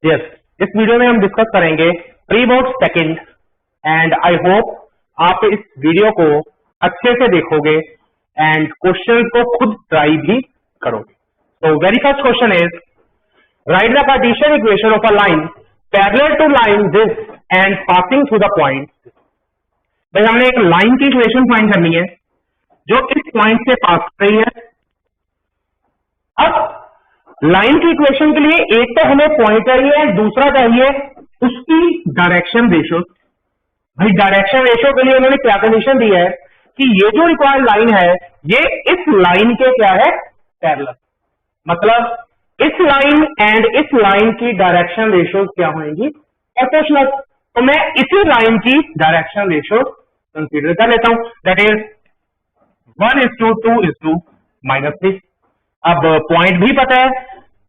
Yes, इस video में हम डिस्कस करेंगे pre board second and I hope आप इस वीडियो को अच्छे से देखोगे एंड क्वेश्चन को खुद ट्राई भी करोगे। तो very first question is right the Cartesian equation of a line parallel to line this and passing through the point. भाई हमने एक लाइन की इक्वेशन फाइंड करनी है जो इस पॉइंट से पास कर रही है। अब लाइन की इक्वेशन के लिए एक तो हमें पॉइंट चाहिए, दूसरा चाहिए उसकी डायरेक्शन रेशियो। भाई डायरेक्शन रेशियो के लिए उन्होंने क्या कंडीशन दी है कि ये जो रिक्वायर्ड लाइन है ये इस लाइन के क्या है, पैरेलल। मतलब इस लाइन एंड इस लाइन की डायरेक्शन रेशियो क्या होंगी, प्रोपोर्शनल। तो मैं इसी लाइन की डायरेक्शन रेशियो कंसीडर कर लेता हूं, दैट इज 1:2:3। अब पॉइंट भी पता है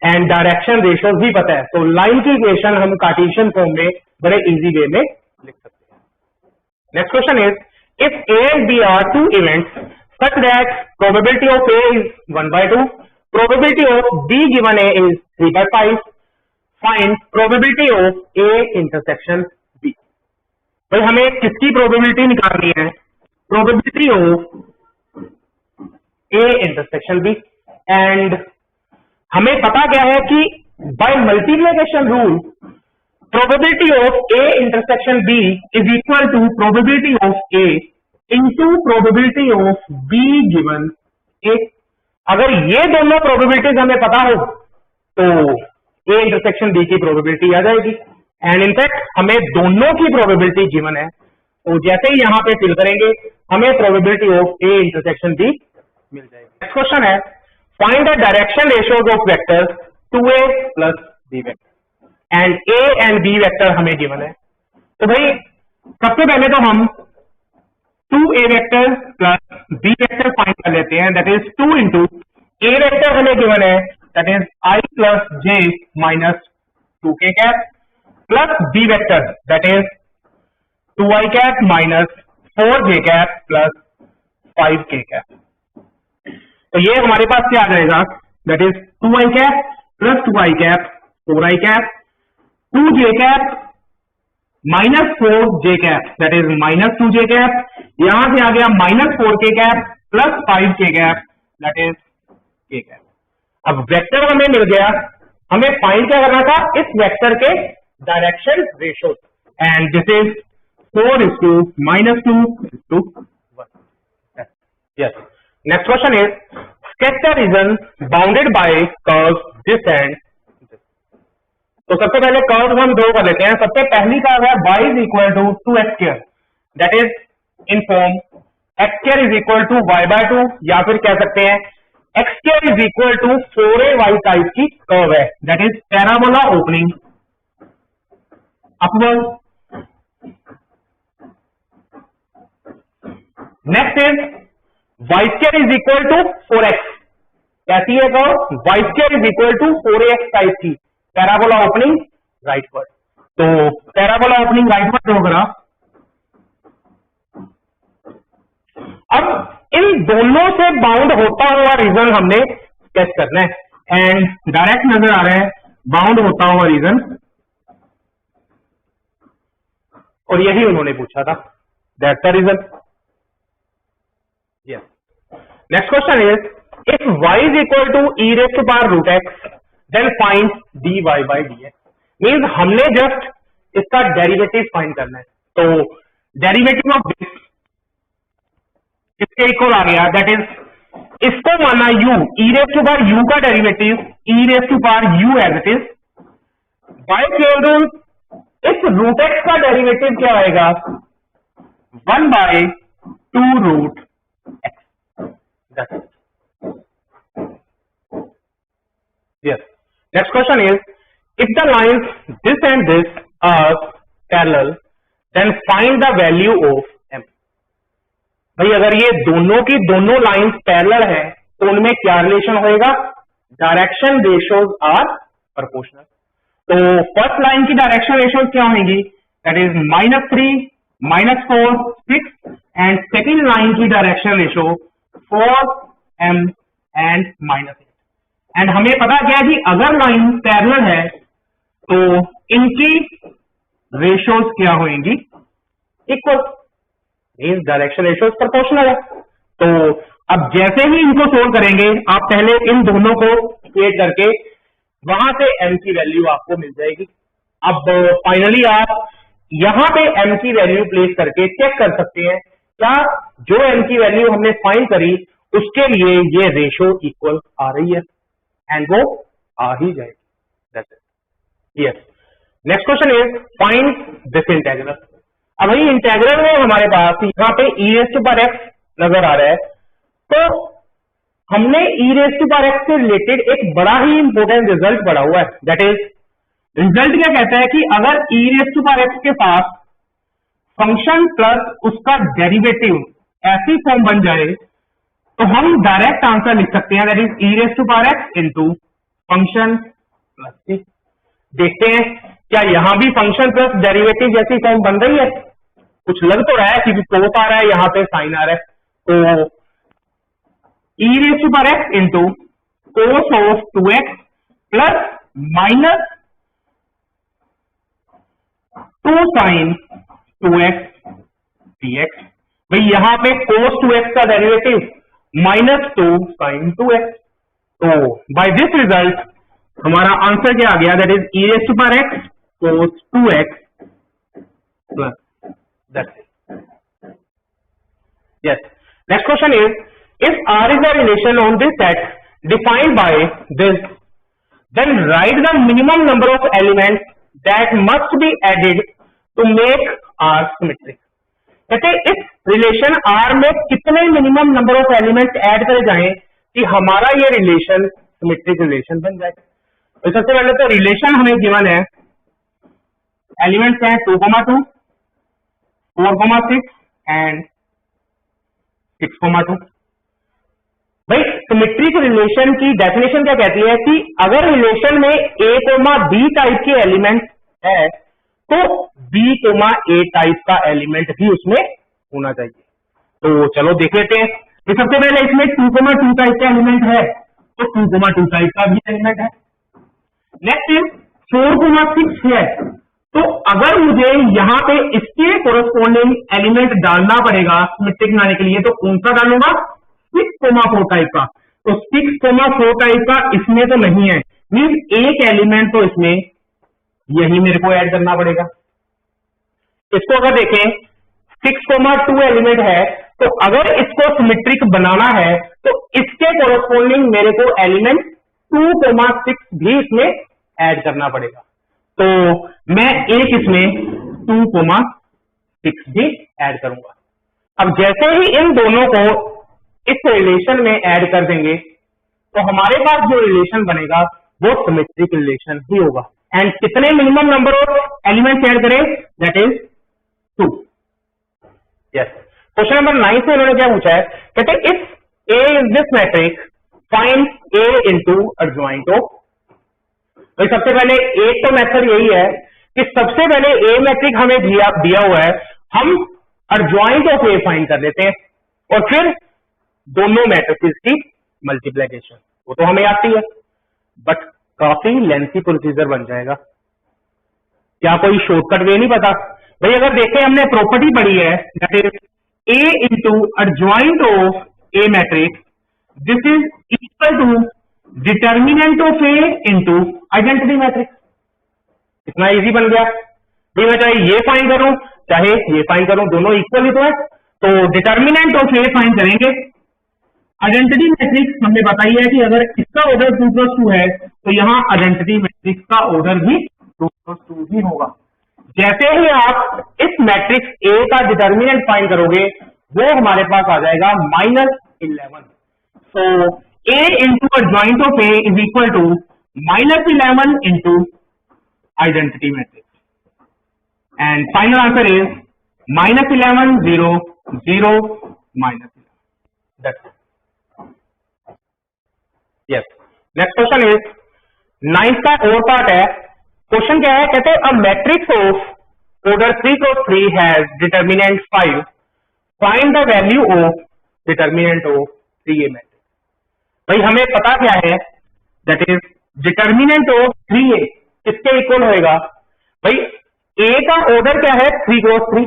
एंड डायरेक्शन रेशियो भी पता है, तो लाइन की इक्वेशन हम कार्टेशियन फॉर्म में बड़े इजी वे में लिख सकते हैं। Next question is if A and B are two events such that probability of A is 1/2, probability of B given A is 3/5, find probability of A intersection B. भाई हमें किसकी probability निकालनी है, probability of A intersection B. And हमें पता क्या है कि by multiplication rule probability of A intersection B is equal to probability of A into probability of B given ए। अगर ये दोनों प्रोबेबिलिटीज हमें पता हो तो ए इंटरसेक्शन बी की प्रोबेबिलिटी आ जाएगी। एंड इनफैक्ट हमें दोनों की प्रोबेबिलिटी गिवन है, तो जैसे ही यहां पे फिल करेंगे हमें probability of A intersection B मिल जाएगी। नेक्स्ट क्वेश्चन है find the direction ratios of vectors 2a plus b vector and a and b vector हमें गिवन है। तो भाई सबसे पहले तो हम 2a vector plus b vector find कर लेते हैं, that is 2 into a vector हमें गिवन है, that is i plus j minus 2k cap plus b vector that is 2i cap minus 4j cap plus 5k cap. तो ये हमारे पास क्या आ जाएगा, that is 2i cap plus 2i cap 4i cap 2j cap minus 4j cap that is minus 2j cap, यहां से आ गया minus 4k cap plus 5k cap that is k cap. अब वेक्टर हमें मिल गया, हमें फाइंड क्या करना था, इस वेक्टर के direction ratio and this is 4:-2:1। Yes, next question is sketch the region bounded by curves this and this। तो सबसे पहले कर्व हम दो कर लेते हैं। सबसे पहली कर्व है y is equal to 2x², that is in form x² is equal to y/2, या फिर कह सकते हैं x² is equal to 4ay type की कर्व है, that is parabola opening upward. Next is y² is equal to 4x, कैसी है curve, y² is equal to 4ax type की पैराबोला ओपनिंग राइटवर्ड। तो पैराबोला ओपनिंग राइटवर्ड होगा। अब इन दोनों से बाउंड होता हुआ रीजन हमने स्केच करना है एंड डायरेक्ट नजर आ रहा है बाउंड होता हुआ रीजन, और यही उन्होंने पूछा था, that's the reason. Yes. Next question is if y is equal to e raised to power root x then find dy by dx। Means हमने जस्ट इसका डेरिवेटिव फाइंड करना है, तो डेरिवेटिव ऑफ दिस इसके इक्वल आ गया, that is इसको माना u, e raised to power u का derivative e raised to power u as it is by chain rule. इस रूट x का डेरिवेटिव क्या आएगा, 1/2 root x। That's it. Yes. Next question is if the lines this and this are parallel then find the value of m। भाई अगर ये दोनों की दोनों लाइंस पैरेलल है तो उनमें क्या रिलेशन होएगा, डायरेक्शन रेशियोज आर प्रोपोर्शनल। तो फर्स्ट लाइन की डायरेक्शन रेशियोज क्या होंगी, that is -3, -4, 6 and second line की direction ratio 4m and -8। And हमें पता क्या है कि अगर लाइन पैरेलल है तो इनकी रेशियोज क्या होंगी? Equal. Means direction ratios proportional है। तो अब जैसे ही इनको सोल्व करेंगे, आप पहले इन दोनों को क्रिएट करके वहां से m की वैल्यू आपको मिल जाएगी। अब फाइनली आप यहां पे m की वैल्यू प्लेस करके चेक कर सकते हैं क्या जो m की वैल्यू हमने फाइंड करी उसके लिए ये रेशियो इक्वल आ रही है, एंड वो आ ही जाएगी। Yes. Next question is find this integral. अब भाई इंटेग्रल में हमारे पास यहाँ पे e⁻x नजर आ रहा है, तो हमने e⁻x से रिलेटेड एक बड़ा ही इंपॉर्टेंट रिजल्ट पढ़ा हुआ है। दैट इज, रिजल्ट क्या कहता है कि अगर e⁻x के पास फंक्शन प्लस उसका डेरिवेटिव ऐसी फॉर्म बन जाए तो हम डायरेक्ट आंसर लिख सकते हैं, that is e⁻x into function plus C. देखते हैं क्या यहां भी फंक्शन प्लस डेरिवेटिव जैसी फॉर्म बन रही है? कुछ लग तो रहा है क्योंकि कोस आ रहा है, यहां पे साइन आ रहा है। तो e⁻x into cos of 2x plus minus 2 sine 2x dx। भाई यहां पे cos 2x का डेरिवेटिव माइनस 2 साइन 2x। तो बाय दिस रिजल्ट हमारा आंसर क्या आ गया? That is e⁻x cos 2x plus that's it. Yes. Next question is, if R is a relation on this set defined by this, then write the minimum number of elements that must be added to make R symmetric। कहते हैं इस relation R में कितने minimum number of elements add करे जाएं कि हमारा ये रिलेशन सिमेट्रिक रिलेशन बन जाए। तो सबसे पहले तो रिलेशन हमें गिवन है, एलिमेंट्स हैं 2, 2, 4, 6 एंड 6, 2। भाई सिमेट्रिक रिलेशन की डेफिनेशन क्या कहती है कि अगर रिलेशन में a, b टाइप के एलिमेंट है तो b, a टाइप का एलिमेंट भी उसमें होना चाहिए। तो चलो देख लेते हैं। तो सबसे पहले इसमें 2, 2 टाइप का एलिमेंट है तो 2, 2 टाइप का भी एलिमेंट है। नेक्स्ट इज 4, 6 है, तो अगर मुझे यहां पे इसके कोरस्पॉन्डिंग एलिमेंट डालना पड़ेगा सिमेट्रिक बनाने के लिए, तो कौन सा डालूंगा? 6, 4 टाइप का। तो 6, 4 टाइप का इसमें तो नहीं है, मीन्स एक एलिमेंट तो इसमें यही मेरे को ऐड करना पड़ेगा। इसको अगर देखें 6, 2 एलिमेंट है, तो अगर इसको सिमेट्रिक बनाना है तो इसके कोरस्पॉन्डिंग मेरे को एलिमेंट 2, 6 भी इसमें ऐड करना पड़ेगा। तो मैं एक इसमें 2, 6 भी ऐड करूंगा। अब जैसे ही इन दोनों को इस रिलेशन में ऐड कर देंगे तो हमारे पास जो रिलेशन बनेगा वो सिमेट्रिक रिलेशन ही होगा। एंड कितने minimum number of elements add करें? That is 2। Yes. Question number 9 से उन्होंने क्या पूछा है? कहते हैं if A is this matrix find A into adjoint of. तो सबसे पहले एक तो मेथड यही है कि सबसे पहले A मैट्रिक्स हमें दिया हुआ है, हम एडजॉइंट ऑफ A फाइंड कर लेते हैं और फिर दोनों मैट्रिसेस की मल्टीप्लिकेशन। वो तो हमें आती है, बट काफी लेंथी प्रोसीजर बन जाएगा। क्या कोई शॉर्टकट वे नहीं पता? भाई अगर देखें, हमने प्रॉपर्टी पढ़ी है that is A into adjoint of A matrix, this is equal to determinant of A into identity matrix. इतना इजी बन गया। भाई मैं चाहे ये फाइंड करूं चाहे ये फाइंड करूं, दोनों इक्वल ही तो है। तो डिटर्मिनेंट ऑफ A फाइंड करेंगे। आइडेंटिटी मैट्रिक्स हमने बताई है कि अगर इसका ऑर्डर 2 + 2 है तो यहां आइडेंटिटी मैट्रिक्स का ऑर्डर भी 2 + 2 ही होगा। जैसे ही आप इस मैट्रिक्स A का डिटर्मिनेंट फाइंड करोगे वो हमारे पास आ जाएगा -11। तो A into adjoint of A is equal to -11 into identity matrix, and final answer is -11 0 0 -11। That's it. Yes. Next question is 9th का और पार्ट है। क्वेश्चन क्या है? कहते हैं a matrix of order 3 × 3 has determinant 5, find the value of determinant of 3A matrix. भाई हमें पता क्या है? That is determinant of 3A किसके इक्वल होएगा? भाई ए का ऑर्डर क्या है? 3 क्रॉस 3।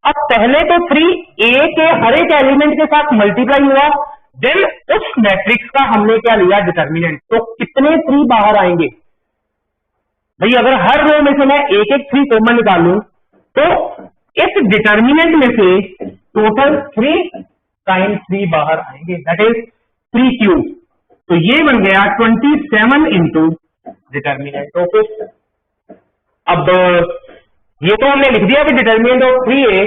अब पहले तो 3 ए के हर एक एलिमेंट के साथ मल्टीप्लाई हुआ, देन उस मैट्रिक्स का हमने क्या लिया? डिटर्मिनेंट। तो कितने 3 बाहर आएंगे भाई? अगर हर रो में से मैं एक एक 3 कॉमन निकालूं तो इस डिटर्मिनेंट में से टोटल 3 टाइम 3 बाहर आएंगे, दैट इज 3 क्यूब। तो ये बन गया 27 इंटू डिटर्मिनेंट ऑफ ए। अब ये तो हमने लिख दिया कि डिटर्मिनेंट ऑफ 3a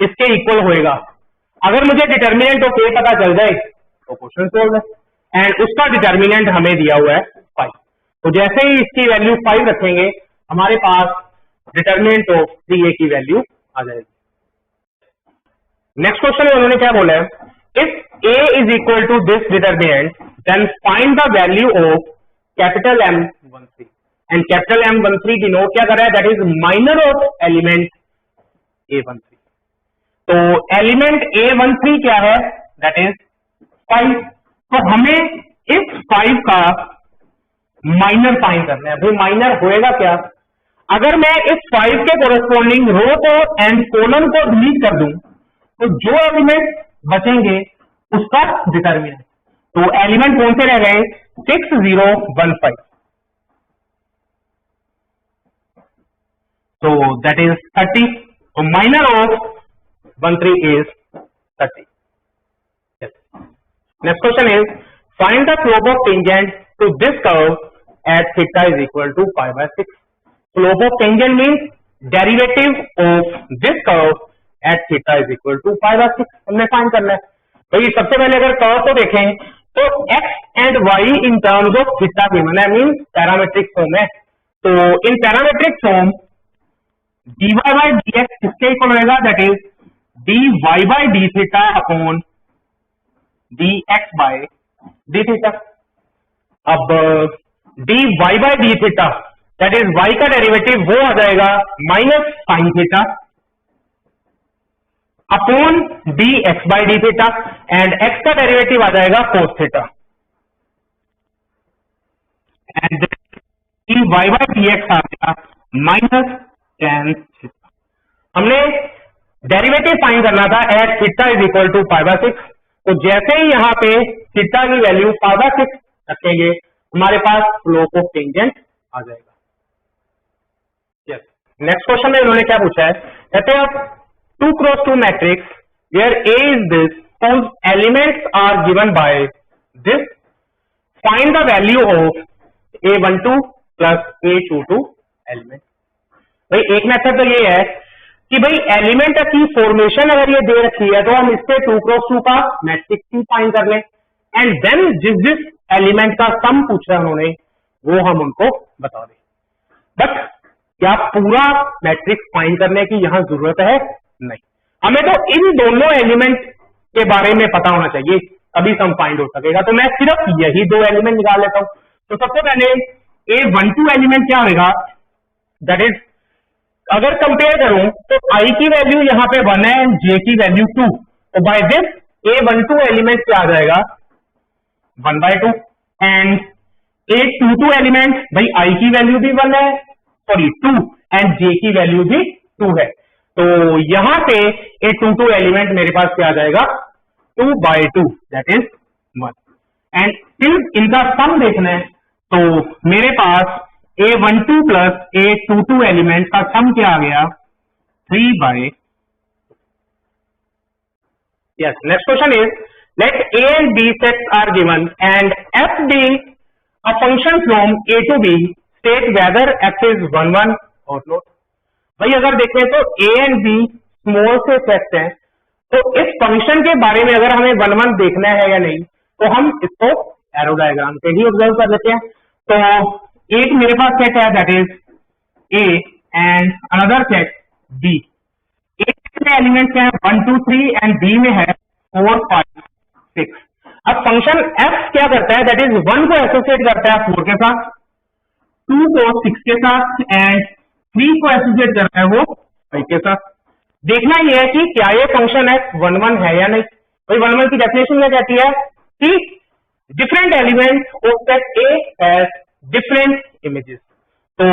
इसके इक्वल होएगा। अगर मुझे डिटर्मिनेंट ऑफ a पता चल जाए तो क्वेश्चन सोल्व है। एंड उसका डिटर्मिनेंट हमें दिया हुआ है 5। तो जैसे ही इसकी वैल्यू 5 रखेंगे हमारे पास डिटर्मिनेंट ऑफ 3a की वैल्यू आ जाएगी। नेक्स्ट क्वेश्चन में उन्होंने क्या बोला है? If a is equal to this determinant then find the value of capital M13। And capital M13 denote क्या कर रहा है? That is minor of element A13। तो एलिमेंट A13 क्या है? That is 5। तो हमें इस 5 का माइनर फाइंड करना है। भाई माइनर होएगा क्या? अगर मैं इस 5 के कोरेस्पॉन्डिंग रो को एंड कॉलम को डिलीट कर दूं तो जो एलिमेंट बचेंगे उसका डिटर्मिनेंट। तो एलिमेंट कौन से रह गए? 6 0 1 5। So that is 30. So minor of 13 is 30. Yes. Next question is find the slope of tangent to this curve at theta is equal to pi by 6. Slope of tangent means derivative of this curve at theta is equal to pi by 6. हमने find करना है। भाई सबसे पहले अगर curve को देखें तो x and y in terms of theta given है, मीन पैरामेट्रिक फॉर्म है। तो in parametric form dy by dx किसके इक्वल रहेगा? That is dy by d theta upon dx by d theta. अब dy by d theta that is y का derivative वो आ जाएगा minus sine theta upon dx by d theta and x का derivative आ जाएगा cos theta and dy by dx आ गया माइनस tan थीटा। हमने डेरिवेटिव फाइंड करना था at theta is equal to pi by 6। तो जैसे ही यहां पे थीटा की वैल्यू पाई बाय 6 रखेंगे हमारे पास स्लोप ऑफ टेंजेंट आ जाएगा। यस। नेक्स्ट क्वेश्चन में इन्होंने क्या पूछा है? कहते हैं 2 cross 2 matrix where A is this whose elements are given by this, find the value of A12 plus A22 element। भाई एक मेथड तो ये है कि भाई एलिमेंट की फॉर्मेशन अगर ये दे रखी है तो हम इससे 2 क्रॉस 2 का मैट्रिक्स ही फाइंड कर लें एंड देन जिस एलिमेंट का सम पूछा उन्होंने वो हम उनको बता दें। बट क्या पूरा मैट्रिक्स फाइंड करने की यहां जरूरत है? नहीं, हमें तो इन दोनों एलिमेंट के बारे में पता होना चाहिए तभी सम फाइंड हो सकेगा। तो मैं सिर्फ यही 2 एलिमेंट निकाल लेता हूं। तो सबसे पहले A12 एलिमेंट क्या होगा? दैट इज अगर कंपेयर करूं तो i की वैल्यू यहां पे 1 है एंड j की वैल्यू 2। तो बाय दिस A12 एलिमेंट क्या आ जाएगा? 1/2 एंड A22 एलिमेंट भाई i की वैल्यू भी 1 है, सॉरी 2 एंड j की वैल्यू भी 2 है। तो यहां पे A22 एलिमेंट मेरे पास क्या आ जाएगा? 2/2 दैट इज 1। एंड सिर्फ इनका सम देखना है तो मेरे पास A12 प्लस A22 एलिमेंट का सम क्या आ गया? 3/2। Yes, next question is let A and B sets are given and f be a function from A to B, state whether f is 1 1 or not। भाई अगर देखें तो A and B स्मॉल से sets हैं तो इस function के बारे में अगर हमें 1 1 देखना है या नहीं तो हम इसको एरो डायग्राम से ही ऑब्जर्व कर लेते हैं। तो एक मेरे पास सेट है that is A and another set B। एक में एलिमेंट क्या है? 1 2 3 एंड B में है 4 5 6। अब फंक्शन f क्या करता है? दैट इज 1 को एसोसिएट करता है 4 के साथ, 2 को 6 के साथ एंड 3 को एसोसिएट करता है वो 5 के साथ। देखना यह है कि क्या ये फंक्शन f 1 1 है या नहीं। भाई 1 1 की डेफिनेशन क्या कहती है कि different element of set A has different images. तो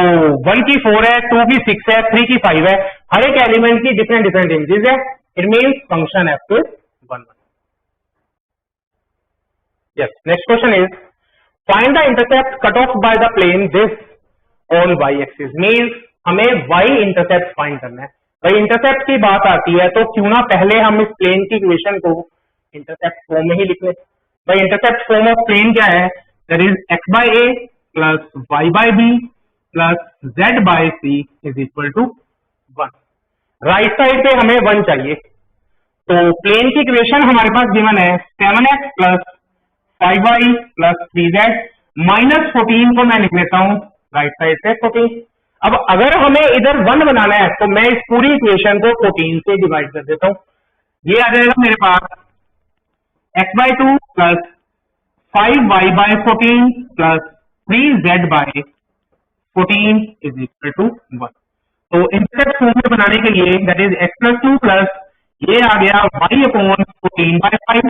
1 की 4 है, 2 की 6 है, 3 की 5 है, हर एक एलिमेंट की डिफरेंट डिफरेंट रेंजेस है. It means function f is 1. Yes. Next question is find the intercept cut off by the plane this on y axis. Means हमें y intercept फाइंड करना है. भाई इंटरसेप्ट की बात आती है तो क्यों ना पहले हम इस प्लेन की इक्वेशन को इंटरसेप्ट फॉर्म में ही लिख लें. भाई इंटरसेप्ट फॉर्म ऑफ प्लेन क्या है? That is x by a plus y by b plus z by c is equal to 1. Right side पे हमें 1 चाहिए. तो प्लेन की इक्वेशन हमारे पास गिवन है 7x plus 5y plus 3z minus 14 को मैं लिख लेता हूं राइट साइड से 14. अब अगर हमें इधर 1 बनाना है तो मैं इस पूरी इक्वेशन को 14 से डिवाइड कर देता हूं. ये आ जाएगा मेरे पास x by 2 plus 5y by 14 plus 3z by 14 is equal to 1. तो इंटरसेप्ट फॉर्म में बनाने के लिए that is x plus 2 plus ये आ गया y upon 14 by 5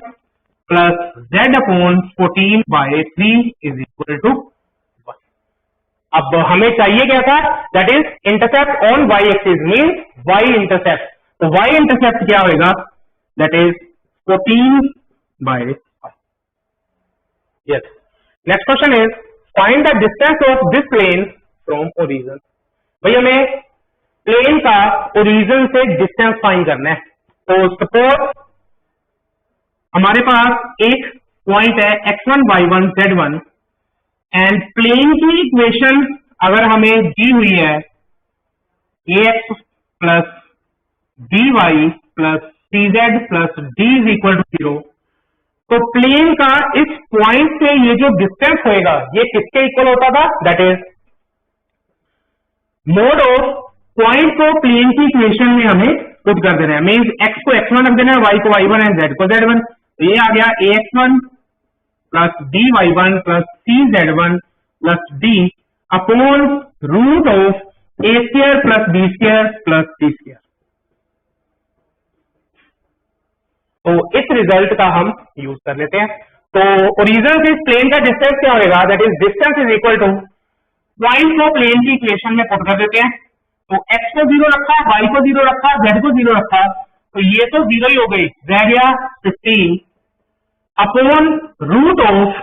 plus z upon 14 by 3 is equal to 1. अब हमें चाहिए क्या था? That is intercept on y axis means y intercept. तो y इंटरसेप्ट क्या होगा? That is 14 by 5. Yes. Next question is find the distance of this plane from origin. भाई हमें प्लेन का ओरिजिन से डिस्टेंस फाइंड करना है. तो सपोज हमारे पास एक पॉइंट है x1 y1 z1 and plane की इक्वेशन अगर हमें दी हुई है ax plus by plus cz plus d is equal to 0. तो प्लेन का इस पॉइंट से ये जो डिस्टेंस होएगा ये किसके इक्वल होता था? That is mod of point को प्लेन की इक्वेशन में हमें पुट कर देना है. मींस x को x1 रख देना है, y को y1 एंड z को z1. तो ये आ गया ax1 plus dy1 plus cz1 plus d upon root of a square plus b square plus c square. तो इस रिजल्ट का हम यूज कर लेते हैं. तो ओरिजिन से इस प्लेन का डिस्टेंस क्या होगा? That is distance is equal two point को प्लेन की इक्वेशन में पुट कर देते हैं. तो x को 0 रखा, y को 0 रखा, z को 0 रखा, तो ये तो 0 ही हो गई, रह गया 15 upon root of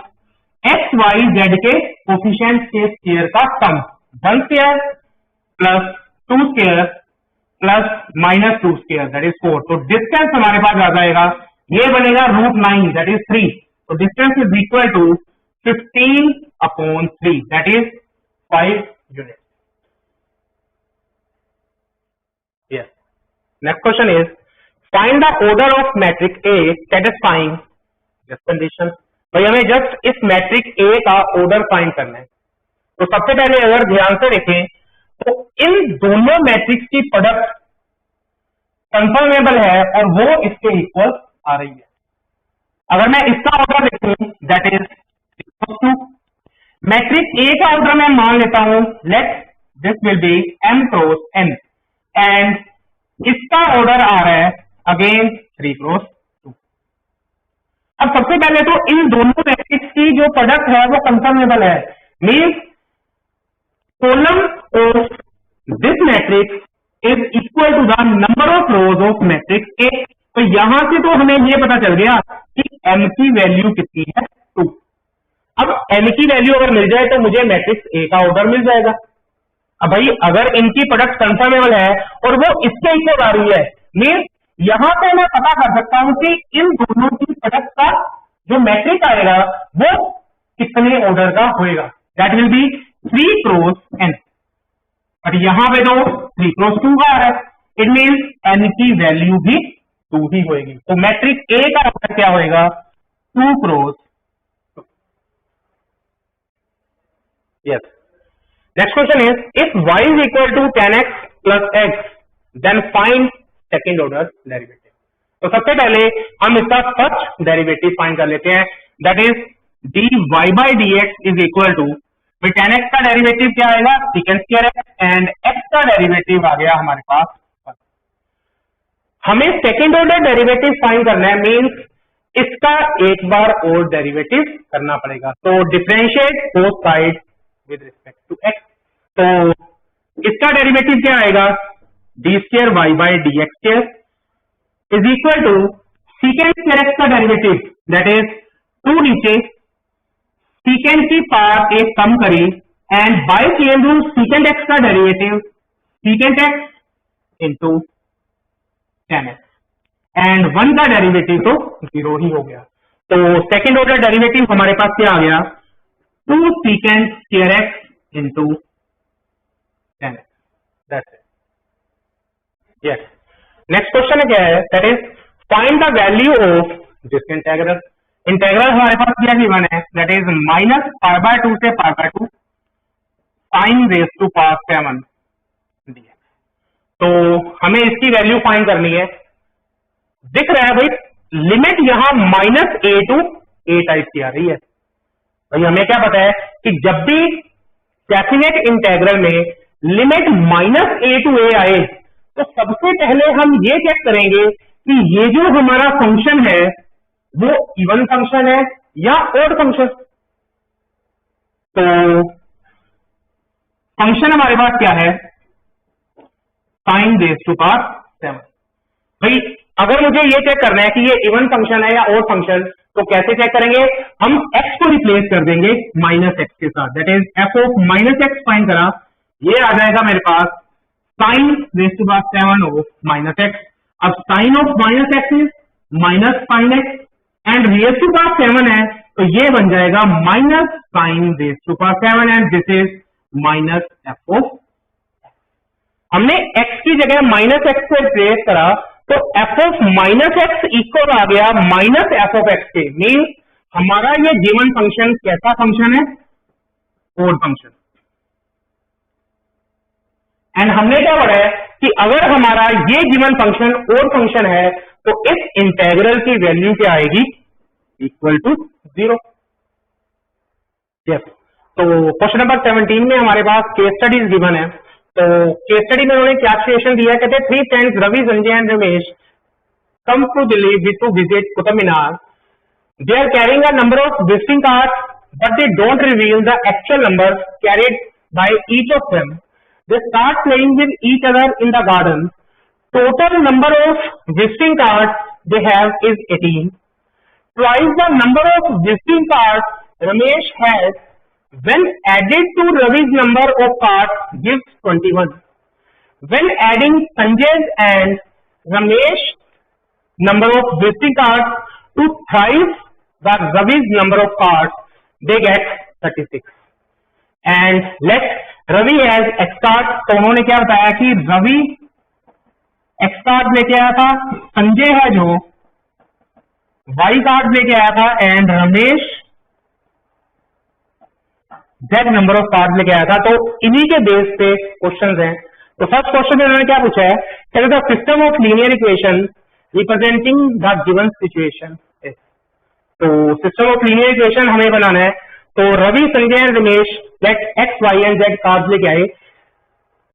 x y z के कोफिशिएंट के स्क्वायर का sum 1 square plus 2 square plus minus 2 square that is 4. तो डिस्टेंस हमारे पास आ जाएगा, ये बनेगा √9 दैट इज 3. तो distance is equal to 15 upon 3 that is 5 unit. Yes. Next question is find the order of matrix A satisfying this condition. भाई हमें जस्ट इस मैट्रिक्स A का ऑर्डर फाइंड करना है. तो सबसे पहले अगर ध्यान से देखें तो इन दोनों मैट्रिक्स की प्रोडक्ट कंफर्मेबल है और वो इसके इक्वल आ रही है. अगर मैं इसका ऑर्डर देखूं दैट इज मैट्रिक्स A का ऑर्डर मैं मान लेता हूं let this will be m cross n and इसका ऑर्डर आ रहा है अगेन 3 क्रॉस 2. अब सबसे पहले तो इन दोनों मैट्रिक्स की जो प्रोडक्ट है वो कंफर्मेबल है. Means column of this matrix is equal to the number of rows of matrix A. तो यहां से तो हमें ये पता चल गया कि m की वैल्यू कितनी है 2. अब m की वैल्यू अगर मिल जाए तो मुझे मैट्रिक्स ए का ऑर्डर मिल जाएगा. अब भाई अगर इनकी प्रोडक्ट कंफर्मेबल है और वो इसके इक्वल आ रही है मींस यहां पे मैं पता कर सकता हूं कि इन दोनों की प्रोडक्ट का जो मैट्रिक्स आएगा वो कितने ऑर्डर का होएगा. That will be 3 cross n. But यहां पे तो 3 क्रॉस 2 आ रहा है. इट मींस n की वैल्यू भी 2 ही होएगी. तो मैट्रिक्स A का ऑर्डर क्या होएगा? 2 cross 2. Yes. Next question is if y is equal to 10x plus x then find second order derivative. तो सबसे पहले हम इसका फर्स्ट डेरिवेटिव फाइंड कर लेते हैं that is dy by dx is equal to 10x का डेरिवेटिव क्या आएगा? secant square x and x का डेरिवेटिव आ गया हमारे पास. हमें सेकेंड ऑर्डर डेरिवेटिव फाइंड करना है मींस इसका एक बार और डेरिवेटिव करना पड़ेगा. तो differentiate both side with respect to x. तो इसका डेरिवेटिव क्या आएगा, d square y by D x square is equal to secant square x का डेरिवेटिव दैट इज 2 नीचे सीकेंड की पावर एक कम करी and by chain rule secant x का derivative secant x into tan x एंड 1 का डेरिवेटिव तो 0 ही हो गया। तो सेकेंड ऑर्डर डेरिवेटिव हमारे पास क्या आ गया, 2 सीकेंड square x into tan x, that's it. Yes, next question क्या है, that is find the value of this integral. Integral हमारे पास क्या गिवन है, दैट इज माइनस π/2 से π/2 sin raise to power 7 dx। तो हमें इसकी वैल्यू फाइंड करनी है। दिख रहा है भाई, लिमिट यहां -a टू a टाइप की आ रही है। भाई हमें क्या पता है कि जब भी डेफिनेट इंटीग्रल में लिमिट -a टू a आए तो सबसे पहले हम ये चेक करेंगे कि ये जो हमारा फंक्शन है वो इवन फंक्शन है या ऑड फंक्शन। तो फंक्शन हमारे पास क्या है, sin रेज़ टू पावर 7। भाई अगर मुझे ये चेक करना है कि ये इवन फंक्शन है या ऑड फंक्शन, तो कैसे चेक करेंगे, हम x को रिप्लेस कर देंगे -x के साथ, that is f of -x find करा, ये आ जाएगा मेरे पास sin raise to power 7 of -x। अब sin of -x is -sin x and raise to power 7 है तो ये बन जाएगा -sin रेज़ टू पावर 7 एंड दिस इज -f ऑफ। हमने x की जगह -x से रिप्लेस करा तो f ऑफ -x इक्वल आ गया -f ऑफ x के, मीन हमारा ये गिवन फंक्शन कैसा फंक्शन है, ऑड फंक्शन। एंड हमने क्या पढ़ा है कि अगर हमारा ये गिवन फंक्शन ऑड फंक्शन है तो इस इंटीग्रल की वैल्यू क्या आएगी, इक्वल टू 0। यस, तो क्वेश्चन नंबर 17 में हमारे पास केस स्टडीज गिवन है। तो केस स्टडी में उन्होंने क्या सिचुएशन दिया, कहते हैं 3 friends Ravi, Sanjay and Ramesh come to Delhi to visit Qutub Minar. They are carrying a number of visiting cards but they don't reveal the actual number carried by each of them. They start playing with each other in the garden. Total number of visiting cards they have is 18। Twice the number of visiting cards Ramesh has when added to Ravi's number of cards gives 21. When adding Sanjay's and Ramesh number of visiting cards to thrice the Ravi's number of cards, they get 36. And let Ravi has X cards. तो उन्होंने क्या बताया कि Ravi X card लेके आया था, संजय है जो Y कार्ड लेके आया था and Ramesh Z number of card लेके आया था। तो इन्हीं के बेस पे क्वेश्चंस हैं। तो फर्स्ट क्वेश्चन में उन्होंने क्या पूछा है, the system of linear equation representing the given situation. तो सिस्टम ऑफ लीनियर इक्वेशन हमें बनाना है। तो Ravi, Sanjay and Ramesh let x, y and z card लेके आए।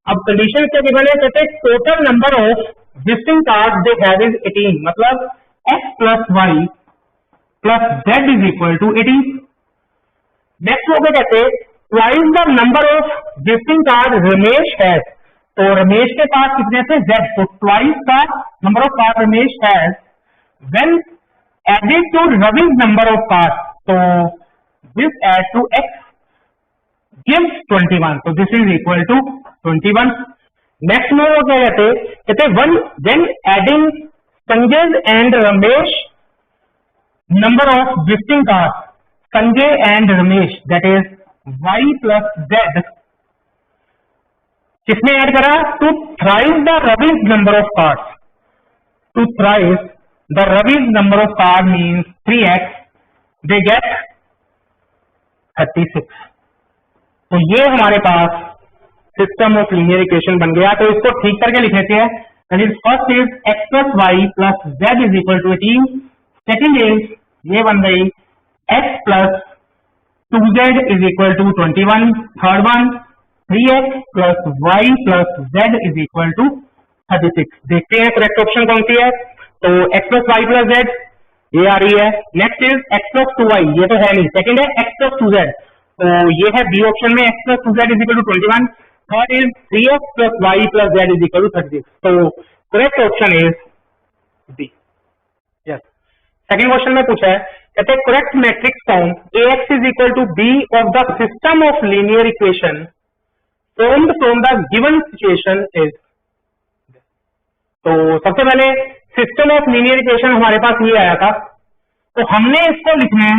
अब कंडीशन क्या गिवन है, कहते हैं total number of visiting card they have is 18, मतलब x plus y plus z is equal to 18। Next हो गया कहते twice the number of visiting card Ramesh has. तो रमेश के पास कितने थे, z, तो ट्वाइस का number of card Ramesh has when added to Ravi's number of card, तो this add to x gives 21, तो this is equal to 21। Next में वो क्या कहते one when adding Sanjay and Ramesh number of visiting card Sanjay and Ramesh, that is y plus z, किसने add करा, to thrice the Ravi's number of cards. To thrice the Ravi's number of cards means 3x, they get 36. तो ये हमारे पास system of linear equation बन गया। तो इसको ठीक करके लिख लेते हैं। That is first is x plus y plus z is equal to 18। Second is ये बन गई x plus 2z is equal to 21. Third one 3x plus y plus z is equal to 36. देखते हैं करेक्ट ऑप्शन कौन सी है। तो x plus y plus z ये आ रही है। Next is x plus 2y, ये तो है नहीं। सेकंड है x plus 2z, तो ये है बी ऑप्शन में x plus 2z is equal to 21। Third is 3x plus y plus z is equal to 36. So correct option is B. Yes. Second question में पूछा है, कहते हैं correct matrix form ax is equal to b of the system of linear equation formed from the given situation is. तो सबसे पहले system of linear equation हमारे पास ये आया था, तो हमने इसको लिखना है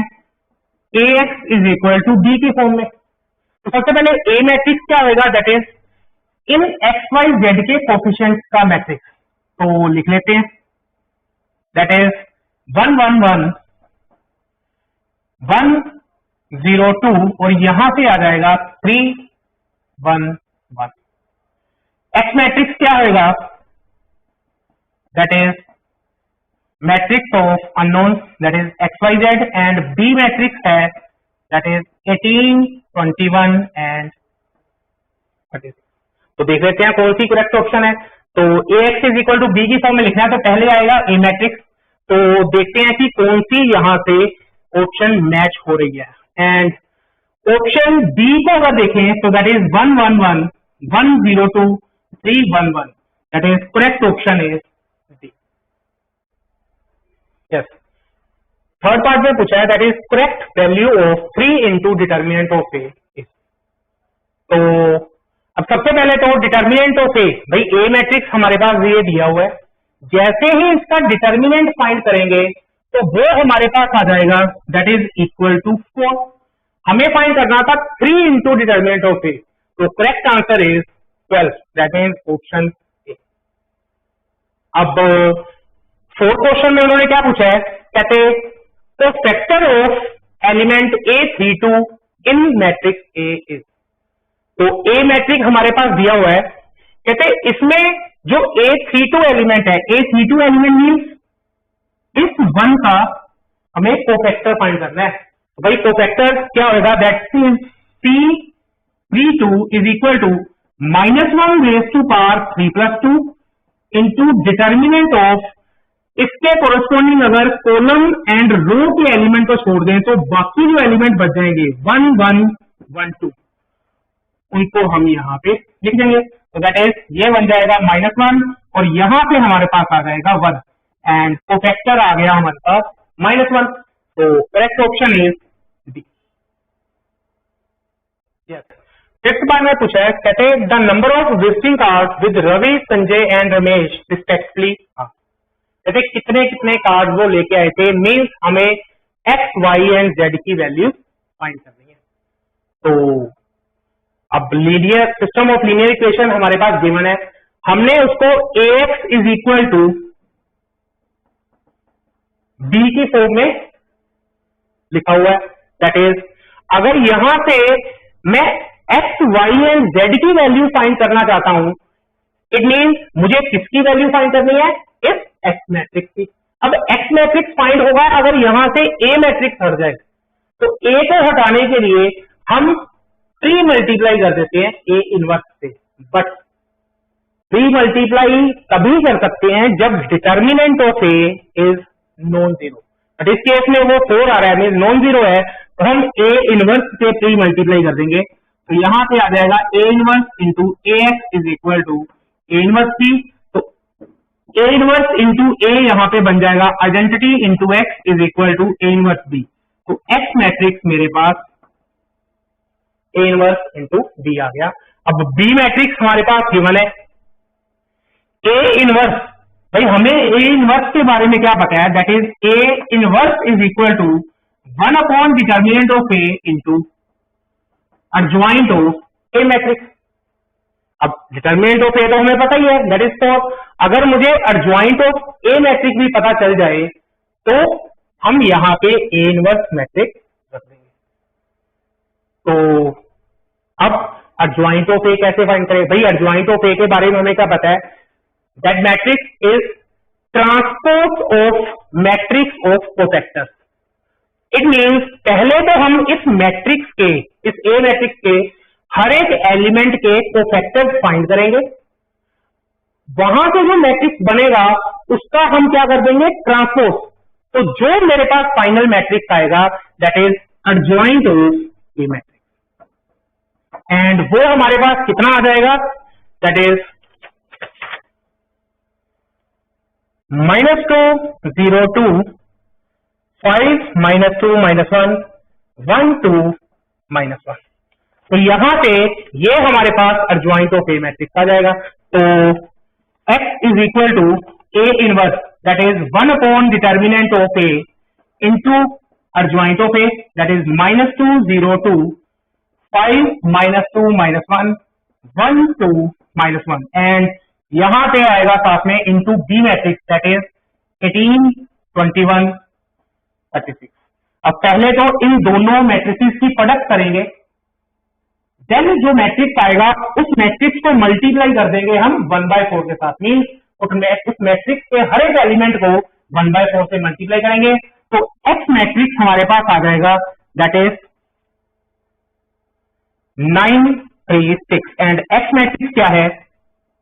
ax is equal to b की फॉर्म में। तो सबसे पहले ए मैट्रिक्स क्या होगा, दैट इज इन एक्स वाई जेड के कोफिशिएंट का मैट्रिक्स। तो लिख लेते हैं, दैट इज 1 1 1 1 0 2 और यहां से आ जाएगा 3 1 1। एक्स मैट्रिक्स क्या होगा, that is matrix of unknowns, that is x y z, and B matrix है दैट इज 18 21 एंड 36। तो देख लेते हैं कौन सी करेक्ट ऑप्शन है। तो ax is equal to B की फॉर्म में लिखना है, तो पहले आएगा ए मैट्रिक्स। तो देखते हैं कि कौन सी यहां से ऑप्शन मैच हो रही है, एंड ऑप्शन बी को अगर देखें तो that is 1 1 1 1 0 2 3 1 1, that is correct option is D. Yes, third part में पूछा है, that is correct value of 3 into determinant of A. तो अब सबसे पहले तो डिटर्मिनेंट ऑफ ए, भाई ए मैट्रिक्स हमारे पास ये दिया हुआ है, जैसे ही इसका डिटर्मिनेंट फाइंड करेंगे तो वो हमारे पास आ जाएगा दैट इज इक्वल टू 4। हमें फाइंड करना था 3 इंटू डिटर्मिनेंट ऑफ ए, तो correct answer is 12, that is option A. अब फोर्थ क्वेश्चन में उन्होंने क्या पूछा है, कहते तो factor of element A32 in matrix A is. तो ए मैट्रिक्स हमारे पास दिया हुआ है, कहते इसमें जो A32 एलिमेंट है, A32 एलिमेंट मीन्स इस 1 का हमें कोफैक्टर फाइंड करना है। तो भाई कोफैक्टर क्या होगा, that is C32 is equal to -1 raise to power 3 + 2 into determinant of, इसके कोरस्पॉन्डिंग अगर कॉलम एंड रो के एलिमेंट को छोड़ दें तो बाकी जो एलिमेंट बच जाएंगे 1 1 1 2, उनको हम यहाँ पे लिख देंगे। तो दैट इज ये बन जाएगा -1 और यहां पे हमारे पास आ जाएगा 1, एंड कोफैक्टर आ गया हमारे पास -1। तो correct option is D. Yes, fifth part में पूछा है, कहते हैं the number of visiting card with Ravi Sanjay and Ramesh respectively. कहते कितने कितने कार्ड वो लेके आए थे, मीन्स हमें एक्स वाई एंड जेड की वैल्यू फाइंड करनी है। तो अब linear system of linear equation हमारे पास गिवन है, हमने उसको ax is equal to b की फॉर्म में लिखा हुआ है। दैट इज अगर यहां से मैं x y एंड z की वैल्यू फाइंड करना चाहता हूं, इट मीन्स मुझे किसकी वैल्यू फाइंड करनी है, इस x मैट्रिक्स की। अब x मैट्रिक्स फाइंड होगा अगर यहां से a मैट्रिक्स हट जाए, तो a को हटाने के लिए हम 3 मल्टीप्लाई कर देते हैं ए इनवर्स से, बट 3 मल्टीप्लाई तभी कर सकते हैं जब determinant of A is non zero. But इस केस में वो 4 आ रहा है, मीन नॉन जीरो है, तो हम ए इनवर्स से 3 मल्टीप्लाई कर देंगे। तो यहां पे आ जाएगा A inverse into A X is equal to A inverse B. तो ए इनवर्स इंटू ए यहां पे बन जाएगा identity into X is equal to A inverse B. तो एक्स मैट्रिक्स मेरे पास ए इनवर्स इंटू बी आ गया। अब बी मैट्रिक्स हमारे पास गिवन है, ए इनवर्स, भाई हमें ए इनवर्स के बारे में क्या पता है, that is A inverse is equal to 1 upon determinant of A into adjoint of A matrix. अब डिटर्मिनेंट ऑफ ए तो हमें पता ही है, दैट इज 4। अगर मुझे एडजॉइंट ऑफ ए मैट्रिक्स भी पता चल जाए तो हम यहां पे ए इनवर्स मैट्रिक्स रख देंगे। तो अब एडजॉइंट ऑफ ए कैसे फाइंड करें, भाई एडजॉइंट ऑफ ए के बारे में हमें क्या पता है, that matrix is transpose of matrix of cofactors. It means पहले तो हम इस मैट्रिक्स के, इस ए मैट्रिक्स के हर एक एलिमेंट के कोफैक्टर्स फाइंड करेंगे, वहां से जो मैट्रिक्स बनेगा उसका हम क्या कर देंगे, ट्रांसपोज। तो जो मेरे पास फाइनल मैट्रिक्स आएगा that is adjoint of A matrix. And वो हमारे पास कितना आ जाएगा, दैट इज -2 0 2 5 -2 -1 1 2 -1। तो यहां पे ये हमारे पास अर्जॉइंट ऑफ ए मैट्रिक्स आ जाएगा। तो x is equal to A inverse, that is 1 upon determinant of A into adjoint of A, that is -2 0 2 5 -2 -1 1 2 -1, and यहां पे आएगा साथ में into B matrix, that is 18 21 36। अब पहले तो इन दोनों मैट्रिसेस की प्रोडक्ट करेंगे, देन जो मैट्रिक्स आएगा उस मैट्रिक्स को मल्टीप्लाई कर देंगे हम 1/4 के साथ, मीन उस मैट्रिक्स के हर एक एलिमेंट को 1/4 से मल्टीप्लाई करेंगे। तो एक्स मैट्रिक्स हमारे पास आ जाएगा, that is 9 3 6, and X matrix क्या है,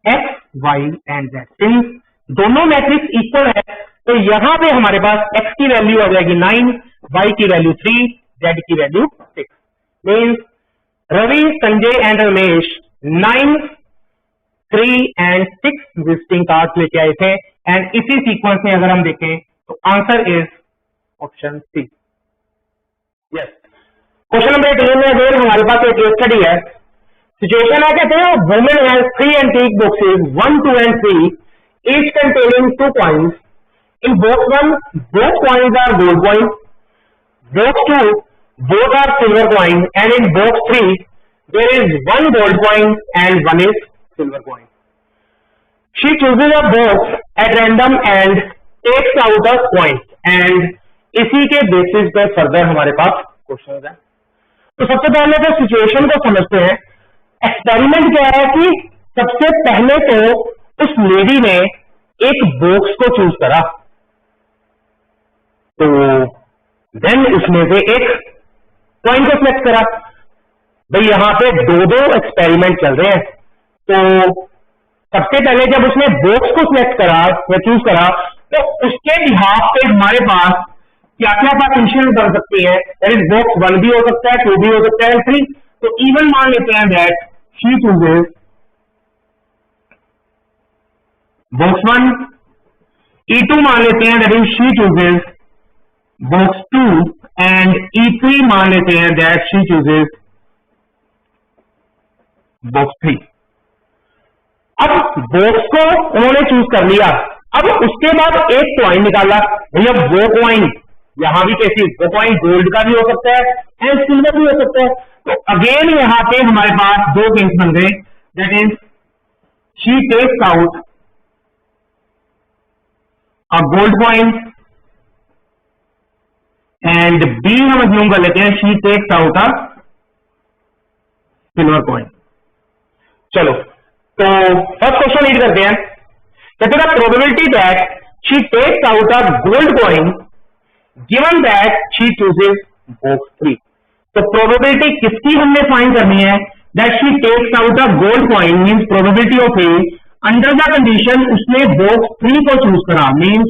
x y and z. Since दोनों मैट्रिक्स इक्वल है तो यहां पे हमारे पास एक्स की वैल्यू आ जाएगी 9, वाई की वैल्यू 3, जेड की value 6। Means Ravi, Sanjay and Ramesh 9 3 and 6 visiting card लेके आए थे, एंड इसी सीक्वेंस में अगर हम देखें तो answer is option C. Yes, question number 18 में अगेन हमारे पास एक केस स्टडी है। सिचुएशन है, कहते हैं women has 3 antique boxes 1 2 and 3 each containing 2 coins. In box 1 both coins are gold coins, box 2 both are silver coin, and in box 3 there is 1 gold coin and 1 is silver coin. She chooses a box at random and takes out a coin, and इसी के basis पे further हमारे पास question है। तो सबसे पहले तो situation को समझते हैं। एक्सपेरिमेंट क्या है कि सबसे पहले तो उस लेडी ने एक बॉक्स को चूज करा, तो देन उसमें से एक कॉइन को सिलेक्ट करा। भाई यहां पे दो एक्सपेरिमेंट चल रहे हैं, तो सबसे पहले जब उसने बॉक्स को सिलेक्ट करा या चूज करा, तो उसके बिहाफ पे हमारे पास क्या क्या पोटेंशियल बन सकती है, दैट इज बॉक्स 1 भी हो सकता है, 2 भी हो सकता है, 3। तो इवन मान लेते हैं that she chooses box 1, E2 मान लेते हैं that is she chooses box 2, and E3 मान लेते हैं दैट शी चूजेस बॉक्स 3। अब बॉक्स को उन्होंने चूज कर लिया, अब उसके बाद एक कॉइन निकाला। भैया वो कॉइन यहां भी कैसी, वो कॉइन गोल्ड का भी हो सकता है एंड सिल्वर भी हो सकता है। तो अगेन यहां पे हमारे पास दो केस बन गए, that is she takes out a gold coin, and B हम अज्यूम कर लेते हैं she takes out a silver coin. चलो तो फर्स्ट क्वेश्चन रीड करते हैं। कहते हैं probability that she takes out a gold coin given that she chooses box 3। तो प्रोबेबिलिटी किसकी हमने फाइंड करनी है, that she takes out a gold coin, means probability of A under the condition उसने बॉक्स 3 को चूज करा, means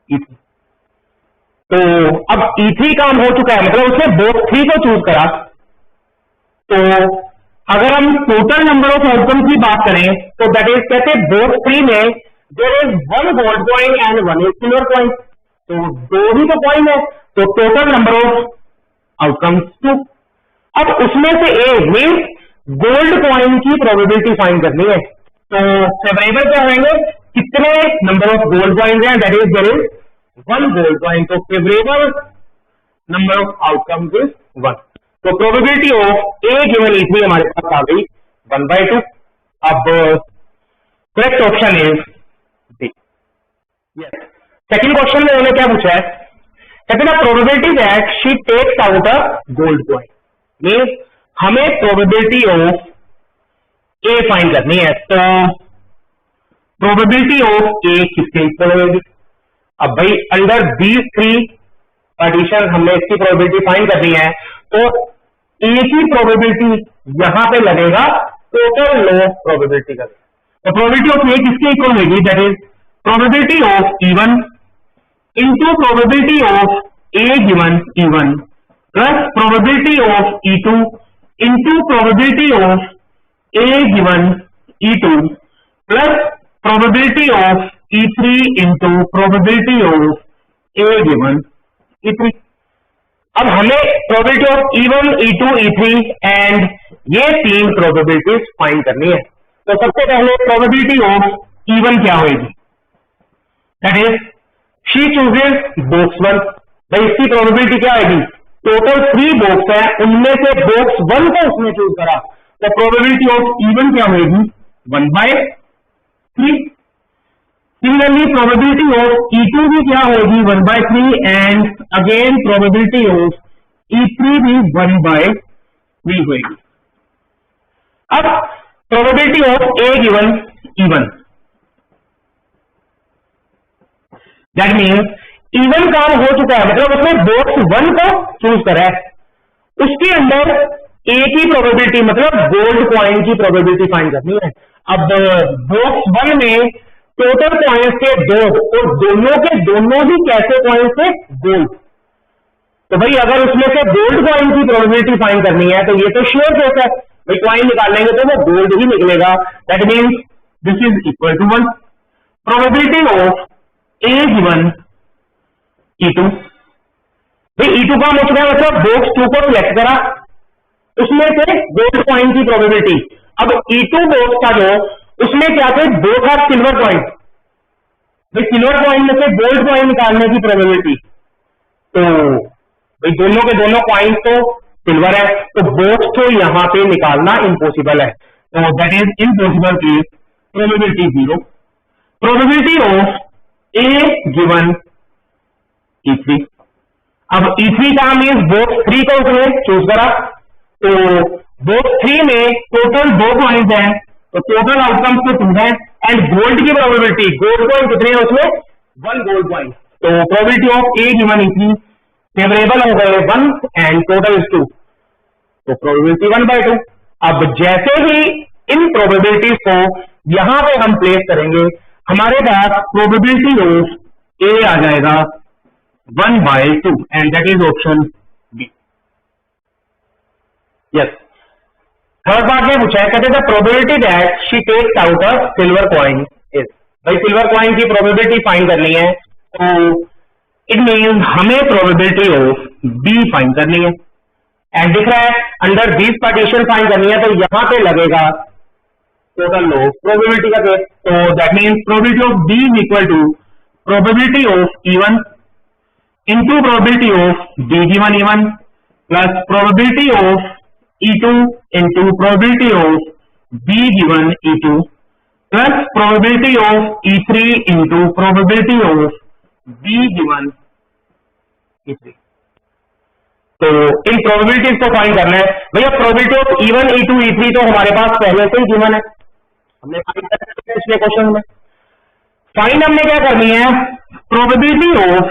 E3। तो अब E3 काम हो चुका है, मतलब उसने बॉक्स 3 को चूज करा। तो अगर हम टोटल नंबर ऑफ आउटकम की बात करें तो दैट इज, कहते हैं बॉक्स 3 में there is 1 gold coin and 1 is silver coin, तो 2 ही तो कॉइन है, तो टोटल नंबर ऑफ आउटकम्स 2। अब उसमें से ए मींस गोल्ड कॉइन की प्रोबेबिलिटी फाइंड करनी है। तो फेवरेबल क्या होंगे, कितने नंबर ऑफ गोल्ड कॉइन हैं, that is there is 1 gold coin, तो favourable number of outcomes is 1। तो probability of A given E3 हमारे पास आ गई 1/2। अब correct option is D. Yes, second question में उन्होंने क्या पूछा है, कहते हैं probability that she takes out a gold coin, means हमें प्रोबेबिलिटी ऑफ ए फाइंड करनी है। तो प्रोबेबिलिटी ऑफ ए किसके इक्वल होगी। अब भाई अंडर दीज 3 कंडीशन हमने इसकी प्रोबेबिलिटी फाइंड करनी है, तो ए की प्रोबेबिलिटी यहां पे लगेगा टोटल लो प्रोबेबिलिटी का। तो प्रोबेबिलिटी ऑफ ए किसके इक्वल होगी, that is probability of E1 into probability of A given E1 plus probability of E2 into probability of A given E2 plus probability of E3 into probability of A given E3। अब हमें probability of E1, E2, E3 and ये तीन probabilities find करनी है। तो सबसे पहले probability of E1 क्या होगी, that is she chooses box 1। भाई इसकी प्रोबेबिलिटी क्या होगी, टोटल 3 बॉक्स है, उनमें से बॉक्स 1 को उसने चूज करा, तो प्रोबेबिलिटी ऑफ E1 क्या होगी 1/3। सिमिलरली प्रोबेबिलिटी ऑफ E2 भी क्या होगी 1/3 and again probability of E3 भी 1/3 होगी। अब probability of A given E1, that means E1 काम हो चुका है, मतलब उसने बॉक्स 1 को चूज करा है, उसके अंदर A की प्रोबेबिलिटी मतलब गोल्ड कॉइन की प्रोबेबिलिटी फाइंड करनी है। अब बॉक्स 1 में टोटल कॉइन्स के 2 और दोनों के दोनों ही कैसे कॉइन्स थे गोल्ड, तो भाई अगर उसमें से गोल्ड कॉइन की प्रोबेबिलिटी फाइंड करनी है तो ये तो श्योर केस है, भाई कॉइन निकालेंगे तो वो गोल्ड ही निकलेगा, that means this is equal to 1। Probability of A given E2, भाई E2 का मतलब मतलब बॉक्स 2 को सिलेक्ट करा, उसमें से गोल्ड कॉइन की प्रोबेबिलिटी। अब E2 बॉक्स का जो उसमें क्या थे, 2 था सिल्वर कॉइन, भाई सिल्वर कॉइन में से गोल्ड कॉइन निकालने की प्रोबेबिलिटी, तो भाई दोनों के दोनों कॉइन्स तो सिल्वर है, तो बॉक्स तो यहां पे निकालना इम्पॉसिबल है, तो that is impossible case, probability 0। Probability of A given E3, अब E3 का मीन्स बॉक्स 3 को उसने चूज करा, तो बॉक्स 3 में टोटल 2 कॉइन्स हैं, तो टोटल आउटकम्स तो 2 है एंड गोल्ड की प्रोबेबिलिटी, गोल्ड कॉइन कितने हैं उसमें 1 गोल्ड कॉइन, तो probability of A given E3 favourable हो गए 1 एंड टोटल इज 2, तो प्रोबेबिलिटी 1/2। अब जैसे ही इन प्रोबेबिलिटीज को यहां पे हम प्लेस करेंगे, हमारे पास प्रोबेबिलिटी ऑफ A आ जाएगा 1/2 and that is option B. Yes, third part में पूछा है, कहते the probability that she takes out a silver coin is, भाई सिल्वर कॉइन की प्रोबेबिलिटी फाइंड करनी है, तो इट मीन्स हमें प्रोबेबिलिटी ऑफ बी फाइंड करनी है एंड दिख रहा है अंडर दिस पार्टीशन फाइंड करनी है, तो यहां पे लगेगा टोटल लो प्रोबेबिलिटी का केस, तो that means probability of B is equal to probability of E1 into probability of B given E1 plus probability of E2 into probability of B given E2 plus probability of E3 into probability of B given E3। तो इन probabilities को find करना है। भैया probability of E1, E2, E3 तो हमारे पास पहले से ही given है, हमने फाइंड कर लिया पिछले क्वेश्चन में। फाइंड हमने क्या करनी है, probability of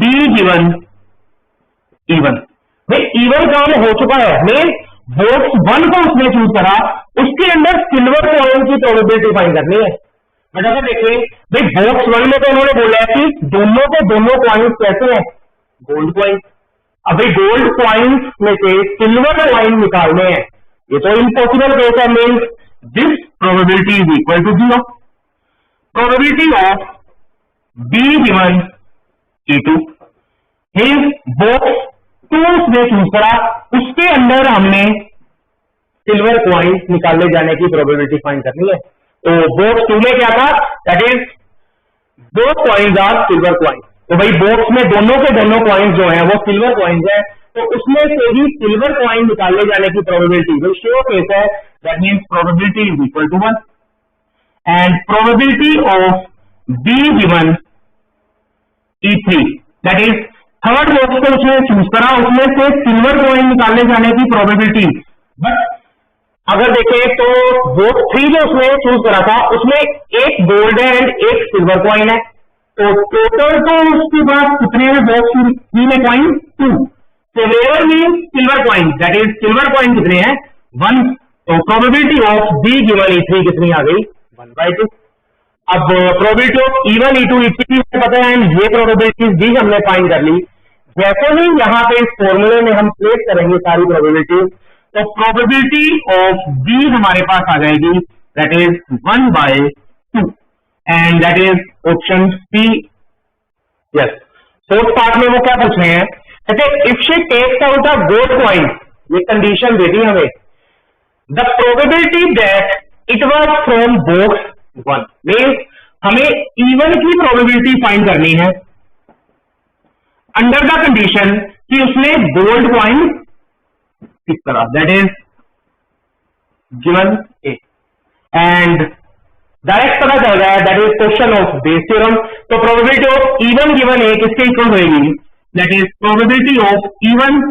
B given E1। भाई E1 काम हो चुका है, मीन बॉक्स 1 को उसने चूज करा, उसके अंदर सिल्वर कॉइन की प्रोबेबिलिटी फाइंड करनी है। बट अगर देखिए भाई बॉक्स 1 में तो उन्होंने बोला है कि दोनों के दोनों कॉइन्स कैसे हैं, गोल्ड कॉइन। अब भाई गोल्ड कॉइन्स में से सिल्वर कॉइन निकालने हैं, ये तो इम्पॉसिबल केस है, means this probability is equal to 0। Probability of B given E2, box 2 उसने चूज करा, उसके अंदर हमने सिल्वर कॉइन निकालने जाने की प्रोबेबिलिटी फाइंड करनी है। तो बॉक्स 2 में क्या था, that is 2 coins are silver coin, तो भाई बॉक्स में दोनों के दोनों कॉइन्स जो हैं वो सिल्वर कॉइन्स हैं, तो उसमें से ही सिल्वर कॉइन निकालने जाने की प्रोबेबिलिटी जो श्योर केस है, that means probability is equal to 1 and probability of B given E3, that is third box को उसने चूज करा, उसमें से सिल्वर कॉइन निकालने जाने की प्रोबेबिलिटी। बट अगर देखें तो बॉक्स 3 जो उसने चूज करा था उसमें एक गोल्ड है एंड एक सिल्वर कॉइन है, तो टोटल तो उसके पास कितने हैं बॉक्स 3 में coin 2, favourable mean silver coin, that is silver coin कितने हैं 1, तो probability of B given E3 कितनी आ गई 1/2। अब probability of E1, E2, E3 पता है, ये प्रोबेबिलिटीज भी हमने फाइंड कर ली। जैसे ही यहां पे इस फॉर्मूले में हम प्लेस करेंगे सारी प्रोबेबिलिटीज, तो प्रोबेबिलिटी ऑफ बी हमारे पास आ जाएगी, that is 1/2 and that is option C. Yes, fourth part में वो क्या पूछ रहे हैं, कहते if she takes out a gold coin, ये कंडीशन दे दी हमें, the probability that it was from box 1, means हमें इवन की प्रोबेबिलिटी फाइंड करनी है अंडर द कंडीशन कि उसने गोल्ड कॉइन पिक करा, that is given A, and direct पता चल रहा है that is question of Bayes theorem. तो probability of E one given A किसके इक्वल होगी, that is probability of E one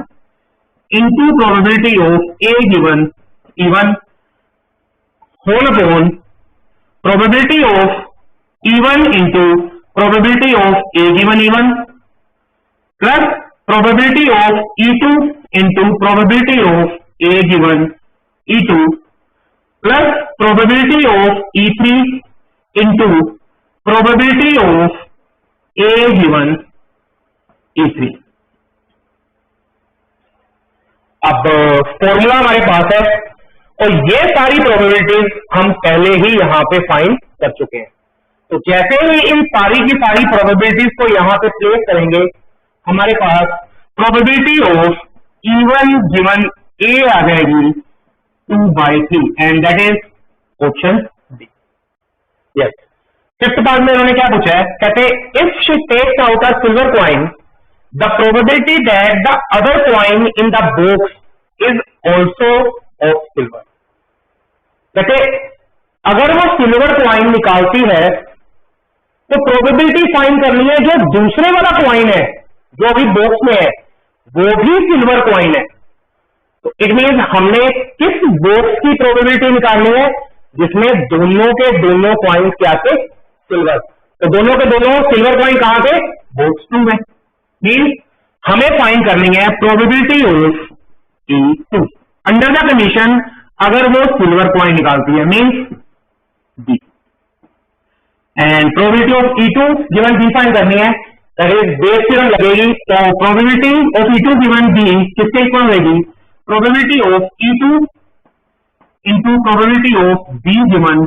into probability of A given E one whole upon probability of E one into probability of A given E one plus probability of E2 into probability of A given E2 plus probability of E3 into probability of A given E3। अब formula हमारे पास है और ये सारी probabilities हम पहले ही यहां पे फाइंड कर चुके हैं। तो जैसे ही इन सारी की सारी प्रोबेबिलिटीज को यहां पे प्लेस करेंगे, हमारे पास probability of E one given A आ जाएगी 2/3 and that is option D. Yes, fifth part में उन्होंने क्या पूछा है, कहते if she takes out a silver coin the probability that the other coin in the box is also of silver. कहते अगर वो सिल्वर कॉइन निकालती है तो प्रोबेबिलिटी फाइंड करनी है जो दूसरे वाला कॉइन है जो अभी बॉक्स में है वो भी सिल्वर कॉइन है। तो इट मीन्स हमने किस बॉक्स की प्रोबेबिलिटी निकालनी है जिसमें दोनों के दोनों कॉइन्स क्या थे, सिल्वर। तो दोनों के दोनों सिल्वर कॉइन कहां थे, बॉक्स 2 में। मीन्स हमें फाइंड करनी है probability of E2 under the condition अगर वो सिल्वर कॉइन निकालती है, means D. And probability of E2 given B find करनी है, दैट इज बेस थ्योरम लगेगी। तो probability of E2 given B किसके इक्वल रहेगी, probability of E2 into probability of B given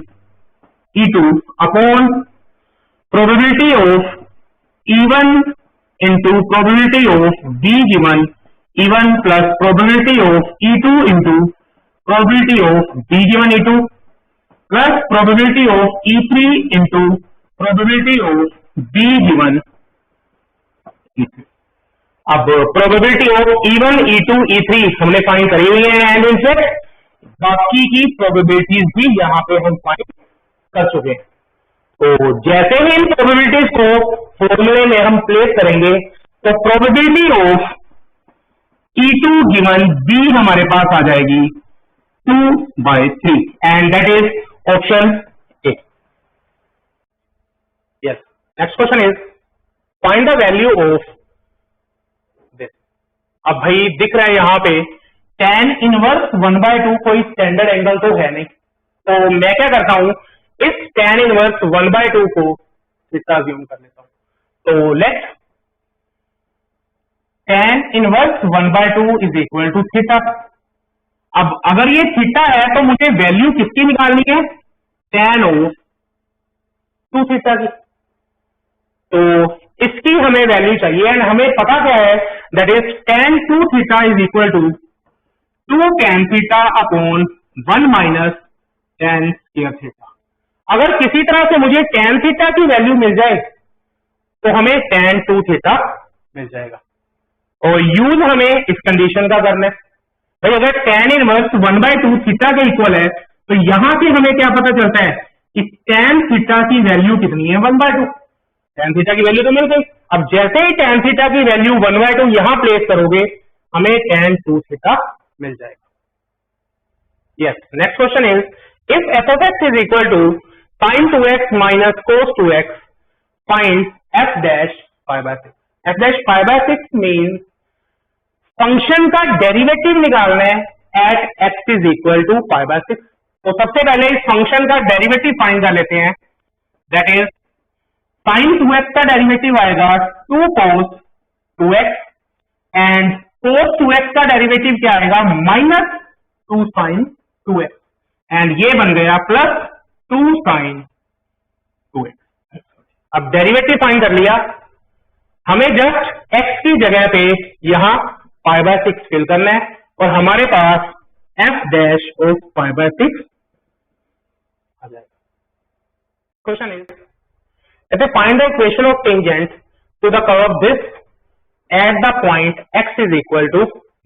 E2 upon probability of E1 into probability of B given E1 plus probability of E2 into probability of B given E2 plus probability of E3 into probability of B given E3। अब probability of E1, E2, E3 हमने find करी हुई है and इनसे बाकी की probabilities भी यहां पे हम फाइंड कर चुके हैं। तो जैसे ही इन प्रोबेबिलिटीज को फॉर्मूले में हम प्लेस करेंगे तो probability of E2 given B हमारे पास आ जाएगी 2/3 and that is option A. Yes, next question is find the value of this. अब भाई दिख रहा है यहां पे tan इनवर्स 1/2 कोई स्टैंडर्ड एंगल तो है नहीं, तो मैं क्या करता हूं इस tan इनवर्स 1/2 को थीटा अज्यूम कर लेता हूं। तो let tan inverse 1/2 is equal to theta. अब अगर ये थीटा है तो मुझे वैल्यू किसकी निकालनी है, tan ऑफ 2 थीटा की। तो इसकी हमें वैल्यू चाहिए एंड हमें पता क्या है, that is tan 2 theta is equal to 2 tan theta upon 1 minus tan square theta. अगर किसी तरह से मुझे tan थीटा की वैल्यू मिल जाए तो हमें tan 2 थीटा मिल जाएगा। और यूज हमें इस कंडीशन का करना है भाई, अगर tan इनवर्स 1/2 थीटा के इक्वल है तो यहां से हमें क्या पता चलता है कि tan थीटा की वैल्यू कितनी है, 1/2। tan थीटा की वैल्यू तो मिल गई। अब जैसे ही tan थीटा की वैल्यू 1/2 यहां प्लेस करोगे हमें tan 2 थीटा मिल जाएगा। Yes, next question is if f of x is equal to sin 2x minus cos 2x find f dash π/6। f dash π/6 means function का डेरिवेटिव निकालना है at x is equal to π/6। तो सबसे पहले इस function का डेरिवेटिव फाइंड कर लेते हैं, दैट इज sin 2x का डेरिवेटिव आएगा 2 cos 2x and cos 2x का डेरिवेटिव क्या आएगा, माइनस 2 sin 2x एंड ये बन गया प्लस 2 sin 2x। अब डेरिवेटिव फाइंड कर लिया, हमें जस्ट x की जगह पे यहां π/6 फिल करना है और हमारे पास f डैश ऑफ π/6 आ जाएगा। Question is find the equation of tangent to the curve this at the point x is equal to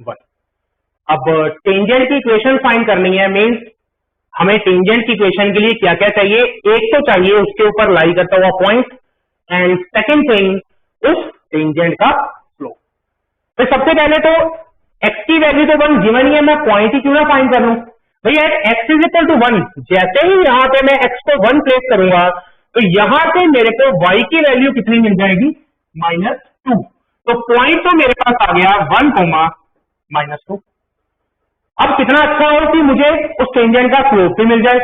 1। अब टेंजेंट की इक्वेशन फाइंड करनी है, मींस हमें टेंजेंट की इक्वेशन के लिए क्या क्या चाहिए, एक तो चाहिए उसके ऊपर लाई करता हुआ पॉइंट एंड सेकंड थिंग उस टेंजेंट का स्लोप। तो सबसे पहले तो x की वैल्यू तो 1 गिवन ही है, मैं पॉइंट ही क्यों ना फाइंड कर लूं भैया। x इज इक्वल टू 1, जैसे ही यहां पे मैं x को 1 प्लेस करूंगा तो यहां से मेरे को y की वैल्यू कितनी मिल जाएगी, -2। तो पॉइंट तो मेरे पास आ गया 1, -2। अब कितना अच्छा हो कि मुझे उस टेंजेंट का स्लोप भी मिल जाए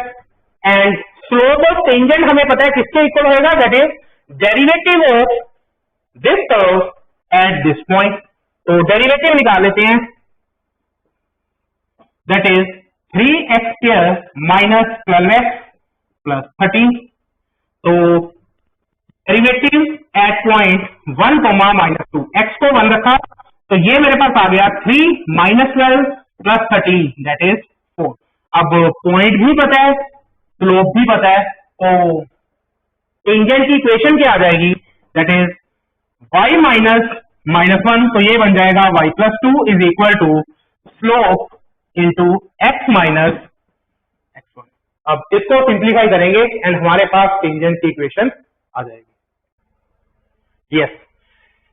एंड स्लोप ऑफ टेंजेंट हमें पता है किसके इक्वल होगा, that is derivative of this curve at this point. तो डेरिवेटिव निकाल लेते हैं, दैट इज 3x² - 12x + 13। तो डेरिवेटिव एट पॉइंट 1, -2, x को 1 रखा तो ये मेरे पास आ गया 3 - 12 + 13 दैट इज 4। अब पॉइंट भी पता है, स्लोप भी पता है, तो टेंजेंट की इक्वेशन क्या आ जाएगी, दैट इज y - -1, तो ये बन जाएगा y + 2 is equal to slope into x - x1। अब इसको सिंप्लीफाई करेंगे एंड हमारे पास टेंजेंट की इक्वेशन आ जाएगी। Yes,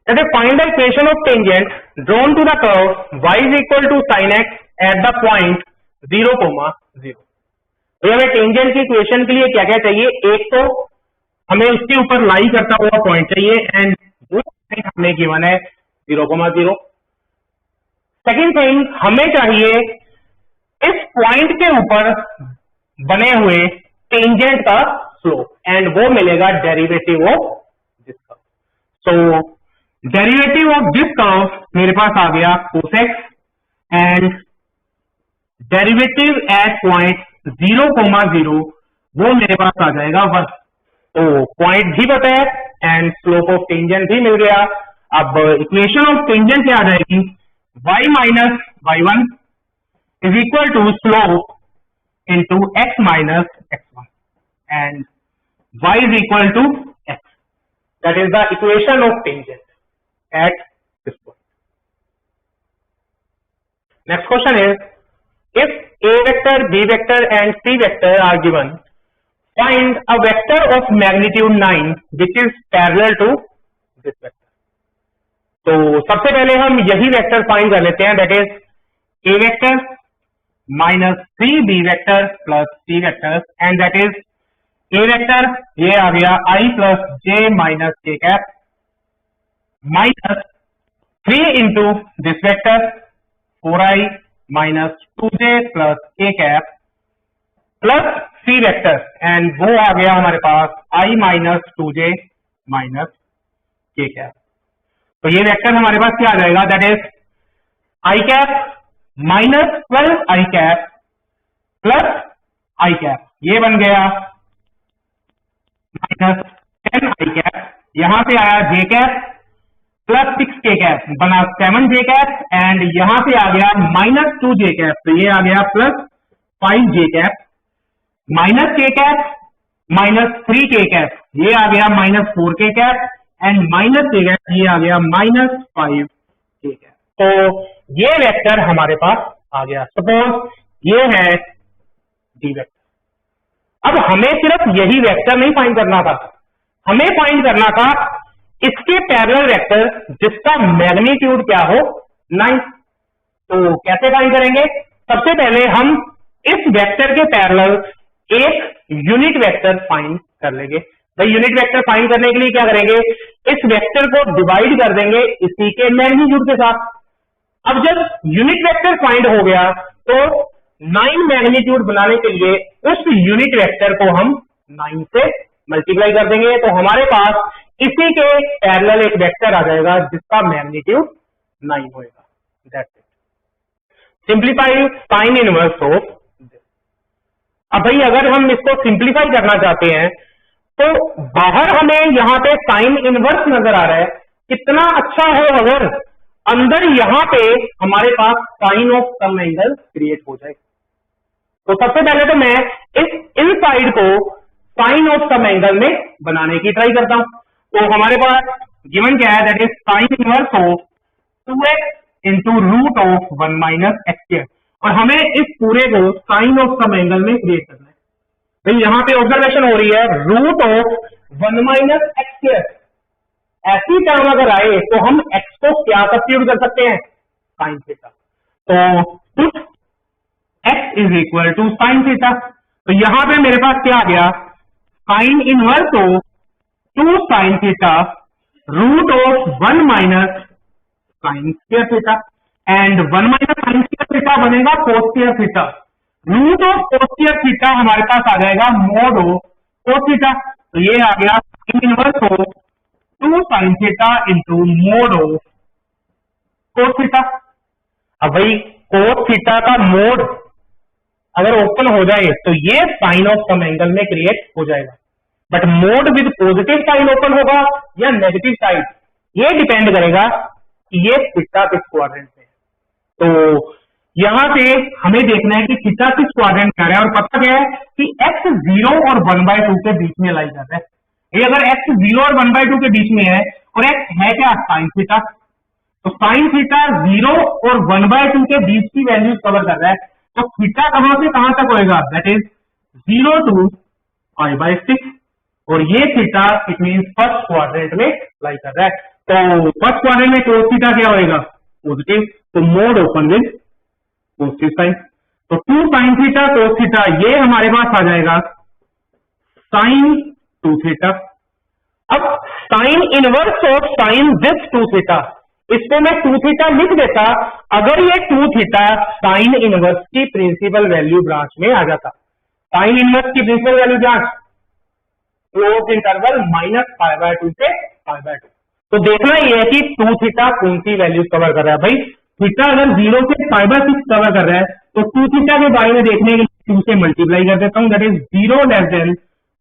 find the equation of tangent drawn to the curve y is equal to sin x at the point 0, 0। तो हमें tangent की इक्वेशन के लिए क्या क्या चाहिए, एक तो हमें उसके ऊपर लाई करता हुआ पॉइंट चाहिए एंड वो पॉइंट हमें गिवन है 0, 0। सेकेंड थिंग हमें चाहिए इस पॉइंट के ऊपर बने हुए टेंजेंट का स्लोप एंड वो मिलेगा derivative of this curve. So derivative of this curve मेरे पास आ गया cos x and derivative eight point 0, 0 वो मेरे पास आ जाएगा 1। तो पॉइंट भी पता है एंड स्लोप ऑफ टेंजेंट भी मिल गया। अब इक्वेशन ऑफ टेंजेंट क्या आ जाएगी, y - y1 is equal to slope into x - x1 and y is equal to x। That is the equation of tangent at this point. Next question is if a vector, b vector and c vector are given, find a vector of magnitude 9 which is parallel to this vector। तो सबसे पहले हम यही vector find कर लेते हैं, that is a vector - 3b vector + c vector and that is a vector ये आ गया i + j - k cap -3 into this vector 4i -2j + k cap plus c vector and वो आ गया हमारे पास i - 2j - k cap। तो ये vector हमारे पास क्या आ जाएगा, that is i cap -12i cap plus i cap, ये बन गया -10i cap, यहां से आया j cap plus 6k cap बना 7j cap एंड यहां से आ गया -2j cap, तो ये आ गया plus 5j cap -k cap -3k cap, ये आ गया -4k cap and -k cap, ये आ गया -5k cap। तो ये वेक्टर हमारे पास आ गया। सपोज ये है डी वेक्टर। अब हमें सिर्फ यही वेक्टर नहीं फाइंड करना था, हमें फाइंड करना था इसके पैरेलल वेक्टर जिसका मैग्नीट्यूड क्या हो 9। तो कैसे फाइंड करेंगे, सबसे पहले हम इस वेक्टर के पैरेलल एक यूनिट वेक्टर फाइंड कर लेंगे। भाई यूनिट वेक्टर फाइंड करने के लिए क्या करेंगे, इस वेक्टर को डिवाइड कर देंगे इसी के मैग्नीट्यूड के साथ। अब जब यूनिट वेक्टर फाइंड हो गया तो 9 मैग्नीट्यूड बनाने के लिए उस यूनिट वेक्टर को हम 9 से मल्टीप्लाई कर देंगे, तो हमारे पास इसी के पैरेलल एक वेक्टर आ जाएगा जिसका मैग्नीट्यूड 9 होएगा। That's it. Simplify sign inverse of. अब भाई अगर हम इसको सिंप्लीफाई करना चाहते हैं तो बाहर हमें यहां पे साइन इनवर्स नजर आ रहा है, कितना अच्छा हो अगर अंदर यहां पे हमारे पास sine of some angle create हो जाए। तो सबसे पहले तो मैं इस इन साइड को साइन ऑफ सम एंगल में बनाने की ट्राई करता हूं। तो हमारे पास गिवन क्या है, that is sine inverse of 2x into root of 1 minus x square, और हमें इस पूरे को साइन ऑफ सम एंगल में क्रिएट करना है। तो यहां पे ऑब्जर्वेशन हो रही है root of 1 minus x square, ऐसी टर्म अगर आए तो हम x को क्या सब्स्टिट्यूट कर सकते हैं, साइन थीटा। तो put x is equal to sine theta. तो यहां पे मेरे पास क्या आ गया, sine inverse of 2 sine theta root of 1 minus sine square theta, and 1 minus sine square theta बनेगा cos square theta. Root of cos square theta हमारे पास आ जाएगा मोड ऑफ कोस थीटा। तो ये आ गया sine inverse of 2 sine theta into mod of cos theta. अब भाई कोस थीटा का मोड अगर ओपन हो जाए तो ये साइन ऑफ सम एंगल में क्रिएट हो जाएगा, but mod with positive sign open होगा या नेगेटिव साइड, ये डिपेंड करेगा कि ये थीटा किस क्वाड्रेंट में है। तो यहां से हमें देखना है कि थीटा किस क्वाड्रेंट में आ रहा है, और पता क्या है कि x 0 और 1/2 के बीच में लाई जाता है। ये अगर x 0 और 1/2 के बीच में है और x है क्या, साइन थीटा, तो साइन थीटा 0 और 1/2 के बीच की वैल्यूज कवर कर रहा है। तो थीटा कहां से कहां तक होएगा, दैट इज 0 to π/6, और ये theta it mean first quadrant में लाई कर रहा है। तो फर्स्ट क्वाड्रेंट में कोस थीटा क्या होएगा, पॉजिटिव, तो mod open with positive sign. तो 2 साइन थीटा कोस थीटा ये हमारे पास आ जाएगा साइन 2 थीटा। अब sine inverse of sine this 2 theta, इसको मैं 2 थीटा लिख देता अगर ये 2 थीटा साइन इनवर्स की प्रिंसिपल वैल्यू ब्रांच में आ जाता। साइन इनवर्स की principal value branch close interval -π/2 से π/2। तो देखना ये है कि 2 थीटा कौन सी वैल्यू कवर कर रहा है। भाई थीटा अगर 0 से π/6 कवर कर रहा है तो 2 थीटा के बारे में देखने के लिए 2 से मल्टीप्लाई कर देता हूं, that is 0 less than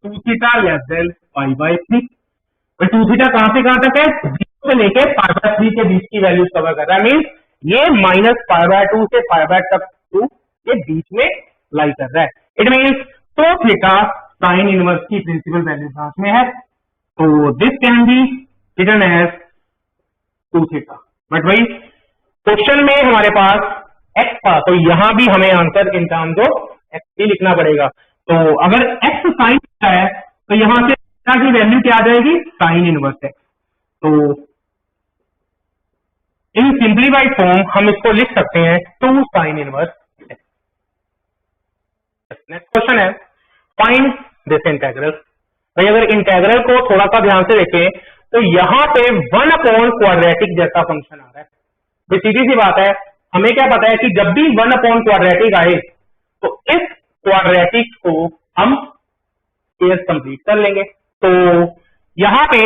2 theta less than π/3। 2 theta कहां से कहां तक है, 0 से लेके π/3 के बीच की वैल्यू कवर कर रहा है, मीन ये -π/2 से π/2 के बीच में लाई कर रहा है। इट मीन्स तो थीटा साइन इनवर्स की प्रिंसिपल वैल्यू ब्रांच में है, तो this can be written as 2 theta. But भाई क्वेश्चन में हमारे पास x था, तो यहां भी हमें answer in terms of x ही लिखना पड़ेगा। तो अगर x साइन थीटा है तो यहां से थीटा की वैल्यू क्या आ जाएगी, साइन इनवर्स x। तो इन सिंप्लीफाइड फॉर्म हम इसको लिख सकते हैं 2 sine inverse x। Next question है फाइंड दिस इंटेग्रल। भाई अगर इंटेग्रल को थोड़ा सा ध्यान से देखें तो यहां पे 1/क्वाड्रेटिक जैसा फंक्शन आ रहा है। तो सीधी सी बात है, हमें क्या पता है कि जब भी 1/क्वाड्रेटिक आए तो इस क्वाड्रेटिक को हम स्क्वायर कंप्लीट कर लेंगे। तो यहां पे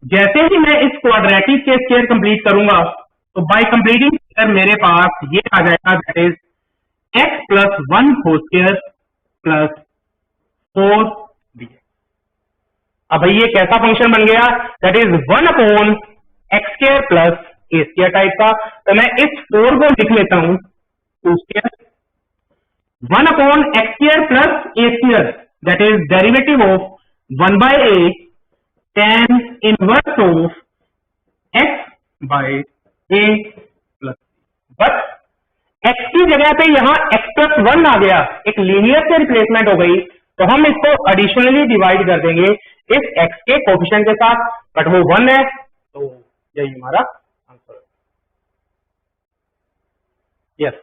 जैसे ही मैं इस क्वाड्रेटिक के स्क्वायर कंप्लीट करूंगा तो बाय कंप्लीटिंग स्क्वायर मेरे पास ये आ जाएगा, that is x + 1 whole square + 4dx। अब भाई ये कैसा फंक्शन बन गया, that is 1/x² + a² type का। तो मैं इस 4 को लिख लेता हूं 2², 1/x² + a², that is derivative of 1/a tan inverse of x/a +। But x की जगह पे यहां x + 1 आ गया, एक लीनियर से रिप्लेसमेंट हो गई, तो हम इसको एडिशनली डिवाइड कर देंगे इस x के कोफिशिएंट के साथ, बट वो 1 है, तो यही हमारा आंसर है। यस,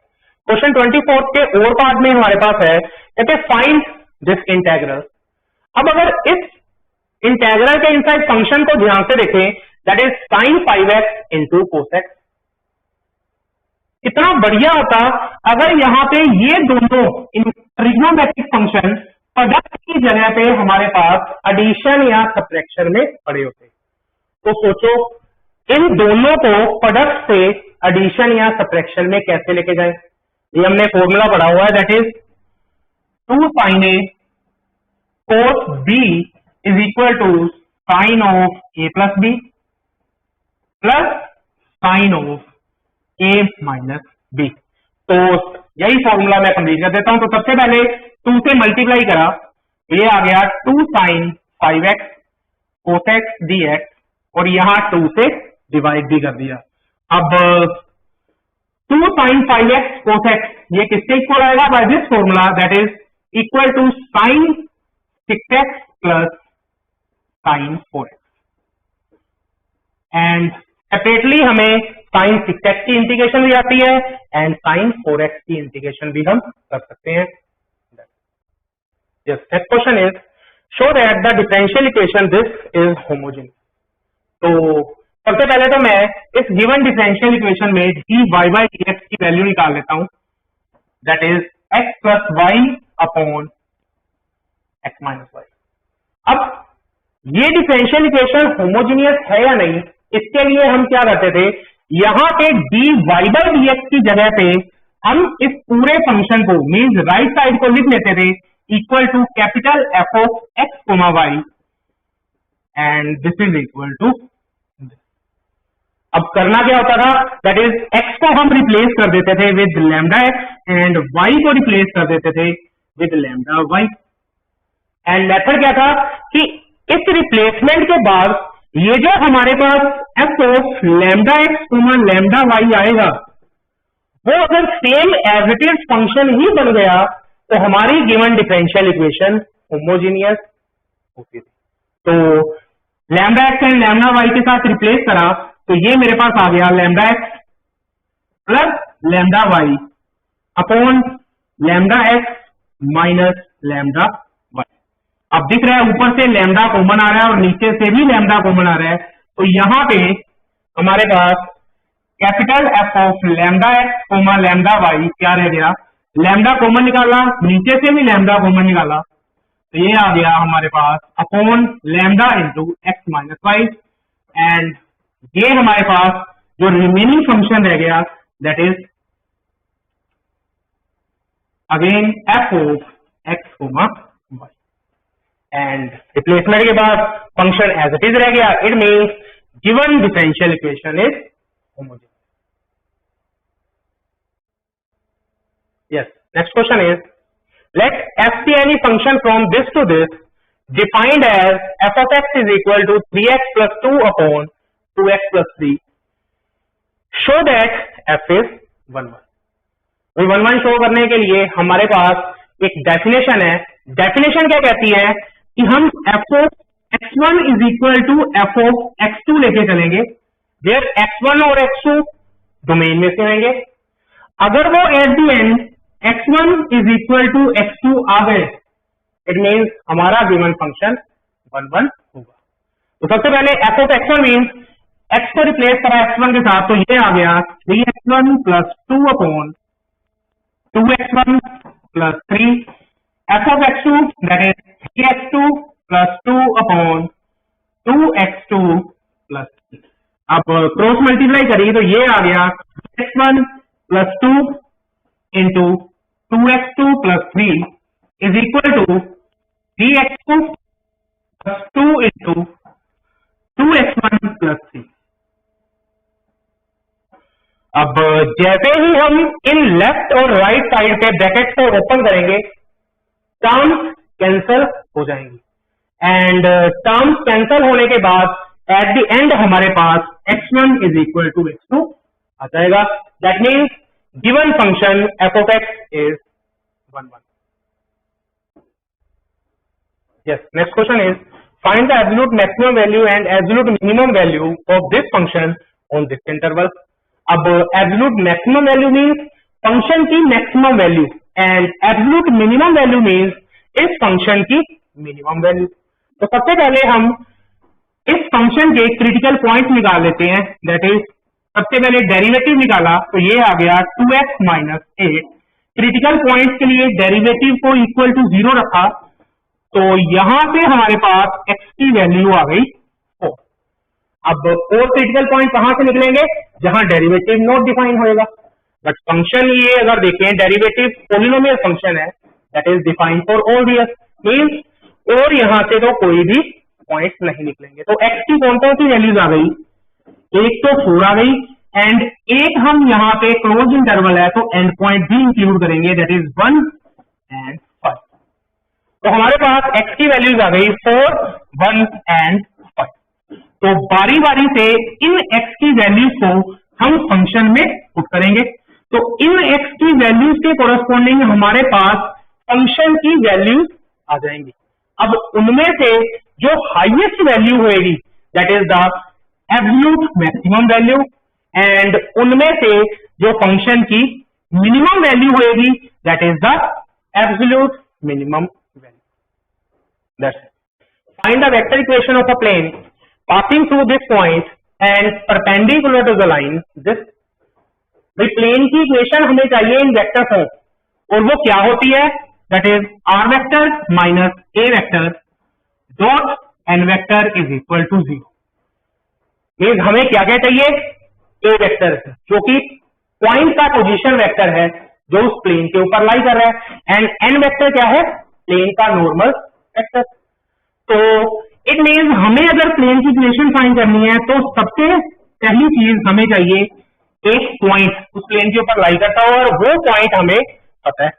क्वेश्चन 24 के और पार्ट में हमारे पास है कहते फाइंड दिस इंटेग्रल। अब अगर इस इंटेग्रल के इनसाइड फंक्शन को ध्यान से देखें, that is sin 5x into cos x। कितना बढ़िया होता अगर यहां पे ये दोनों ट्रिग्नोमेट्रिक फंक्शन प्रोडक्ट की जगह पे हमारे पास एडिशन या सब्ट्रैक्शन में पड़े होते। तो सोचो इन दोनों को प्रोडक्ट से एडिशन या सब्ट्रैक्शन में कैसे लेके जाए। ये हमने फॉर्मूला पढ़ा हुआ है, that is 2 sin A cos B is equal to sine of A plus B plus sine of A minus B. तो यही फॉर्मूला मैं कंप्लीट कर देता हूं। तो सबसे पहले 2 से मल्टीप्लाई करा, ये आ गया 2 sin 5x cos x dx, और यहां 2 से डिवाइड भी कर दिया। अब 2 sin 5x cos x ये किसके इक्वल आएगा? By this formula, that is equal to sin 6x plus sin 4x, and separately हमें sin 6x की इंटीग्रेशन भी आती है एंड sin 4x की इंटीग्रेशन भी हम कर सकते हैं। Yes, next question is show that the differential equation this is homogeneous। तो सबसे पहले तो मैं इस गिवन डिफरेंशियल इक्वेशन में dy by dx की वैल्यू निकाल लेता हूं, that is x plus Y upon x minus Y. अब ये डिफरेंशियल इक्वेशन होमोजीनियस है या नहीं, इसके लिए हम क्या करते थे, यहां पे dy by dx की जगह पे हम इस पूरे फंक्शन को मींस राइट साइड को लिख लेते थे equal to capital f of x comma Y, and this is equal to. अब करना क्या होता था, दैट इज x को हम रिप्लेस कर देते थे with lambda x and y को रिप्लेस कर देते थे with lambda y। And method क्या था कि इस रिप्लेसमेंट के बाद ये जो हमारे पास f of lambda x comma lambda y आएगा, वो अगर same as it is function ही बन गया तो हमारी गिवन डिफरेंशियल इक्वेशन होमोजीनियस होती थी। तो lambda X and lambda Y के साथ रिप्लेस करा तो ये मेरे पास आ गया lambda X plus lambda Y upon lambda X minus lambda Y. अब दिख रहा है ऊपर से लैम्डा कॉमन आ रहा है और नीचे से भी लैम्डा कॉमन आ रहा है, तो यहां पे हमारे पास capital F of lambda x comma lambda y क्या रह गया, लैम्डा कॉमन निकाला, नीचे से भी लैम्डा कॉमन निकाला, तो ये आ गया हमारे पास upon lambda into x minus y, and ये हमारे पास जो रिमेनिंग फंक्शन रह गया that is again f of x comma Y, and replacement के बाद फंक्शन एज इट इज रह गया। It means given differential equation is homogeneous. Yes. Next question is, let f be any function from this to this defined as f of x is equal to 3x plus 2 upon 2x plus 3. Show that f is 1 1। तो 1 1 show करने के लिए हमारे पास एक definition है। Definition क्या कहती है कि हम f of x1 is equal to f of x2 लेके चलेंगे, where x1 और x2 डोमेन में से होंगे। अगर वो eight the and x1 is equal to x2 आ गए, इट मीन्स हमारा गिवन फंक्शन 1 1 होगा। तो सबसे पहले f of x1 means x को रिप्लेस करा x1 के साथ, तो ये आ गया 3x1 plus 2 upon 2x1 plus 3, f of x2 that is 3x2 plus 2 upon 2x2 plus 3। अब क्रॉस मल्टीप्लाई करिए तो ये आ गया x1 plus 2 into 2x2 plus 3 is equal to 3x2 plus 2 into 2x1 plus 3। अब जैसे ही हम इन लेफ्ट और राइट साइड के ब्रैकेट को ओपन करेंगे टर्म्स कैंसल हो जाएंगी, एंड टर्म्स कैंसल होने के बाद एट द एंड हमारे पास x1 is equal to x2 आ जाएगा। That means given function f of x is 1 1। Yes, next question is find the absolute maximum value and absolute minimum value of this function on this interval। अब absolute maximum value means function की maximum value and absolute minimum value means इस function की minimum value। तो सबसे पहले हम इस function के critical points निकाल लेते हैं, that is सबसे पहले डेरिवेटिव निकाला तो ये आ गया 2x माइनस 8। क्रिटिकल पॉइंट के लिए डेरिवेटिव को इक्वल टू 0 रखा तो यहां से हमारे पास x की वैल्यू आ गई 4। अब 4 क्रिटिकल पॉइंट कहां से निकलेंगे, जहां डेरिवेटिव नॉट डिफाइन होएगा। बट फंक्शन ये अगर देखें डेरिवेटिव पोलिनोमियल फंक्शन है that is defined for all real means और यहां से तो कोई भी पॉइंट्स नहीं निकलेंगे। तो x की कौन कौन सी वैल्यूज आ गई, एक तो 4 आ गई एंड एक हम यहाँ पे क्लोज इंटरवल है तो एंड पॉइंट भी इंक्लूड करेंगे दैट इज 1 एंड 5। तो हमारे पास x की वैल्यूज आ गई 4, 1 एंड 5। तो बारी बारी से इन x की वैल्यूज को हम फंक्शन में पुट करेंगे। तो इन x की वैल्यूज के कोरस्पॉन्डिंग हमारे पास फंक्शन की वैल्यूज आ जाएंगी। अब उनमें से जो हाईएस्ट वैल्यू होगी that is the absolute maximum value and उनमें से जो फंक्शन की मिनिमम वैल्यू होगी that is the absolute minimum value. That's it. Find the vector equation of a plane passing through this point and perpendicular to the line this. भाई plane की equation हमें चाहिए इन vector form और वो क्या होती है that is R vector minus A vector dot N vector is equal to 0। Means हमें क्या क्या चाहिए, ए वेक्टर जो कि पॉइंट का पोजीशन वेक्टर है जो उस प्लेन के ऊपर लाई कर रहा है एंड एन वेक्टर क्या है, प्लेन का नॉर्मल वेक्टर। तो इट मीन्स हमें अगर प्लेन की इक्वेशन फाइंड करनी है तो सबसे पहली चीज हमें चाहिए एक पॉइंट उस प्लेन के ऊपर लाई करता हो और वो पॉइंट हमें पता है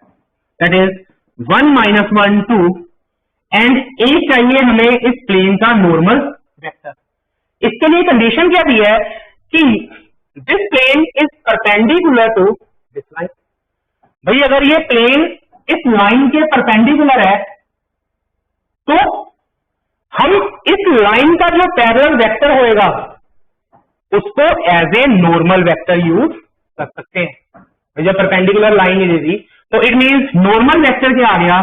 दैट इज 1 -1 2 एंड एक चाहिए हमें इस प्लेन का नॉर्मल वेक्टर। इसके लिए कंडीशन क्या दी है कि this plane is perpendicular to this line. भाई अगर ये प्लेन इस लाइन के परपेंडिकुलर है तो हम इस लाइन का जो पैरेलल वेक्टर होएगा उसको as a normal vector use कर सकते हैं। जब परपेंडिकुलर लाइन ही दे दी तो इट मींस नॉर्मल वेक्टर क्या आ गया,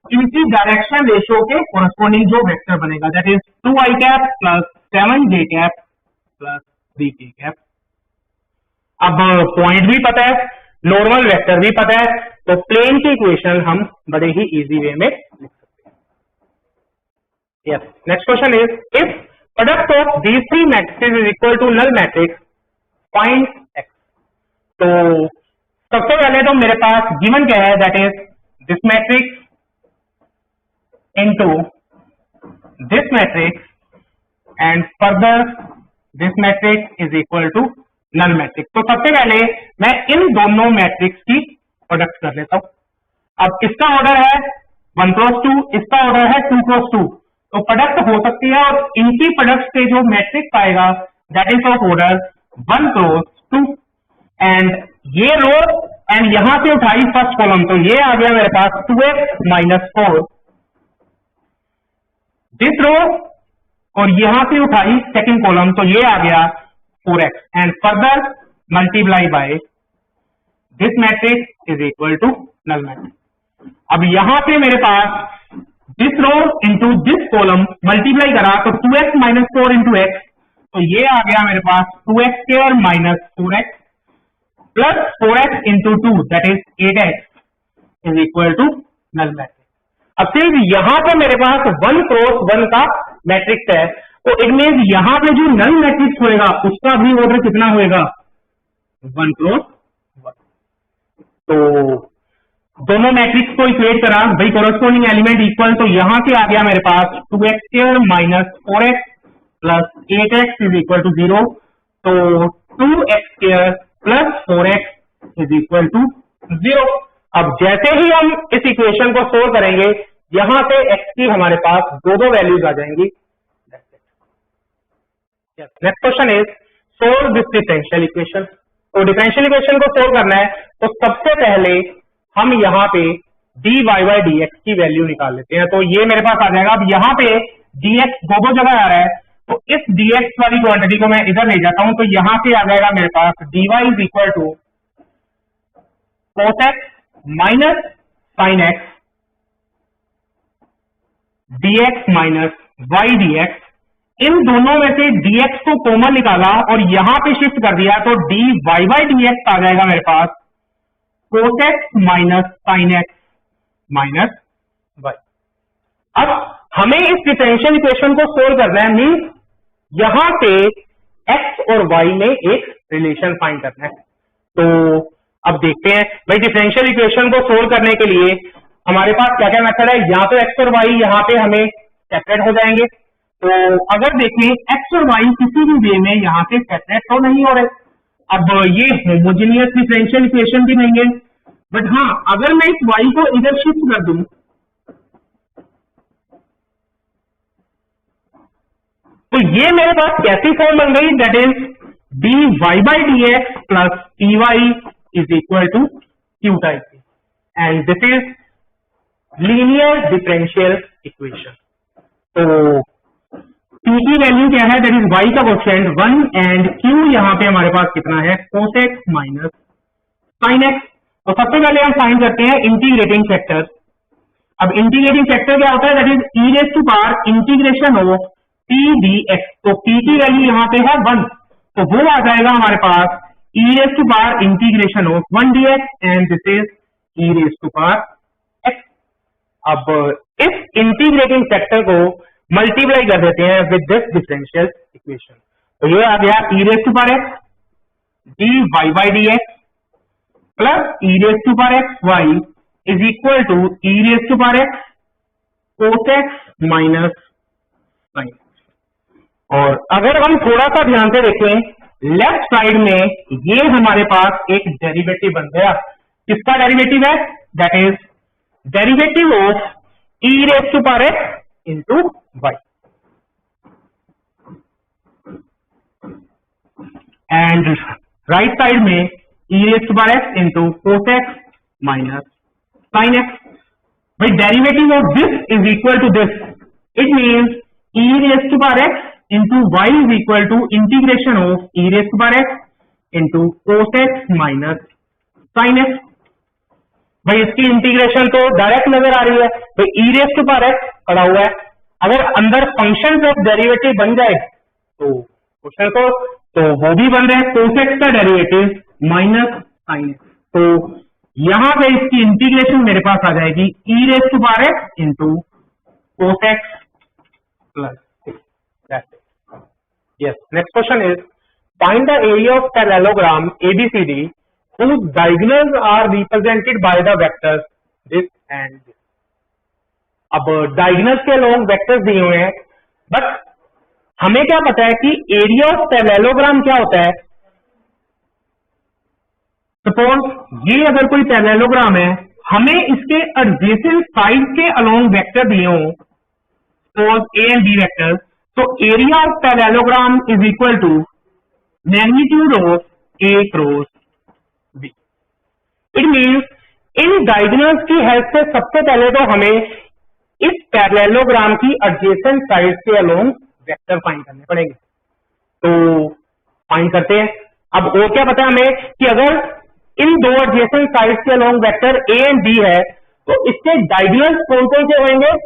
इनकी डायरेक्शन रेशियो के कोरस्पॉन्डिंग जो वेक्टर बनेगा that is 2i cap plus 7j cap plus 3k cap. अब पॉइंट भी पता है, नॉर्मल वेक्टर भी पता है, तो प्लेन की इक्वेशन हम बड़े ही इजी वे में लिख सकते हैं। Yes, next question is if product of these three matrices is equal to null matrix find x। तो सबसे पहले तो मेरे पास गिवन क्या है that is this matrix into this matrix and further this matrix is equal to null matrix। तो सबसे पहले मैं इन दोनों मैट्रिक्स की प्रोडक्ट कर लेता हूं। अब इसका ऑर्डर है 1 क्रॉस 2, इसका ऑर्डर है 2 क्रॉस 2, तो प्रोडक्ट हो सकती है और इनकी प्रोडक्ट से जो मैट्रिक्स आएगा that is of order 1 cross 2 and ये रो एंड यहां से उठाई फर्स्ट कॉलम तो ये आ गया मेरे पास 2x माइनस 4 दिस रो और यहां से उठाई सेकंड कॉलम तो ये आ गया 4x and further multiply by this matrix is equal to null matrix. अब यहां पे मेरे पास this row into this column multiply करा तो 2x माइनस 4 इंटू एक्स तो ये आ गया मेरे पास 2x square minus 4x plus 4x into 2 that is 8x is equal to null matrix. अब सिर्फ यहां पे मेरे पास 1 क्रॉस 1 का मैट्रिक्स है तो इट मींस यहां पे जो नल मैट्रिक्स होएगा उसका भी ऑर्डर कितना होएगा 1 क्रॉस 1। तो दोनों मैट्रिक्स को इक्वेट करा भाई कोरस्पॉन्डिंग एलिमेंट इक्वल तो यहां से आ गया मेरे पास 2x square minus 4x plus 8x is equal to 0 तो 2x square plus 4x is equal to 0। अब जैसे ही हम इस इक्वेशन को सोल्व करेंगे यहां पे x की हमारे पास दो वैल्यूज आ जाएंगी। Next question is solve this differential equation. तो डिफरेंशियल इक्वेशन को सोल्व करना है तो सबसे पहले हम यहाँ पे dy बाई dx की वैल्यू निकाल लेते हैं। तो ये मेरे पास आ जाएगा। अब यहाँ पे dx दो जगह आ रहा है तो इस dx वाली क्वांटिटी को मैं इधर ले जाता हूं तो यहां से आ जाएगा मेरे पास dy is equal to cos x minus sine x dx minus y dx। इन दोनों में से dx को कॉमन निकाला और यहां पे शिफ्ट कर दिया तो dy बाई dx आ जाएगा मेरे पास cos x minus sine x minus y। अब हमें इस डिफरेंशियल इक्वेशन को सोल्व करना है मींस यहां पे x और y में एक रिलेशन फाइंड करना है। तो अब देखते हैं भाई डिफरेंशियल इक्वेशन को सोल्व करने के लिए हमारे पास क्या क्या मेथड है। या तो एक्स और वाई यहाँ पे हमें सेपरेट हो जाएंगे, तो अगर देखें एक्स और वाई किसी भी वे में यहाँ से सेपरेट तो नहीं हो रहे। अब ये होमोजेनियस डिफरेंशियल इक्वेशन भी नहीं है, बट हाँ अगर मैं इस वाई को इधर शिफ्ट कर दूं तो ये मेरे पास कैसी फॉर्म बन गई, that is dy by dx plus py is equal to q type and this is linear differential equation. तो q की वैल्यू क्या है, दैट इज y का कोएफिशिएंट 1 एंड q यहाँ पे हमारे पास कितना है cos x minus sin x। तो सबसे पहले हम फाइंड करते हैं इंटीग्रेटिंग फैक्टर। अब इंटीग्रेटिंग फैक्टर क्या होता है, that is e raise to power integration of p dx। तो p की वैल्यू यहाँ पे है 1, तो वो आ जाएगा हमारे पास e raise to power integration of 1 dx and this is e raise to power x। अब इस इंटीग्रेटिंग फैक्टर को मल्टीप्लाई कर देते हैं विद दिस डिफरेंशियल इक्वेशन, तो ये आ गया e raise to power x dy by dx plus e raise to power x y is equal to e raise to power x cos x minus sin। और अगर हम थोड़ा सा ध्यान से देखें लेफ्ट साइड में ये हमारे पास एक डेरिवेटिव बन गया। किसका डेरिवेटिव है, that is derivative of e raise to power x into y and right side में e raise to power x into cos x minus sin x। भाई derivative of this is equal to this, it means e raise to power x into Y is equal to integration of e raise to power x into cos x minus sin x। भाई इसकी integration तो direct नजर आ रही है, तो e raise to power x पड़ा हुआ है। अगर अंदर फंक्शन ऑफ डेरिवेटिव बन जाए तो क्वेश्चन को तो वो भी बन रहे हैं cos x का डेरिवेटिव माइनस sin x। तो यहां पे इसकी इंटीग्रेशन मेरे पास आ जाएगी e raise to power x into cos x plus. Yes. Next question is find the area of parallelogram ABCD whose diagonals are represented by the vectors this and this। अब diagonals के along vectors दिए हुए हैं, but हमें क्या पता है कि एरिया ऑफ पैरेललोग्राम क्या होता है। सपोज ये अगर कोई पैरेललोग्राम है, हमें इसके एडजेसेंट साइड के अलोंग वेक्टर दिए हों, suppose A and B vectors, तो area of parallelogram is equal to magnitude of A cross B. It means इन डायगोनल्स की हेल्प से सबसे पहले तो हमें इस पैरेललोग्राम की एडजेसेंट साइड्स के अलोंग वेक्टर फाइंड करने पड़ेंगे। तो फाइंड करते हैं। अब वो क्या पता है हमें कि अगर इन दो एडजेसेंट साइड्स के along vector A and B है तो इसके डायगोनल्स कौन कौन से होंगे,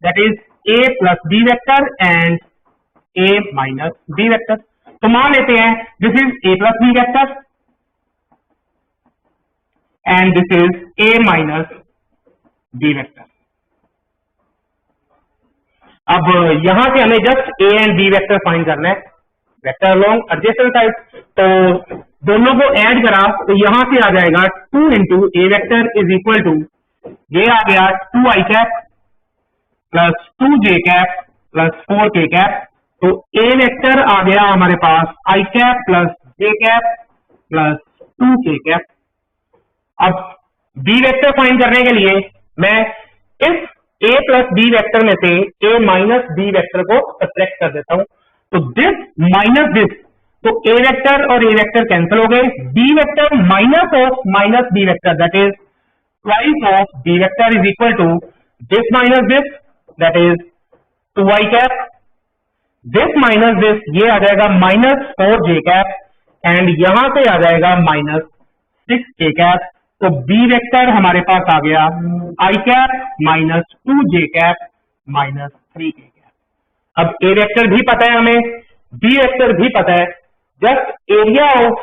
that is a plus B vector and a minus B vector. तो मान लेते हैं this is a plus B vector and this is a minus B vector. अब यहां से हमें just a and b vector find करना है, वेक्टर अलोंग एडजेसेंट साइड। तो दोनों को ऐड करा तो यहां से आ जाएगा 2 into A vector is equal to, ये आ गया 2 I cap plus 2 J cap plus 4 K cap. तो ए वेक्टर आ गया हमारे पास I cap plus J cap plus 2 K cap. अब बी वेक्टर फाइंड करने के लिए मैं इस ए प्लस बी वेक्टर में से ए माइनस बी वेक्टर को सब्ट्रैक्ट कर देता हूं, तो दिस माइनस दिस, तो ए वेक्टर और ए वेक्टर कैंसिल हो गए। B vector minus of minus B vector that is twice of B vector is equal to this minus this, that is 2i cap, this minus this, ये आ जाएगा minus 4j cap and यहां से आ जाएगा minus 6k cap। तो b vector हमारे पास आ गया i cap minus 2j cap minus 3k cap। अब a वेक्टर भी पता है हमें, b वेक्टर भी पता है, just area of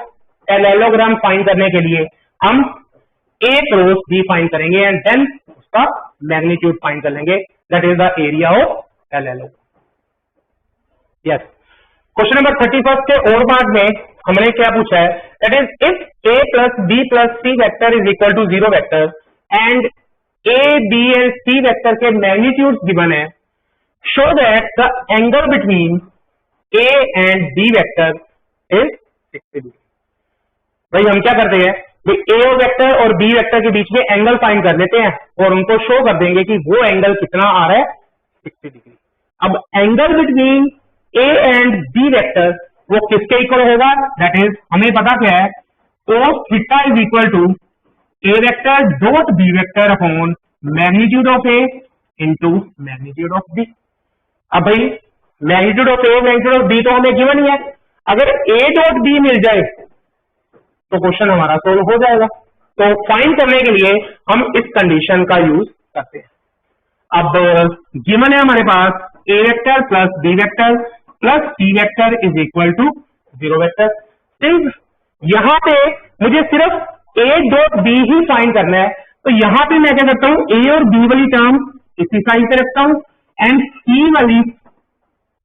parallelogram find करने के लिए हम a क्रॉस b फाइंड करेंगे एंड देन उसका मैग्नीट्यूड फाइंड कर लेंगे, that is the area of parallelogram। yes, question number 31 के और पार्ट में हमने क्या पूछा है, that is if a plus B plus C vector is equal to 0 vector and a b and c vector के मैग्नीट्यूड गिवन है, show that the angle between a and b vector is 60 degree. भाई हम क्या करते हैं, A vector और B vector के बीच में एंगल फाइंड कर लेते हैं और उनको शो कर देंगे कि वो एंगल कितना आ रहा है, 60 डिग्री। अब angle between A and B vector वो किसके इक्वल होगा, दैट इज हमें पता क्या है, cos theta is equal to A vector dot B vector upon magnitude of A into magnitude of B. अब भाई magnitude of A magnitude of B तो हमें गिवन ही है, अगर ए डॉट बी मिल जाए तो क्वेश्चन हमारा सोल्व हो जाएगा। तो फाइंड करने के लिए हम इस कंडीशन का यूज करते हैं। अब गिवन है हमारे पास A vector plus B vector plus C vector is equal to 0 vector. सिर्फ यहां पे मुझे सिर्फ ए डॉट बी ही फाइंड करना है, तो यहां पे मैं क्या करता हूं, ए और बी वाली टर्म इसी साइड पे रखता हूं एंड सी वाली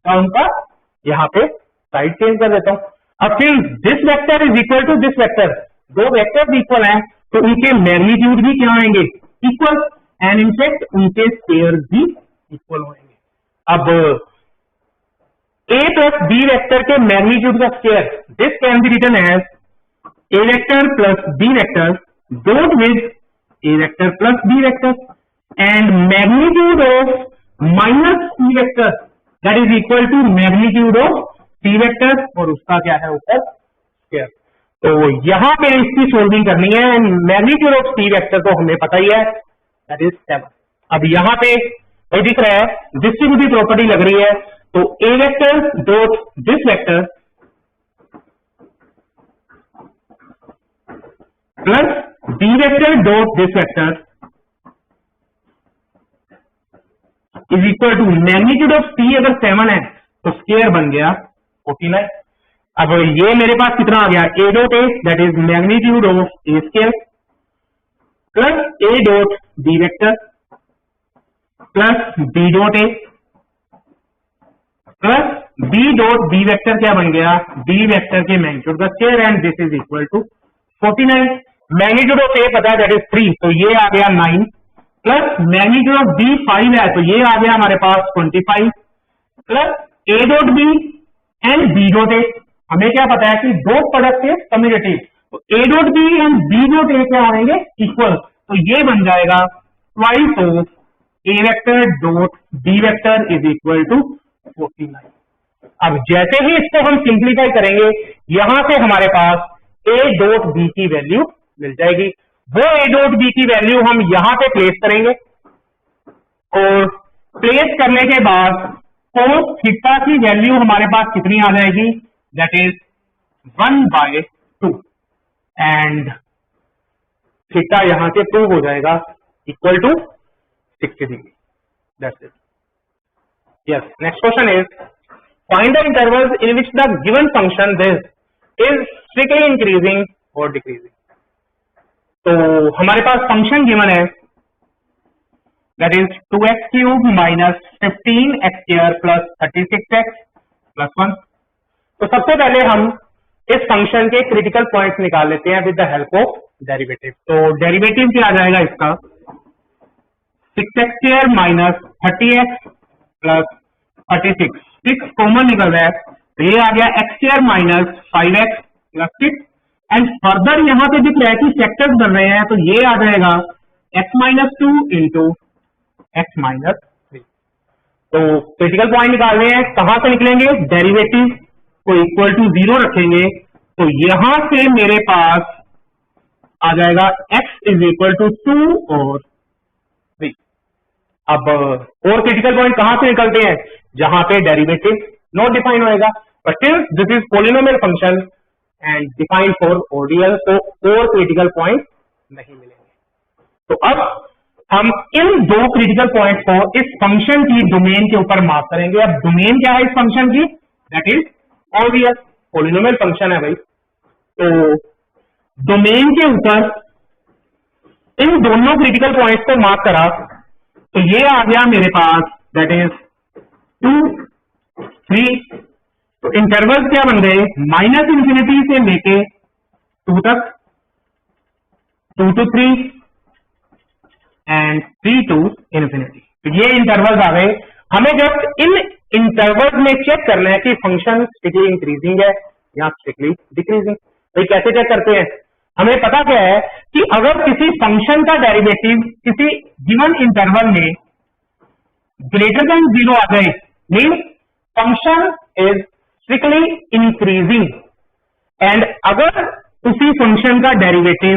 टर्म का यहां पे साइड चेंज कर देता हूं। अब फिर this vector is equal to this vector, दो वेक्टर्स इक्वल हैं तो उनके मैग्नीट्यूड भी क्या आएंगे, इक्वल, एंड इनफैक्ट उनके स्क्वायर्स भी इक्वल होंगे। अब a प्लस बी वेक्टर के मैग्नीट्यूड का square, this can be written as a vector plus b vector dot with a vector plus b vector and magnitude of minus c vector that is equal to magnitude of c vector और उसका क्या है ऊपर square. तो यहां पे इसकी solving करनी है and magnitude of c vector तो हमें पता ही है, दैट इज 7। अब यहां पे ये दिख रहा है डिस्ट्रीब्यूटिव प्रॉपर्टी लग रही है, तो a vector dot this vector plus b vector dot this vector is equal to magnitude of c अगर 7 है तो स्क्वायर बन गया 49। अब ये मेरे पास कितना आ गया, a dot a that is magnitude of a square plus a dot b vector plus b dot a plus b dot b vector क्या बन गया, b वेक्टर के मैग्नीट्यूड का square and this is equal to 49। Magnitude of a पता है that is 3, तो ये आ गया 9 प्लस मैग्नीट्यूड ऑफ b 5 है तो ये आ गया हमारे पास 25 plus a dot b and b dot a, हमें क्या पता है कि दो प्रोडक्ट है कम्यूटेटिव, तो a dot b and b dot a क्या आएंगे इक्वल, तो ये बन जाएगा twice of a vector dot b vector is equal to 49। अब जैसे ही इसको हम सिंप्लीफाई करेंगे यहां से हमारे पास a डॉट b की वैल्यू मिल जाएगी, वो a डॉट b की वैल्यू हम यहां पे प्लेस करेंगे और प्लेस करने के बाद cos थीटा की वैल्यू हमारे पास कितनी आ जाएगी, दैट इज 1/2 एंड थीटा यहां से प्रूव हो जाएगा equal to 60 degree. That's it. Yes, next question is find the intervals in which the given function this is strictly increasing और डिक्रीजिंग। तो हमारे पास फंक्शन गिवन है that is 2x cube minus 15x square plus 36x plus 1। तो सबसे पहले हम इस फंक्शन के क्रिटिकल पॉइंट्स निकाल लेते हैं with the help of derivative. तो डेरिवेटिव क्या आ जाएगा इसका, 6x square minus 30x plus 36, 6 common निकल रहा है तो ये आ गया x square minus 5x plus 6 and further यहां पे दिख रहा है कि फैक्टर्स बन रहे हैं तो ये आ जाएगा x minus 2 into x minus 3। तो क्रिटिकल पॉइंट निकालने हैं, कहां से निकलेंगे, डेरिवेटिव को इक्वल टू 0 रखेंगे तो यहां से मेरे पास आ जाएगा x इज इक्वल टू 2 और 3। अब और क्रिटिकल पॉइंट कहां से निकलते हैं, जहां पे डेरिवेटिव नॉट डिफाइन होएगा, but still this is polynomial function and defined for ODL, तो और क्रिटिकल पॉइंट नहीं मिलेंगे। तो अब हम इन दो क्रिटिकल पॉइंट्स को इस फंक्शन की डोमेन के ऊपर मार्क करेंगे। अब डोमेन क्या है इस फंक्शन की, that is ODL, polynomial function है भाई। तो डोमेन के ऊपर इन दोनों क्रिटिकल पॉइंट्स को मार्क करा तो ये आ गया मेरे पास दैट इज 2, 3 तो इंटरवल्स क्या बन गए, -∞ से लेके 2 तक, 2 to 3 एंड 3 to ∞। तो ये इंटरवल्स आ गए। हमें जस्ट इन इंटरवल्स में चेक करना है कि फंक्शन स्ट्रिक्टली इंक्रीजिंग है या स्ट्रिक्टली डिक्रीजिंग। तो कैसे चेक करते हैं, हमें पता क्या है कि अगर किसी फंक्शन का डेरिवेटिव किसी गिवन इंटरवल में ग्रेटर देन 0 आ जाए, means function is strictly increasing, and अगर उसी फंक्शन का डेरिवेटिव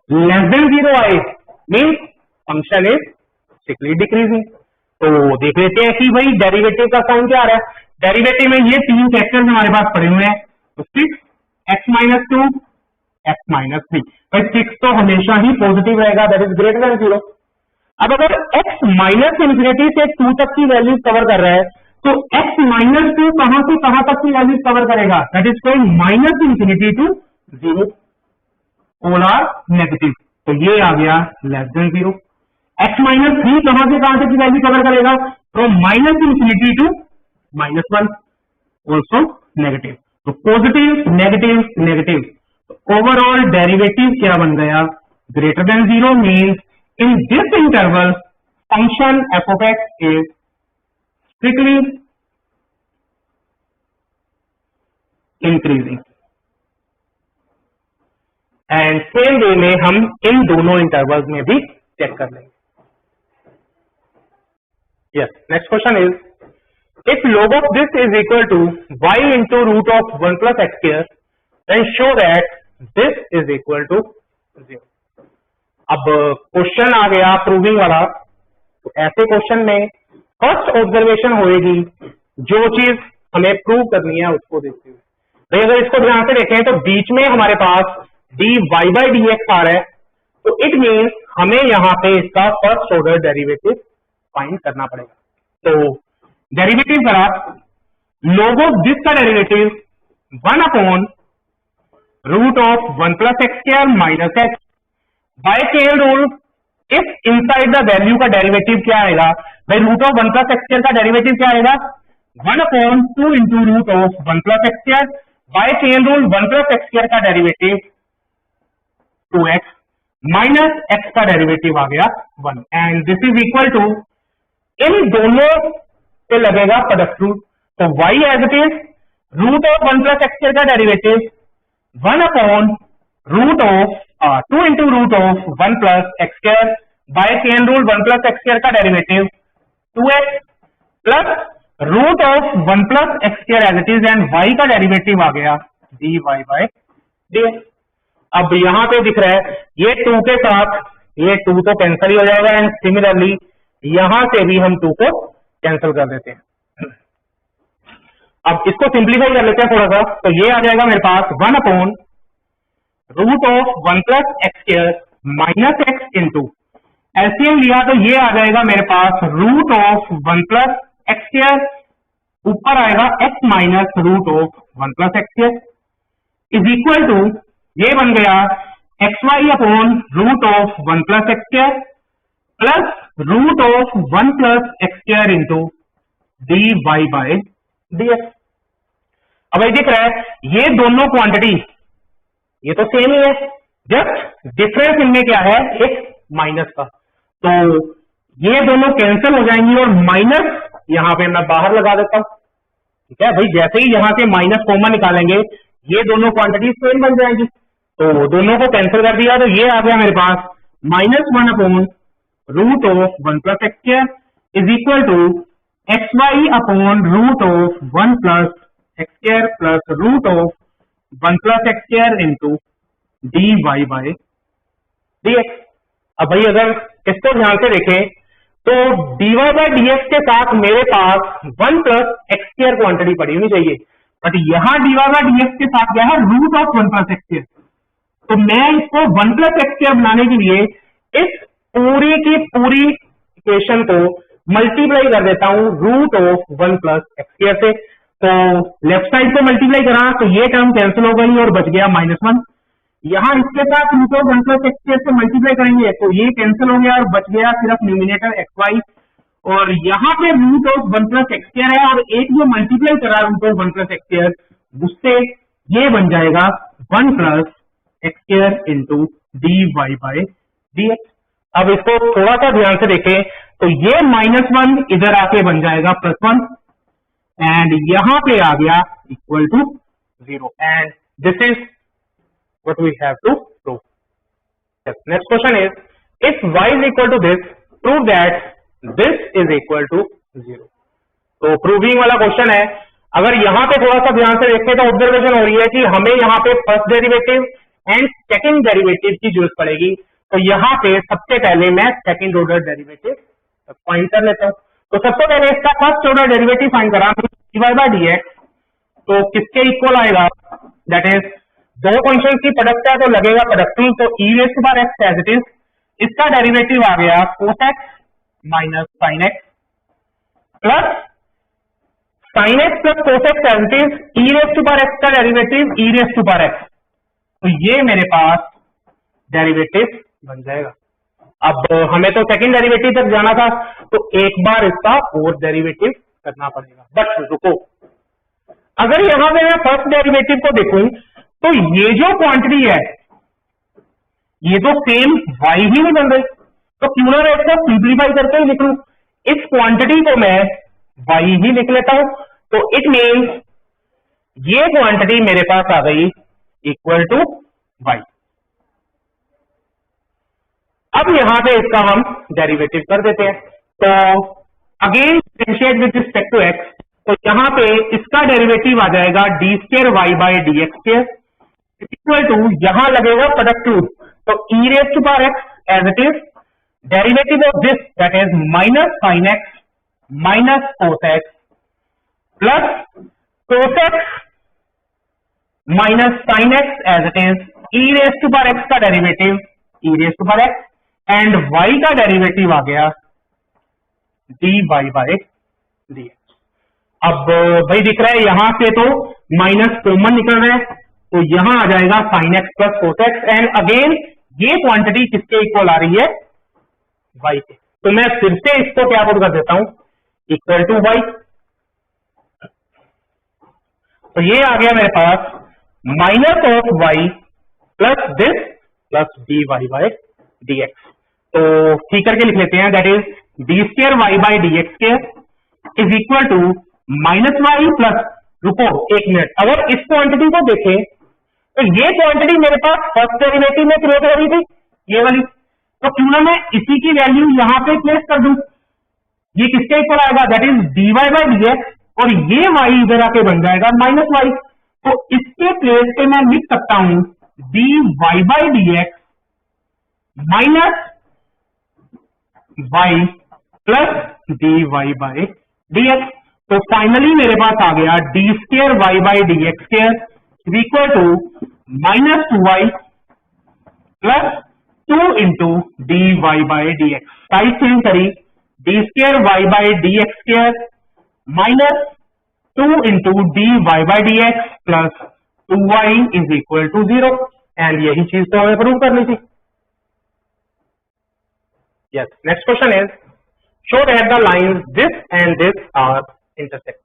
लेस देन 0 आए, means function is strictly decreasing. तो देख लेते हैं कि भाई डेरिवेटिव का साइन क्या आ रहा है। डेरिवेटिव में ये 3 फैक्टर्स हमारे पास पड़े हुए हैं, तो 6 x-2 x-3। भाई 6 तो हमेशा ही पॉजिटिव रहेगा, दैट इज ग्रेटर देन 0। अब अगर x -∞ से 2 तक की वैल्यू कवर कर रहा है, तो x-2 कहां से कहां तक की वैल्यू कवर करेगा, दैट इज कोई -∞ to 0, ऑल आर नेगेटिव। तो ये आ गया लेस देन 0। x-3 कहां से कहां तक की वैल्यू कवर करेगा, फ्रॉम -∞ to -1, ऑल्सो नेगेटिव। तो positive negative negative, overall derivative क्या बन गया, greater than 0, means in this interval function f of x is strictly increasing. And same way में हम इन दोनों इंटरवल्स में भी चेक कर लेंगे। Yes, next question is if log of this is equal to y into root of 1 plus x square, then show that this is equal to 0। अब question आ गया proving वाला। तो ऐसे क्वेश्चन में फर्स्ट ऑब्जर्वेशन होएगी, जो चीज हमें प्रूव करनी है उसको देखते हुए। भाई अगर इसको ध्यान से देखें तो बीच में हमारे पास dy by dx आ रहा है, तो इट मीन्स हमें यहाँ पे इसका फर्स्ट ऑर्डर डेरिवेटिव फाइंड करना पड़ेगा। तो डेरिवेटिव करा, log of this का derivative 1 upon root of 1 plus x square minus x by chain rule। If inside the value का डेरिवेटिव क्या आएगा, भाई root of 1 plus x square का डेरिवेटिव क्या आएगा, 1 upon 2 into root of 1 plus x square by chain rule 1 plus x square का derivative 2x minus x का derivative आ गया 1, and this is equal to, इन दोनों पे लगेगा प्रोडक्ट रूल। तो y as it is root of 1 plus x square का derivative 1 upon root of 2 into root of 1 plus x square by chain rule 1 plus x square का derivative 2x plus root of 1 plus x square as it is, and y का derivative आ गया dy by dx। अब यहां पे दिख रहा है ये 2 के साथ ये 2 तो कैंसिल ही हो जाएगा, एंड सिमिलरली यहां से भी हम 2 को कैंसिल कर देते हैं। अब इसको सिंप्लीफाई कर लेते हैं थोड़ा सा, तो ये आ जाएगा मेरे पास 1 upon root of 1 plus x square minus x into, LCM लिया तो ये आ जाएगा मेरे पास root of 1 plus x square, ऊपर आएगा x minus root of 1 plus x square is equal to, ये बन गया xy upon root of 1 plus x square plus root of 1 plus x square into dy by dx। अब ये दिख रहा है ये दोनों क्वांटिटी ये तो सेम ही है, जस्ट डिफरेंस इनमें क्या है, एक माइनस का। तो ये दोनों कैंसिल हो जाएंगी और माइनस यहां पे मैं बाहर लगा देता हूं, ठीक है भाई। जैसे ही यहां से माइनस कॉमन निकालेंगे ये दोनों क्वांटिटी सेम बन जाएंगी, तो दोनों को कैंसिल कर दिया, तो ये आ गया मेरे पास -1 upon root of 1 plus x square is equal to xy upon root of 1 plus x square plus root of 1 plus x square into dy by dx। अब भाई अगर इसको ध्यान से देखें तो dy by dx के साथ मेरे पास 1 plus x square क्वांटिटी पड़ी होनी चाहिए, बट यहां dy by dx के साथ क्या है, root of 1 plus x square। तो मैं इसको 1 plus x square बनाने के लिए इस पूरी की पूरी इक्वेशन को मल्टीप्लाई कर देता हूं root of 1 plus x square से। तो लेफ्ट साइड को मल्टीप्लाई करा तो ये टर्म कैंसिल हो गई और बच गया -1। यहां इसके साथ root of 1 plus x square से मल्टीप्लाई करेंगे तो ये कैंसिल हो गया और बच गया सिर्फ न्यूमिनेटर xy, और यहाँ पे root of 1 plus X square है और एक जो मल्टीप्लाई करा root of 1 plus X square, उससे ये बन जाएगा 1 plus X square into D Y by D X. अब इसको थोड़ा सा ध्यान से देखें तो ये -1 इधर आके बन जाएगा +1 एंड यहां पे आ गया equal to 0 and this is what we have to prove. Next question is if y is equal to this, prove that this is equal to 0। तो प्रूविंग वाला क्वेश्चन है। अगर यहां पे थोड़ा सा ध्यान से देखें तो ऑब्जर्वेशन हो रही है कि हमें यहाँ पे first derivative and second derivative की जरूरत पड़ेगी। तो यहाँ पे सबसे पहले मैं सेकंड ऑर्डर डेरिवेटिव फाइंड कर लेता हूँ। तो सबसे पहले इसका फर्स्ट ऑर्डर डेरिवेटिव फाइंड करा dy बाई dx, तो किसके इक्वल आएगा, दैट इज दो फंक्शन की प्रोडक्ट है तो लगेगा प्रोडक्टिव, तो e raise to power x as it is, इसका डेरिवेटिव आ गया cos x minus sin x plus sin x plus cos x as it is e raise to power x का derivative e raise to power x। तो ये मेरे पास derivative बन जाएगा। अब हमें तो सेकंड डेरिवेटिव तक जाना था, तो एक बार इसका फोर्थ डेरिवेटिव करना पड़ेगा। बट रुको, अगर यहां पे मैं फर्स्ट डेरिवेटिव को देखूं तो ये जो क्वांटिटी है ये तो सेम y ही नहीं बन रही, तो क्यों ना इसको सिंप्लीफाई करके ही लिख लूं। इस क्वांटिटी को मैं y ही लिख लेता हूं, तो इट मीन्स ये क्वांटिटी मेरे पास आ गई इक्वल टू y। अब यहां पे इसका हम डेरिवेटिव कर देते हैं। तो again differentiate with respect to x, तो यहां पे इसका डेरिवेटिव आ जाएगा d square y by D x square equal to, यहां लगेगा प्रोडक्ट रूट, तो e raise to power x as it is, derivative of this that is minus sin x minus cos x plus cos x minus sin x as it is, e raise to power x का derivative e raise to power x and y का derivative आ गया dy by dx। अब भाई दिख रहा है यहां से तो माइनस कॉमन निकल रहा है, तो यहां आ जाएगा sin x plus cos x and again ये क्वांटिटी किसके इक्वल आ रही है, y के। तो मैं फिर से इसको क्या पुट कर देता हूं, इक्वल टू y। तो ये आ गया मेरे पास minus of y plus this plus dy by dx। तो ठीक करके लिख लेते हैं, that is d square y by D x square is equal to minus y plus, रुको एक मिनट, अगर इस क्वांटिटी को देखें तो ये क्वांटिटी मेरे पास फर्स्ट डेरिवेटिव में क्रिएट हो रही थी ये वाली, तो क्यों ना मैं इसी की वैल्यू यहां पे प्लेस कर दूं। ये किसके इक्वल आएगा, that is dy by D x, और ये y इधर आके बन जाएगा माइनस वाई। तो इसके प्लेस पे मैं लिख सकता हूं dy by D x minus y plus dy by D x. तो फाइनली मेरे पास आ गया d square y by D x square equal to minus 2y plus 2 into D Y by D x. Side change करी, d square y by D x square minus 2 into D Y by D x plus 2y is equal to 0 and यही चीज तो हमें prove करनी थी। Yes, next question is show that the lines this and this are intersecting.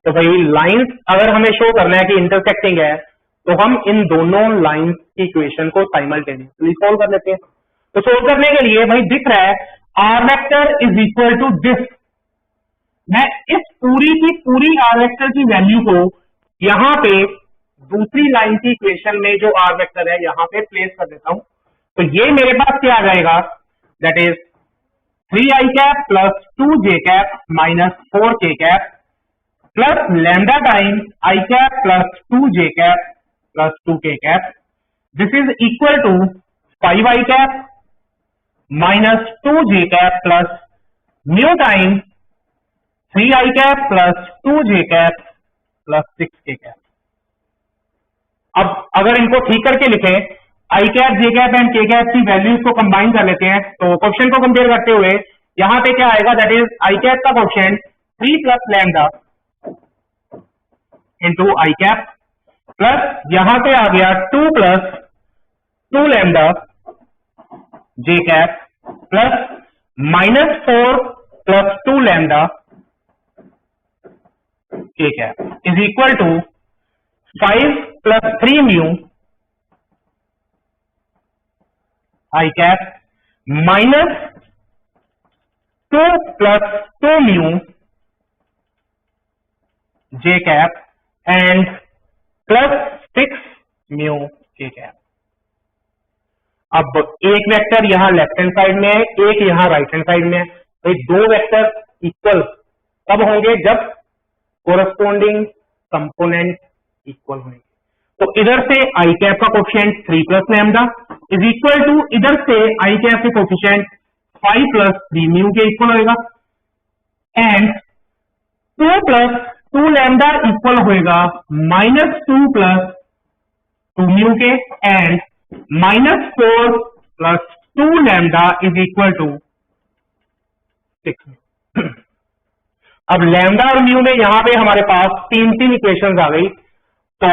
तो भाई lines अगर हमें शो करना है कि इंटरसेक्टिंग है, तो हम इन दोनों लाइंस की इक्वेशन को साइमल्टेनियसली सोल्व कर लेते हैं। तो सोल्व करने के लिए भाई दिख रहा है r vector is equal to this, मैं इस पूरी की पूरी आर वेक्टर की वैल्यू को यहां पे दूसरी लाइन की इक्वेशन में जो आर वेक्टर है यहां पे प्लेस कर देता हूं। तो ये मेरे पास क्या आ जाएगा, that is 3i cap plus 2j cap minus 4k cap plus lambda time i cap plus 2j cap plus 2k cap, this is equal to 5i cap minus 2j cap plus mu time 3i cap plus 2j cap plus 6k cap. अब अगर इनको ठीक करके लिखें, i cap j cap and k cap की values को combine कर लेते हैं, तो क्वेश्चन को कंपेयर करते हुए यहां पे क्या आएगा, दैट इज आई कैप का question 3 plus lambda into i cap plus यहां पे आ गया 2 plus 2 lambda j cap plus minus 4 plus 2 lambda k cap is equal to 5 plus 3 mu i cap minus 2 plus 2 mu j cap and plus 6 mu k cap. अब एक vector यहां left hand side में है, एक यहां right hand side में है, तो दो वेक्टर इक्वल कब होंगे? जब कोरस्पोंडिंग कंपोनेंट इक्वल होंगे। तो इधर से आई कैप का coefficient 3 plus lambda is equal to इधर से आई कैप के कोफिशिएंट 5 प्लस 3 म्यू के इक्वल होगा एंड 2 प्लस 2 लैम्डा इक्वल होगा माइनस 2 प्लस 2 म्यू के and minus 4 plus 2 lambda is equal to 6 mu. अब लैम्डा और म्यू में यहां पे हमारे पास तीन इक्वेशंस आ गई। तो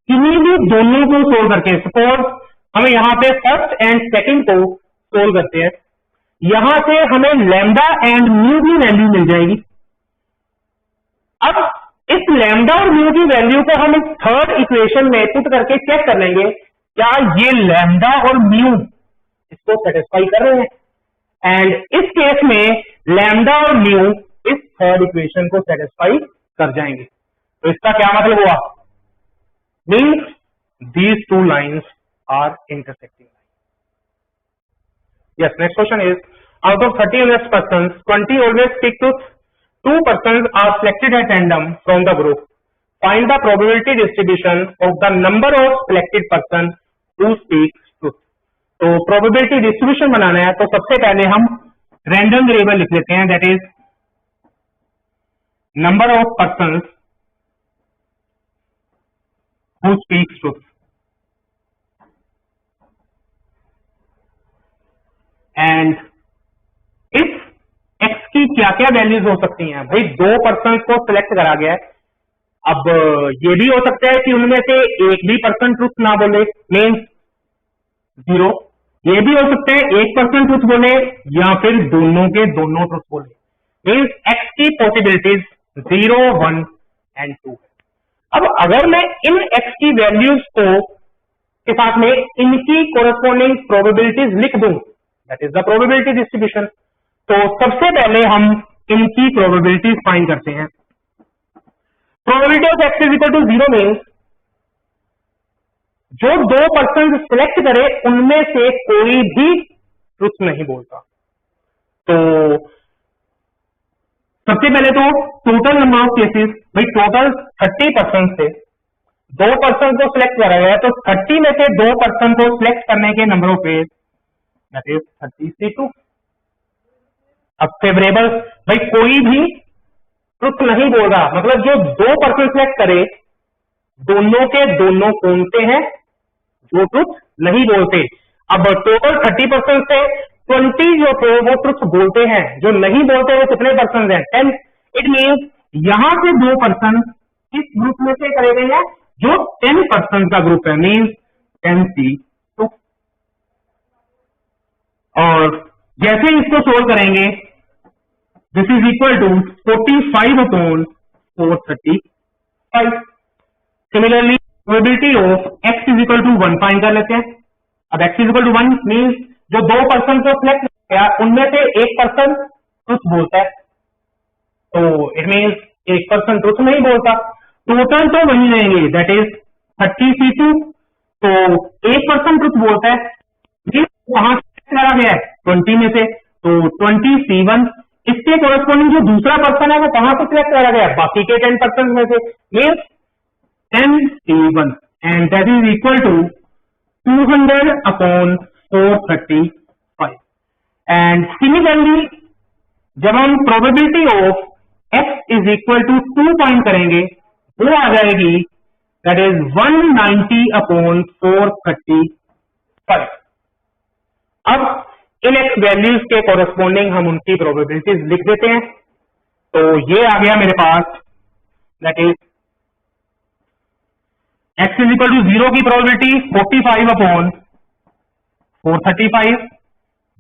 किन्हीं भी दोनों को सोल्व करके, सपोज हमें यहां पे फर्स्ट एंड सेकंड को सोल्व करते हैं, यहां से हमें लैम्डा एंड म्यू की वैल्यू मिल जाएगी। अब इस लैम्डा और म्यू की वैल्यू को हम इस थर्ड इक्वेशन में पुट करके चेक कर लेंगे क्या ये लैम्डा और म्यू इसको सेटिस्फाई कर रहे हैं। एंड इस केस में लैम्डा और म्यू इस थर्ड इक्वेशन को सेटिस्फाई कर जाएंगे। तो इसका क्या मतलब हुआ? Means these two lines are intersecting. Yes, next question is, out of 30 honest persons, 20 always speak truth. 2 persons are selected at random from the group. Find the probability distribution of the number of selected person who speaks truth. तो probability distribution बनाना है, तो सबसे पहले हम random variable लिख लेते हैं, that is number of persons who speaks truth. And इस x की क्या क्या वैल्यूज हो सकती हैं? भाई 2 पर्सन को सिलेक्ट करा गया है। अब ये भी हो सकता है कि उनमें से एक भी पर्सन ट्रुथ ना बोले, मीन्स 0। ये भी हो सकता है एक पर्सन ट्रुथ बोले या फिर दोनों के दोनों ट्रुथ बोले, मीन्स x की पॉसिबिलिटीज 0, 1 एंड 2। अब अगर मैं इन x की वैल्यूज को के साथ में इनकी कोरेस्पोंडिंग प्रोबेबिलिटीज लिख दूं, that is the probability distribution. तो सबसे पहले हम इनकी प्रोबेबिलिटीज फाइंड करते हैं। Probability of x is equal to 0 means जो 2 पर्सन सिलेक्ट करे उनमें से कोई भी ट्रुथ नहीं बोलता। तो सबसे पहले तो टोटल नंबर ऑफ केसेस, भाई टोटल 30 पर्सन थे, 2 पर्सन को सिलेक्ट करा गया, तो 30 में से 2 पर्सन को सिलेक्ट करने के number of ways that is 32। अब फेवरेबल, भाई कोई भी ट्रुथ नहीं बोल रहा, मतलब जो 2 पर्सन सिलेक्ट करे दोनों के दोनों कौन से हैं जो ट्रुथ नहीं बोलते। अब टोटल 30% से 20 जो थे वो ट्रुथ बोलते हैं, जो नहीं बोलते वो कितने पर्सन हैं? 10। इट मीन्स यहां से 2 पर्सन इस ग्रुप में से करे गए हैं जो 10 पर्सन का ग्रुप है, मीन्स 10C2। और जैसे इसको सोल्व करेंगे, this is equal to 45/435। Similarly probability of x is equal to 1 find कर लेते हैं। अब x is equal to 1 means जो 2 पर्सन को सिलेक्ट किया उनमें से एक पर्सन ट्रुथ बोलता है, तो इट मीन्स एक पर्सन ट्रुथ नहीं बोलता। टोटल तो वही रहेंगे, दैट इज 30C2। तो एक पर्सन ट्रुथ बोलता है, वहां करा गया है 20 में से, तो 20C1। इसके कोरेस्पोंडिंग जो दूसरा पर्सन है वो कहां से सिलेक्ट करा गया? बाकी के 10 पर्सन में से, means 10C1 and that is equal to 200/435। And similarly जब हम probability of x is equal to 2 find करेंगे, वो आ जाएगी दैट इज 190/435। अब इन x वैल्यूज के कोरेस्पोंडिंग हम उनकी प्रोबेबिलिटीज लिख देते हैं। तो ये आ गया मेरे पास, that is x is equal to 0 की प्रोबेबिलिटी 45/435,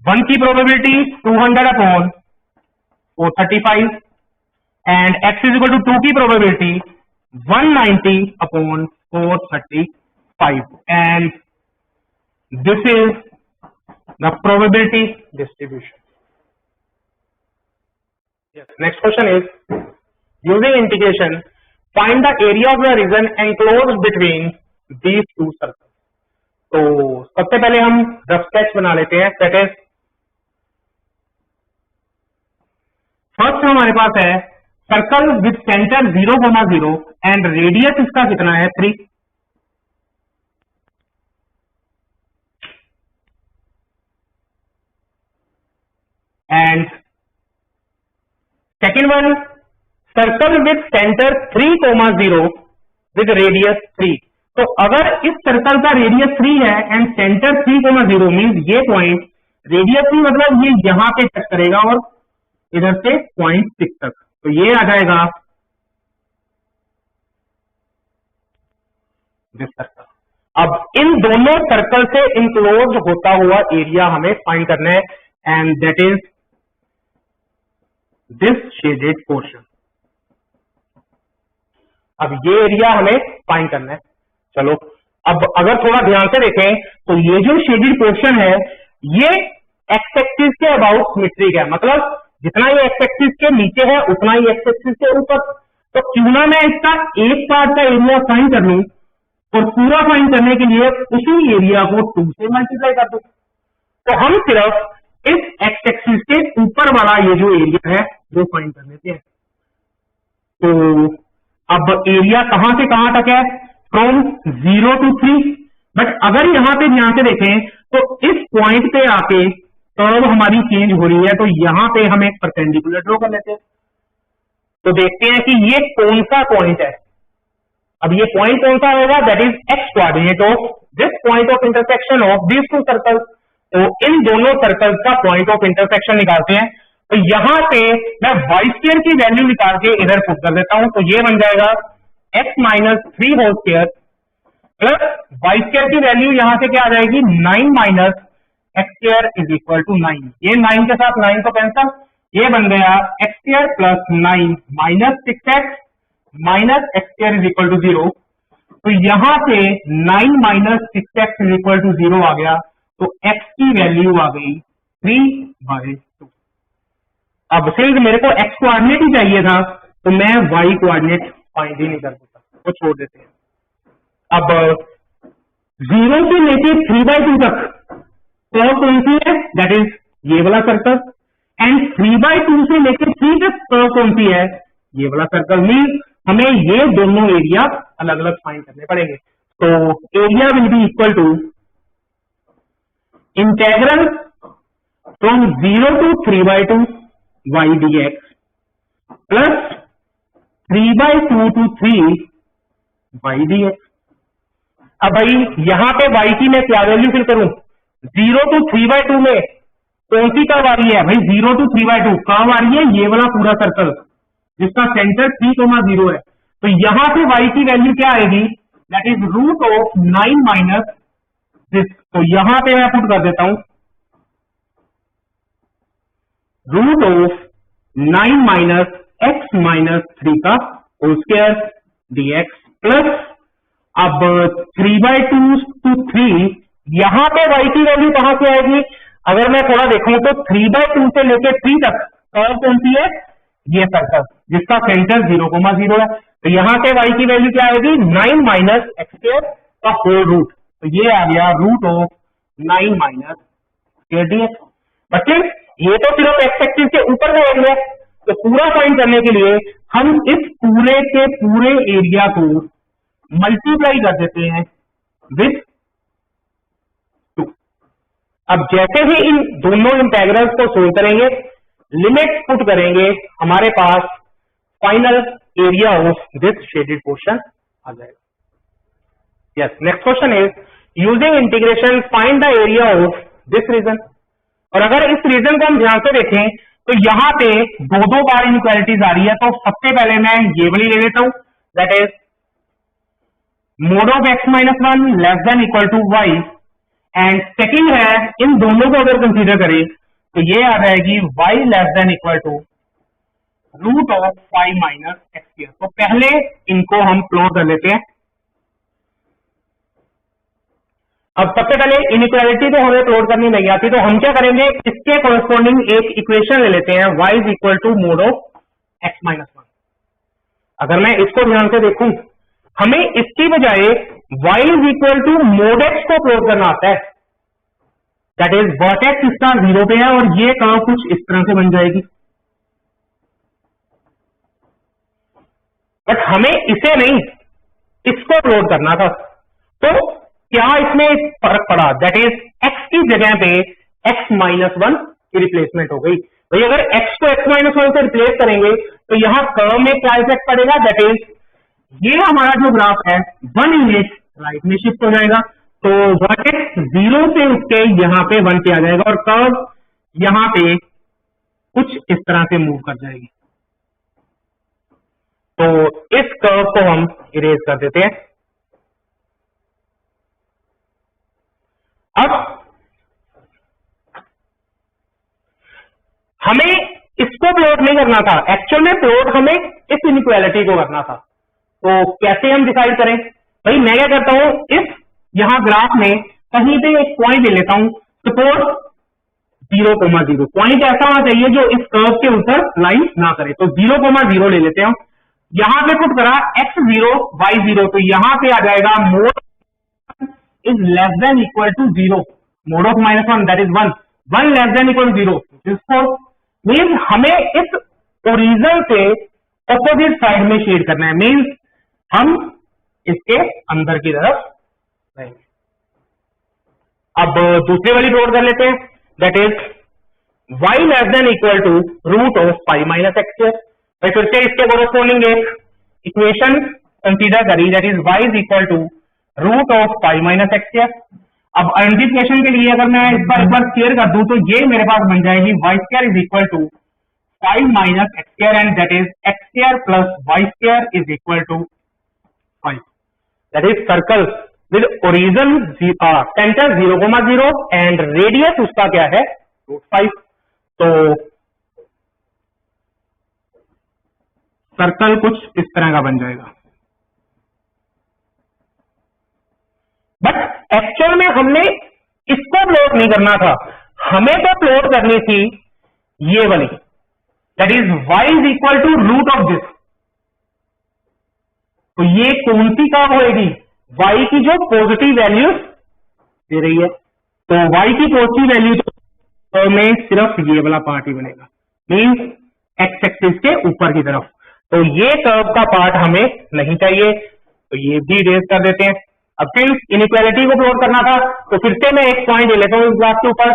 1 की probability 200/435 435 and x is equal to 2 की probability 190 upon 435 and this is the probability distribution. Next question is using integration find the area of the region enclosed between these two circles. तो सबसे पहले हम rough sketch बना लेते हैं. That is first हमारे पास है circle with centre 0,0 and radius इसका कितना है 3. And second one circle with centre 3,0 with radius 3. तो अगर इस सर्कल का रेडियस 3 है एंड सेंटर 3,0 मीन्स ये पॉइंट रेडियस 3 मतलब ये यहां पे टच करेगा और इधर से पॉइंट 6 तक. तो ये आ जाएगा दिस सर्कल. अब इन दोनों सर्कल से इनक्लोज होता हुआ एरिया हमें फाइंड करना है and that is this shaded portion. अब ये एरिया हमें फाइंड करना है. चलो अब अगर थोड़ा ध्यान से देखें तो ये जो शेडेड पोर्शन है ये एक्स एक्सिस के अबाउट सिमेट्रिक है. मतलब जितना ये एक्स एक्सिस के नीचे है उतना ही एक्स एक्सिस के ऊपर. तो क्यों ना मैं इसका एक पार्ट का एरिया फाइंड कर लूं और पूरा फाइंड करने के लिए उसी एरिया को 2 से मल्टीप्लाई कर दूं. तो हम सिर्फ इस एक्स एक्सिस के ऊपर वाला ये जो एरिया है वो फाइंड कर लेते हैं. तो अब एरिया कहां से कहां तक है फ्रॉम 0 to 3. बट अगर यहां पे ध्यान से देखें तो इस पॉइंट पे आके कर्व हमारी चेंज हो रही है. तो यहां पे हम एक परपेंडिकुलर ड्रॉ कर लेते हैं. तो देखते हैं कि ये कौन सा पॉइंट है. अब ये पॉइंट कौन सा होगा that is x coordinate of this point of intersection of these two circles. तो इन दोनों सर्कल्स का पॉइंट ऑफ इंटरसेक्शन निकालते हैं. तो यहां से मैं वाई स्क्वायर की वैल्यू निकाल के इधर पुट कर देता हूं. तो ये बन जाएगा x minus 3 whole square plus y square की वैल्यू यहां से क्या आ जाएगी 9 minus x square is equal to 9. ये 9 के साथ 9 को कैंसल. ये बन गया x square plus 9 minus 6x minus x square is equal to 0. तो यहां से 9 minus 6x is equal to 0 आ गया. तो x की वैल्यू आ गई 3/2. अब सिर्फ मेरे को x कोऑर्डिनेट ही चाहिए था तो मैं y कोऑर्डिनेट फाइंड ही नहीं कर सकता. वो छोड़ देते हैं. अब 0 से लेके 3/2 तक कर्व कौन सी है दैट इज ये वाला सर्कल एंड 3/2 से लेके 3 तक कर्व कौन सी है ये वाला सर्कल. मीन हमें ये दोनों एरिया अलग अलग फाइंड करने पड़ेंगे. तो area will be equal to integral from 0 to 3/2 y dx plus 3/2 to 3 y dx. अब भाई यहां पे y की मैं क्या वैल्यू फिल करूं 0 to 3/2 में कौन सी कर्व आ रही है भाई 0 to 3/2 कर्व आ रही है ये वाला पूरा सर्कल जिसका सेंटर 3,0 है. तो यहां से y की वैल्यू क्या आएगी that is root of 9 minus this. तो यहां पे मैं पुट कर देता हूं root of 9 minus x minus 3 का होल स्क्वायर dx प्लस अब 3/2 to 3 यहां पे y की वैल्यू कहां से आएगी. अगर मैं थोड़ा देखूं तो 3/2 से लेकर 3 तक कर्व कौन सी है ये सर्कल जिसका सेंटर 0,0 है. तो यहां से y की वैल्यू क्या आएगी 9 माइनस एक्स स्क्वायर का होल रूट. तो ये आ गया root of 9 minus square dx. बच्चे ये तो सिर्फ एक्स एक्सिस के ऊपर का एरिया. तो पूरा फाइंड करने के लिए हम इस पूरे के पूरे एरिया को मल्टीप्लाई कर देते हैं विथ 2. अब जैसे ही इन दोनों इंटेग्रल्स को सोल्व करेंगे लिमिट पुट करेंगे हमारे पास final area of this shaded portion आ जाएगा. Yes next question is using integration find the area of this region. और अगर इस रीजन को हम ध्यान से देखें तो यहां पे दो बार इनइक्वालिटीज आ रही है. तो सबसे पहले मैं ये वाली ले लेता हूं that is mod of x minus 1 less than equal to y and second है इन दोनों को अगर कंसीडर करें तो ये आ जाएगी y less than equal to root of 5 minus x square. तो पहले इनको हम प्लॉट कर लेते हैं। अब सबसे पहले इनइक्वालिटी तो हमें प्लॉट करनी नहीं आती, तो हम क्या करेंगे, इसके कॉरेस्पॉन्डिंग एक इक्वेशन ले लेते हैं, y is equal to mod of x minus 1। अगर मैं इसको ध्यान से देखूं, हमें इसकी बजाय y is equal to mod x को प्लॉट करना आता है, दैट इज वर्टेक्स इसका 0 पे है और ये कर्व कुछ इस तरह से बन जाएगी। बट हमें इसे नहीं, इसको प्लॉट करना था। तो क्या इसमें फर्क पड़ा, दैट इज x की जगह पे x माइनस 1 की रिप्लेसमेंट हो गई। भाई अगर x को x माइनस 1 से रिप्लेस करेंगे तो यहां कर्व में क्या इफेक्ट पड़ेगा, दैट इज ये हमारा जो ग्राफ है 1 यूनिट राइट में शिफ्ट हो जाएगा। तो वर्टेक्स 0 से उठ के यहां पे 1 पे आ जाएगा और कर्व यहां पे कुछ इस तरह से मूव कर जाएगी। तो इस कर्व को हम इरेज कर देते हैं। अब हमें इसको प्लॉट नहीं करना था, एक्चुअल में प्लॉट हमें इस इनइक्वालिटी को करना था। तो कैसे हम डिसाइड करें, भाई मैं क्या करता हूं, इस यहां ग्राफ में कहीं पे एक पॉइंट ले लेता हूं, सपोज 0,0। पॉइंट ऐसा होना चाहिए जो इस कर्व के ऊपर लाइन ना करे। तो 0,0 ले लेते हैं, यहां पे पुट करा x0 y0, तो यहां पे आ जाएगा mode is less than equal to 0, mod of minus 1 that is 1 less than equal to 0 which is 4। Means हमें इस ओरिजिन से ऑपोजिट साइड में शेड करना है, मीन्स हम इसके अंदर की तरफ रहेंगे। अब दूसरी वाली प्लॉट कर लेते हैं, that is y less than equal to root of 5 minus x square. भाई फिर से इसके कोरेस्पॉन्डिंग एक इक्वेशन कंसीडर करी, that is y is equal to root of 5 minus x square. अब आइडेंटिफिकेशन के लिए अगर मैं इस पर एक बार स्क्वायर कर दूं तो ये मेरे पास बन जाएगी y square is equal to 5 minus x square and that is x square plus y square is equal to 5। That is circle with origin centre 0,0 and radius उसका क्या है, √5। तो सर्कल कुछ इस तरह का बन जाएगा। बट एक्चुअल में हमने इसको प्लॉट नहीं करना था, हमें तो प्लॉट करनी थी ये वाली, that is y is equal to root of this. तो ये कौन सी कर्व होएगी, y की जो पॉजिटिव वैल्यू दे रही है। तो y की पॉजिटिव वैल्यू तो में सिर्फ ये वाला पार्ट ही बनेगा, मीन्स एक्स एक्सिस के ऊपर की तरफ। तो ये कर्व का पार्ट हमें नहीं चाहिए, तो ये भी इरेज कर देते हैं। अब फिर इनइक्वालिटी को प्लॉट करना था, तो फिर से मैं एक पॉइंट ले लेता हूं इस ग्राफ के ऊपर।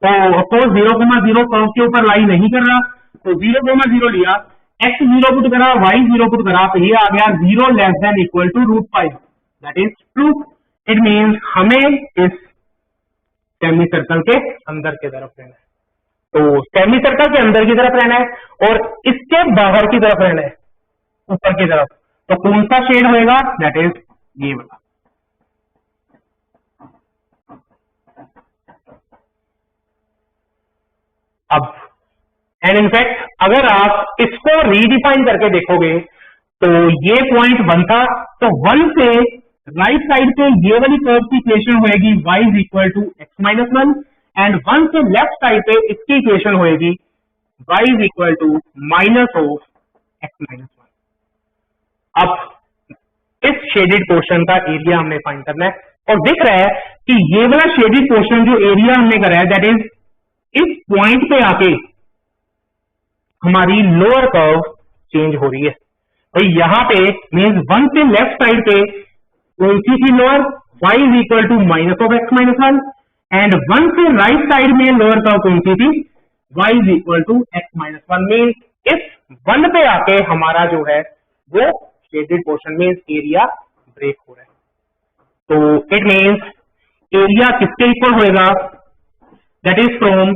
तो अफकोर्स 0,0 कर्व के ऊपर लाई नहीं कर रहा, तो 0,0 लिया, x0 पुट करा, y0 पुट करा, तो ये आ गया 0 less than equal to √5। That is true. It means हमें इस सेमी सर्कल के अंदर की तरफ रहना है। तो सेमी सर्कल के अंदर की तरफ रहना है और इसके बाहर की तरफ रहना है, ऊपर की तरफ। तो कौन सा शेड होएगा, दैट इज ये वाला। अब एंड इनफैक्ट अगर आप इसको रीडिफाइन करके देखोगे तो ये पॉइंट 1 था, तो 1 से राइट साइड पे ये वाली कर्व की इक्वेशन होएगी y is equal to x minus 1 and 1 से लेफ्ट साइड पे इसकी इक्वेशन होएगी y is equal to minus of x minus 1। अब इस शेडेड पोर्शन का एरिया हमने फाइंड करना है और दिख रहा है कि ये वाला शेडेड पोर्शन जो एरिया हमने करा है, दैट इज इस पॉइंट पे आके हमारी लोअर कर्व चेंज हो रही है। भाई यहां पे मीन्स 1 से लेफ्ट साइड पे कौन सी थी lower, y is equal to minus of x minus 1 and 1 से राइट साइड में लोअर कर्व कौन सी थी, y is equal to x minus 1। Means इस 1 पे आके हमारा जो है वो shaded portion means area break हो रहा है। तो इट मीन्स एरिया किसके इक्वल होएगा, that is from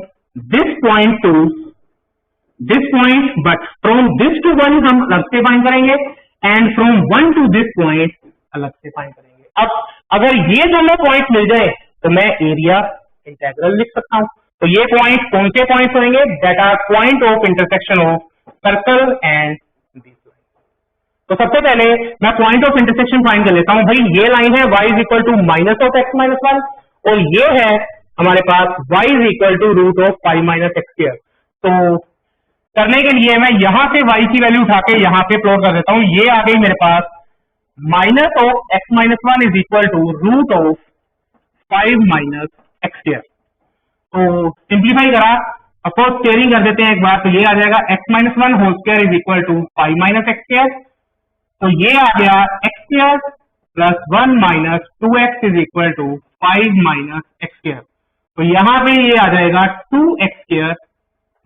this point to this point, but from this to 1 हम अलग से फाइंड करेंगे and from 1 to this point अलग से फाइंड करेंगे। अब अगर ये दोनों पॉइंट मिल जाए तो मैं एरिया इंटेग्रल लिख सकता हूं। तो ये पॉइंट कौन से पॉइंट होंगे, that are point of intersection of circle and this line. तो सबसे पहले मैं पॉइंट ऑफ इंटरसेक्शन फाइंड कर लेता हूं। भाई ये लाइन है y is equal to minus of x minus one, और ये है हमारे पास y is equal to root of five minus x square. तो करने के लिए मैं यहां से y की वैल्यू उठा के यहां पे प्लॉट कर देता हूं। ये आ गई मेरे पास minus of x minus one is equal to root of five minus x square. तो सिंप्लीफाई करा, अफकोर्स स्क्वायरिंग कर देते हैं एक बार, तो ये आ जाएगा x minus one whole square is equal to five minus x square. तो ये आ गया x square plus one minus two x is equal to five minus x square. तो यहां पे ये आ जाएगा two x square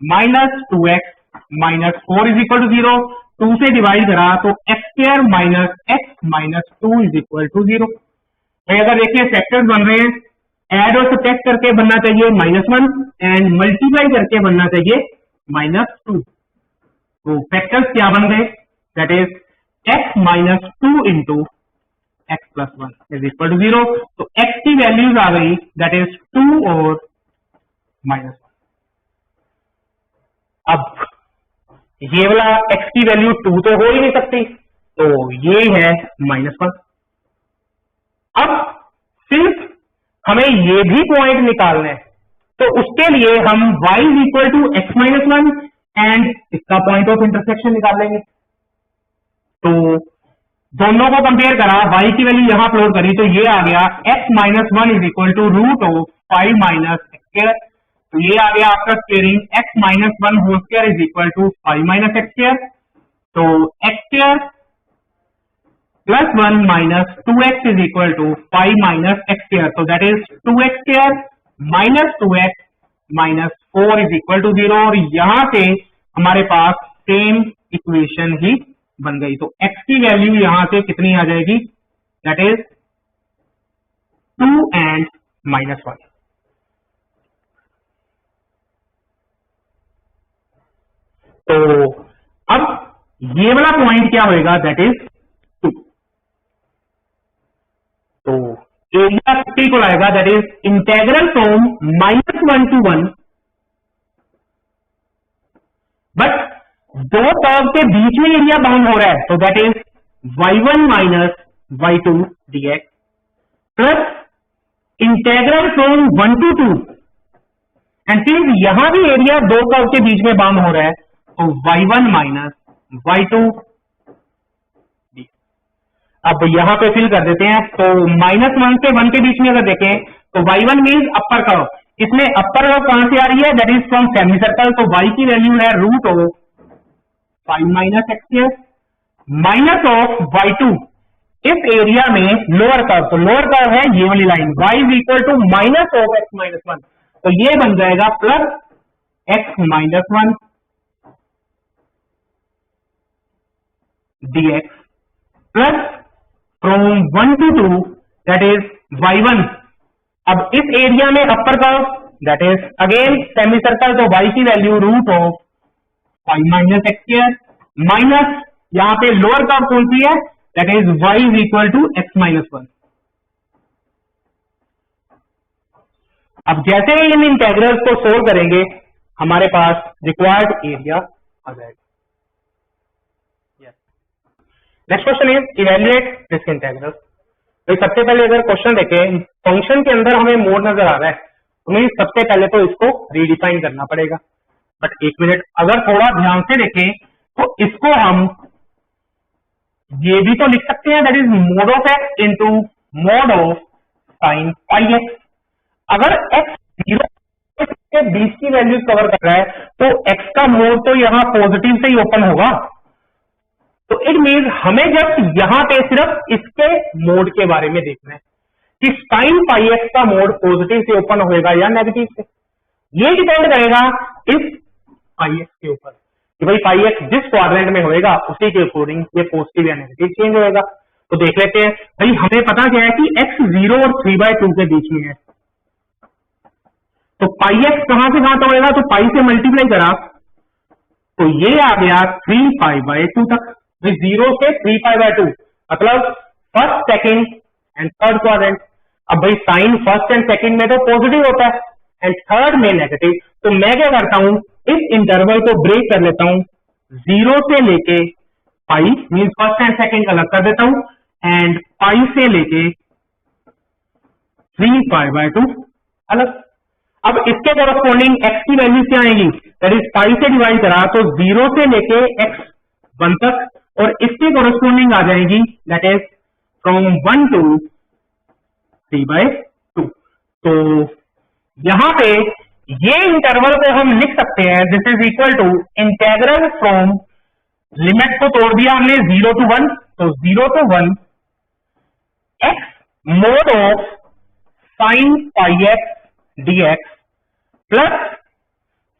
minus two x minus four is equal to zero. Two से डिवाइड करा तो x square minus x minus two is equal to zero. तो अगर देखिए फैक्टर्स बन रहे हैं, ऐड और सब्ट्रैक्ट करके बनना चाहिए माइनस वन एंड मल्टीप्लाई करके बनना चाहिए माइनस टू। तो फैक्टर्स क्या बन गए, that is x minus two into x plus one is equal to zero. तो x की वैल्यूज आ गई दैट इज टू और माइनस वन। अब ये वाला x की वैल्यू टू तो हो ही नहीं सकती, तो ये है माइनस वन। अब सिर्फ हमें ये भी पॉइंट निकालना है, तो उसके लिए हम y is equal to x minus one and इसका पॉइंट ऑफ इंटरसेक्शन निकाल लेंगे। तो दोनों को कंपेयर करा, y की वैल्यू यहां प्लॉट करी, तो ये आ गया x minus one is equal to root of five minus x square. तो ये आ गया आपका squaring x minus one whole square is equal to five minus x square. तो x square plus one minus two x is equal to five minus x square. तो that is two x square minus two x minus four is equal to zero. और यहां से हमारे पास same equation ही बन गई। तो x की value यहां से कितनी आ जाएगी, that is two and minus one. तो अब ये वाला पॉइंट क्या होएगा, दैट इज टू। तो एरिया 50 को लाएगा, that is integral from minus one to one, but दो कर्व के बीच में एरिया बाउंड हो रहा है, तो that is y1 minus y2 dx plus integral from one to two, and फिर यहां भी एरिया दो कर्व के बीच में बाउंड हो रहा है, तो y1 माइनस y2 dx। अब यहां पे फिल कर देते हैं, तो माइनस वन से वन के बीच में अगर देखें तो y1 मीन्स अपर कर्व, इसमें अपर कर्व कहां से आ रही है, that is from semi circle. तो y की वैल्यू है root of five minus x square minus of y2 इस एरिया में लोअर कर्व, तो लोअर कर्व है ये वाली line, y is equal to minus of x minus one. तो ये बन जाएगा plus x minus one dx plus from one to two that is y1। अब इस एरिया में upper curve that is again semi circle, तो y की value root of five minus x square minus यहां पे लोअर कर्व कौन सी है, that is y is equal to x minus one. अब जैसे ही इन इंटेग्रल्स को सोल्व करेंगे हमारे पास रिक्वायर्ड एरिया आ जाएगा। Next question is evaluate this integral. तो सबसे पहले अगर क्वेश्चन देखें, फंक्शन के अंदर हमें मोड नजर आ रहा है, तो हमें सबसे पहले तो इसको रीडिफाइन करना पड़ेगा। बट एक मिनट, अगर थोड़ा ध्यान से देखें तो इसको हम ये भी तो लिख सकते हैं, that is mod of x into mod of sine pi x. अगर एक्स जीरो के बीच की वैल्यू कवर कर रहा है तो एक्स का मोड तो यहां पॉजिटिव से ही ओपन होगा। तो इट मीन हमें जब यहां पे सिर्फ इसके मोड के बारे में देखना है कि साइन पाई एक्स का मोड पॉजिटिव से ओपन होएगा या नेगेटिव से। ये डिपेंड करेगा इस पाई एक्स के ऊपर कि भाई पाई एक्स जिस क्वाड्रेंट में होएगा उसी के अकॉर्डिंग ये पॉजिटिव या नेगेटिव चेंज होएगा। तो देख लेते हैं, भाई हमें पता क्या है कि x 0 और 3/2 के बीच में है, तो पाई एक्स कहां से कहां तक होएगा, तो पाई से मल्टीप्लाई करा तो ये आ गया 3π/2 तक। 0 से 3π/2 मतलब first second and third quadrant. अब भाई साइन फर्स्ट एंड सेकंड में तो पॉजिटिव होता है एंड थर्ड में नेगेटिव, तो मैं क्या करता हूं, इस इंटरवल को ब्रेक कर लेता हूं 0 से लेके पाई, मीन फर्स्ट एंड सेकंड अलग कर देता हूं, एंड पाई से लेके 3π/2 अलग। अब इसके कॉरस्पॉन्डिंग x की वैल्यू क्या आएगी, दैट इज पाई से डिवाइड करा तो 0 से लेके x1 तक, और इसके कॉरस्पॉन्डिंग आ जाएगी दैट इज फ्रॉम 1 to 3/2। तो यहां पे ये इंटरवल को हम लिख सकते हैं, this is equal to integral from, limit को तोड़ दिया हमने 0 to 1, तो 0 to 1 x mod of sin πx dx plus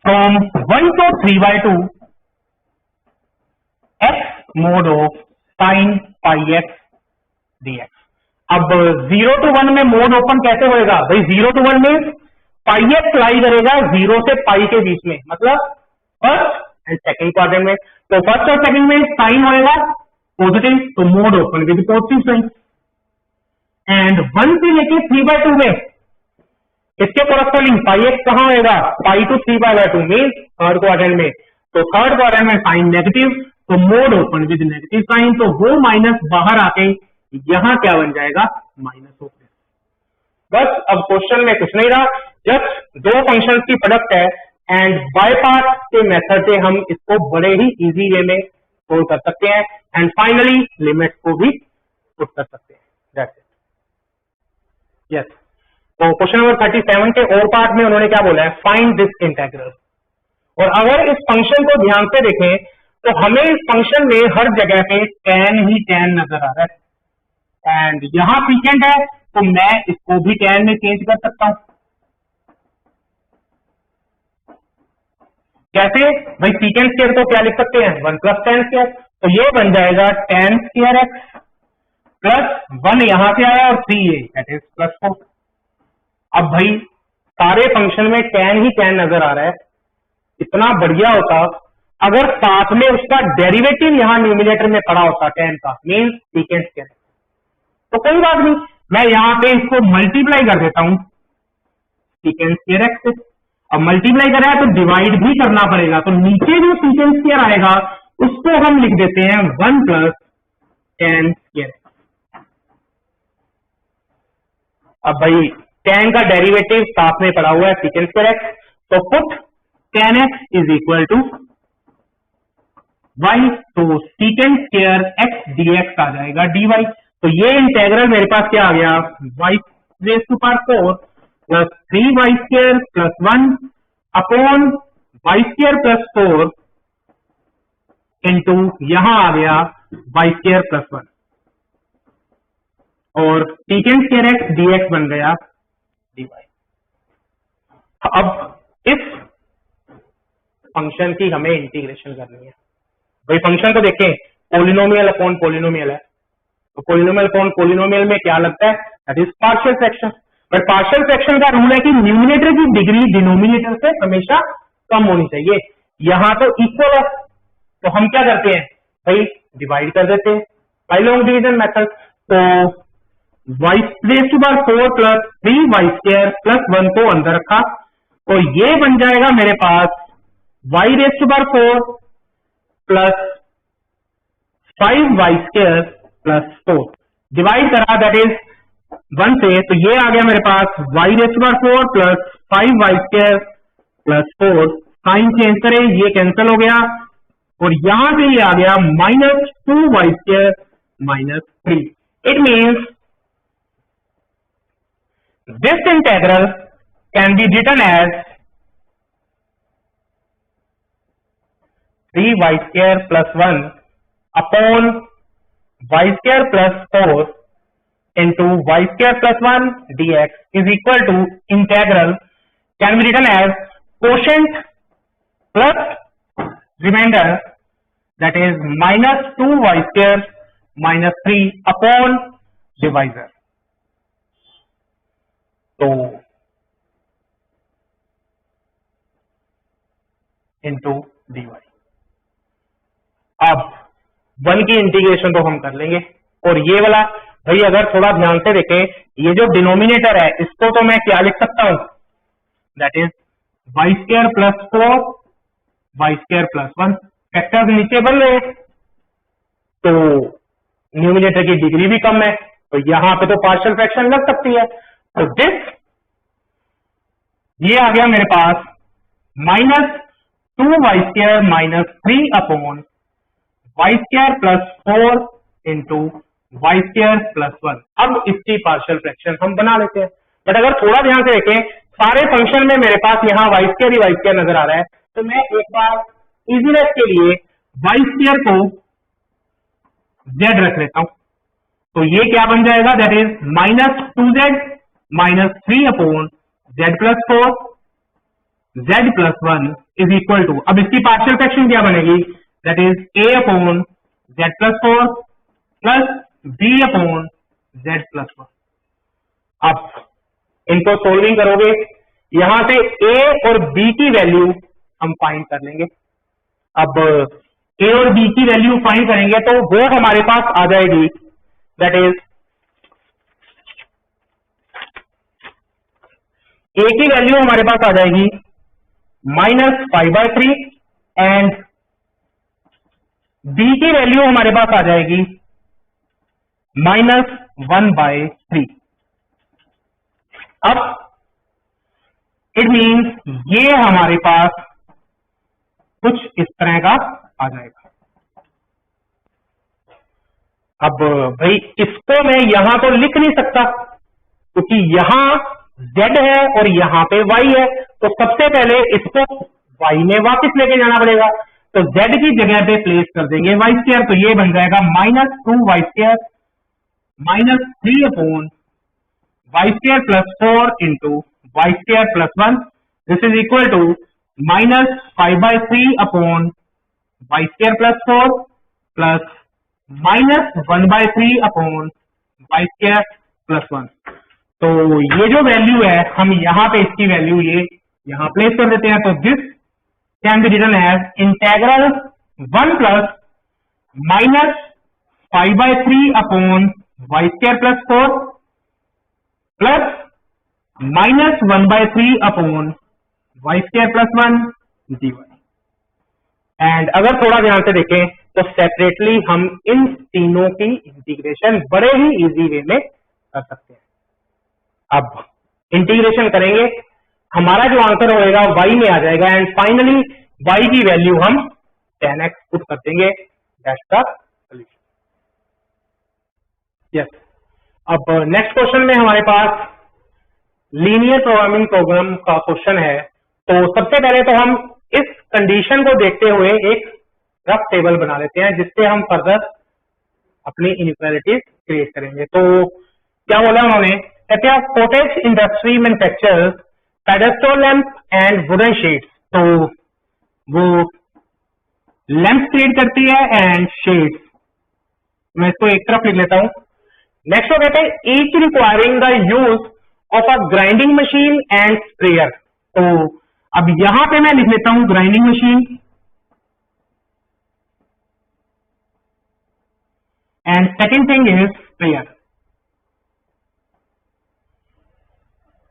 from 1 to 3/2 x mod of sin πx dx। अब 0 to 1 में मोड ओपन कैसे होएगा भाई, 0 to 1 में πx लाई करेगा 0 से पाई के बीच में, मतलब फर्स्ट एंड सेकंड क्वाड्रेंट में। तो फर्स्ट और सेकंड में साइन होएगा पॉजिटिव, तो mod open with positive sign. And 1 से लेके 3/2 में इसके कॉरस्पॉन्डिंग πx कहां होएगा, pi to 3π/2 mean third quadrant में, तो थर्ड क्वाड्रेंट में साइन नेगेटिव, तो mod open with negative sign, तो वो माइनस बाहर आके यहां क्या बन जाएगा, माइनस हो गया। बस अब क्वेश्चन में कुछ नहीं रहा, जस्ट दो फंक्शन की प्रोडक्ट है, एंड बाय पार्ट के मेथड से हम इसको बड़े ही इजी वे में सोल्व कर सकते हैं, एंड फाइनली लिमिट्स को भी पुट कर सकते हैं। That's it. यस, तो क्वेश्चन नंबर 37 के और पार्ट में उन्होंने क्या बोला है, फाइंड दिस इंटेग्रल। और अगर इस फंक्शन को ध्यान से देखें तो हमें इस फंक्शन में हर जगह पे tan ही tan नजर आ रहा है, एंड यहां सीकेंड है तो मैं इसको भी tan में चेंज कर सकता हूं। कैसे भाई, सीकेंड स्क्वायर तो क्या लिख सकते हैं, 1 + tan स्क्वायर, तो ये बन जाएगा tan स्क्वायर x प्लस 1 यहां से आया और 3a दैट इज +4। अब भाई सारे फंक्शन में tan ही tan नजर आ रहा है, इतना बढ़िया होता अगर साथ में उसका डेरिवेटिव यहां न्यूमिनेटर में पड़ा होता tan का, मींस सीकेंड स्क्वायर। तो कोई बात नहीं, मैं यहां पे इसको मल्टीप्लाई कर देता हूं सीकेंड स्क्वायर x से। अब मल्टीप्लाई कर रहा है तो डिवाइड भी करना पड़ेगा, तो नीचे जो सीकेंड स्क्वायर आएगा उसको हम लिख देते हैं 1 + tan स्क्वायर। अब भाई tan का डेरिवेटिव साथ में पड़ा हुआ है सीकेंड स्क्वायर x, तो put tan x is equal to y, तो सीकेंड स्क्वायर x dx आ जाएगा dy। तो ये इंटेग्रल मेरे पास क्या आ गया, y⁴ plus 3y² plus 1 upon y² + 4 into यहां आ गया y² + 1, और सीकेंड स्क्वायर x dx बन गया dy। अब इस फंक्शन की हमें इंटीग्रेशन करनी है। भाई फंक्शन को देखें, पोलिनोमियल अपॉन पोलिनोमियल है, तो पोलिनोमियल अपॉन पोलिनोमियल में क्या लगता है, that is partial fraction. But partial fraction का रूल है कि न्यूमिनेटर की डिग्री डिनोमिनेटर से हमेशा कम होनी चाहिए। यहां तो इक्वल है, तो हम क्या करते हैं भाई, डिवाइड कर देते हैं बाय लॉन्ग डिवीजन मेथड। तो y⁴ प्लस 3y² प्लस 1 को अंदर रखा, और ये बन जाएगा मेरे पास y⁴ plus 5y² plus 4 divide करा दैट इज 1 से, तो ये आ गया मेरे पास y⁴ plus 5y² plus 4, sign change करें ये कैंसिल हो गया, और यहां से ये आ गया -2y² -3। It means this integral can be written as 3y² plus 1 upon y² plus 4 into y² plus 1 dx is equal to integral can be written as quotient plus remainder, that is -2y² -3 upon divisor। तो into dy। अब 1 की integration तो हम कर लेंगे, और ये वाला भाई अगर थोड़ा ध्यान से देखें, ये जो डिनोमिनेटर है इसको तो मैं क्या लिख सकता हूं, that is y² + 4 y² + 1। Factors नीचे बन रहे हैं तो न्यूमिनेटर की डिग्री भी कम है, तो यहां पे तो पार्शियल फ्रैक्शन लग सकती है। तो दिस ये आ गया मेरे पास -2y² - 3/y² + 4 × y² + 1। अब इसकी पार्शियल फ्रैक्शन हम बना लेते हैं। बट अगर थोड़ा ध्यान से देखें, सारे फंक्शन में मेरे पास यहाँ y² ही y² नजर आ रहा है, तो मैं एक बार इजीनेस के लिए y² को z रख लेता हूं। तो ये क्या बन जाएगा, that is -2z - 3/z + 4 z + 1 is equal to, अब इसकी पार्शियल फ्रैक्शन क्या बनेगी, that is a/z + 4 plus b/z + 1। अब इनको सोल्विंग करोगे, यहां से a और b की वैल्यू हम फाइंड कर लेंगे। अब a और b की वैल्यू फाइंड करेंगे तो वो हमारे पास आ जाएगी, दैट इज a की वैल्यू हमारे पास आ जाएगी -5/3 एंड b की वैल्यू हमारे पास आ जाएगी -1/3। अब इट मीन्स ये हमारे पास कुछ इस तरह का आ जाएगा। अब भाई इसको मैं यहां तो लिख नहीं सकता क्योंकि यहां z है और यहां पे y है, तो सबसे पहले इसको y में वापस लेके जाना पड़ेगा। तो z की जगह पे प्लेस कर देंगे y², तो ये बन जाएगा -2y² - 3/y² + 4 × y² + 1। This is equal to -5/3 upon y² + 4 plus -1/3 upon y² + 1। तो ये जो वैल्यू है हम यहां पे इसकी वैल्यू ये यहां प्लेस कर देते हैं। तो this can be written as integral 1 plus -5/3 upon y² + 4 plus -1/3 upon y² + 1 dy। And अगर थोड़ा ध्यान से देखें तो सेपरेटली हम इन तीनों की इंटीग्रेशन बड़े ही इजी वे में कर सकते हैं। अब इंटीग्रेशन करेंगे, हमारा जो आंसर होएगा y में आ जाएगा एंड फाइनली y की वैल्यू हम 10x पुट कर देंगे। That's the solution. यस, अब नेक्स्ट क्वेश्चन में हमारे पास लीनियर प्रोग्रामिंग प्रोग्राम का क्वेश्चन है। तो सबसे पहले तो हम इस कंडीशन को देखते हुए एक रफ टेबल बना लेते हैं जिससे हम फर्दर अपनी इनइक्वालिटीज क्रिएट करेंगे। तो क्या बोला उन्होंने, cottage industry manufactures pedestal lamp and wooden sheets. तो वो लैंप क्रिएट करती है एंड शेड्स। मैं इसको एक तरफ लिख लेता हूं। नेक्स्ट वो कहते हैं each requiring the use of a grinding machine and sprayer. तो अब यहां पे मैं लिख लेता हूं grinding machine and second thing is sprayer.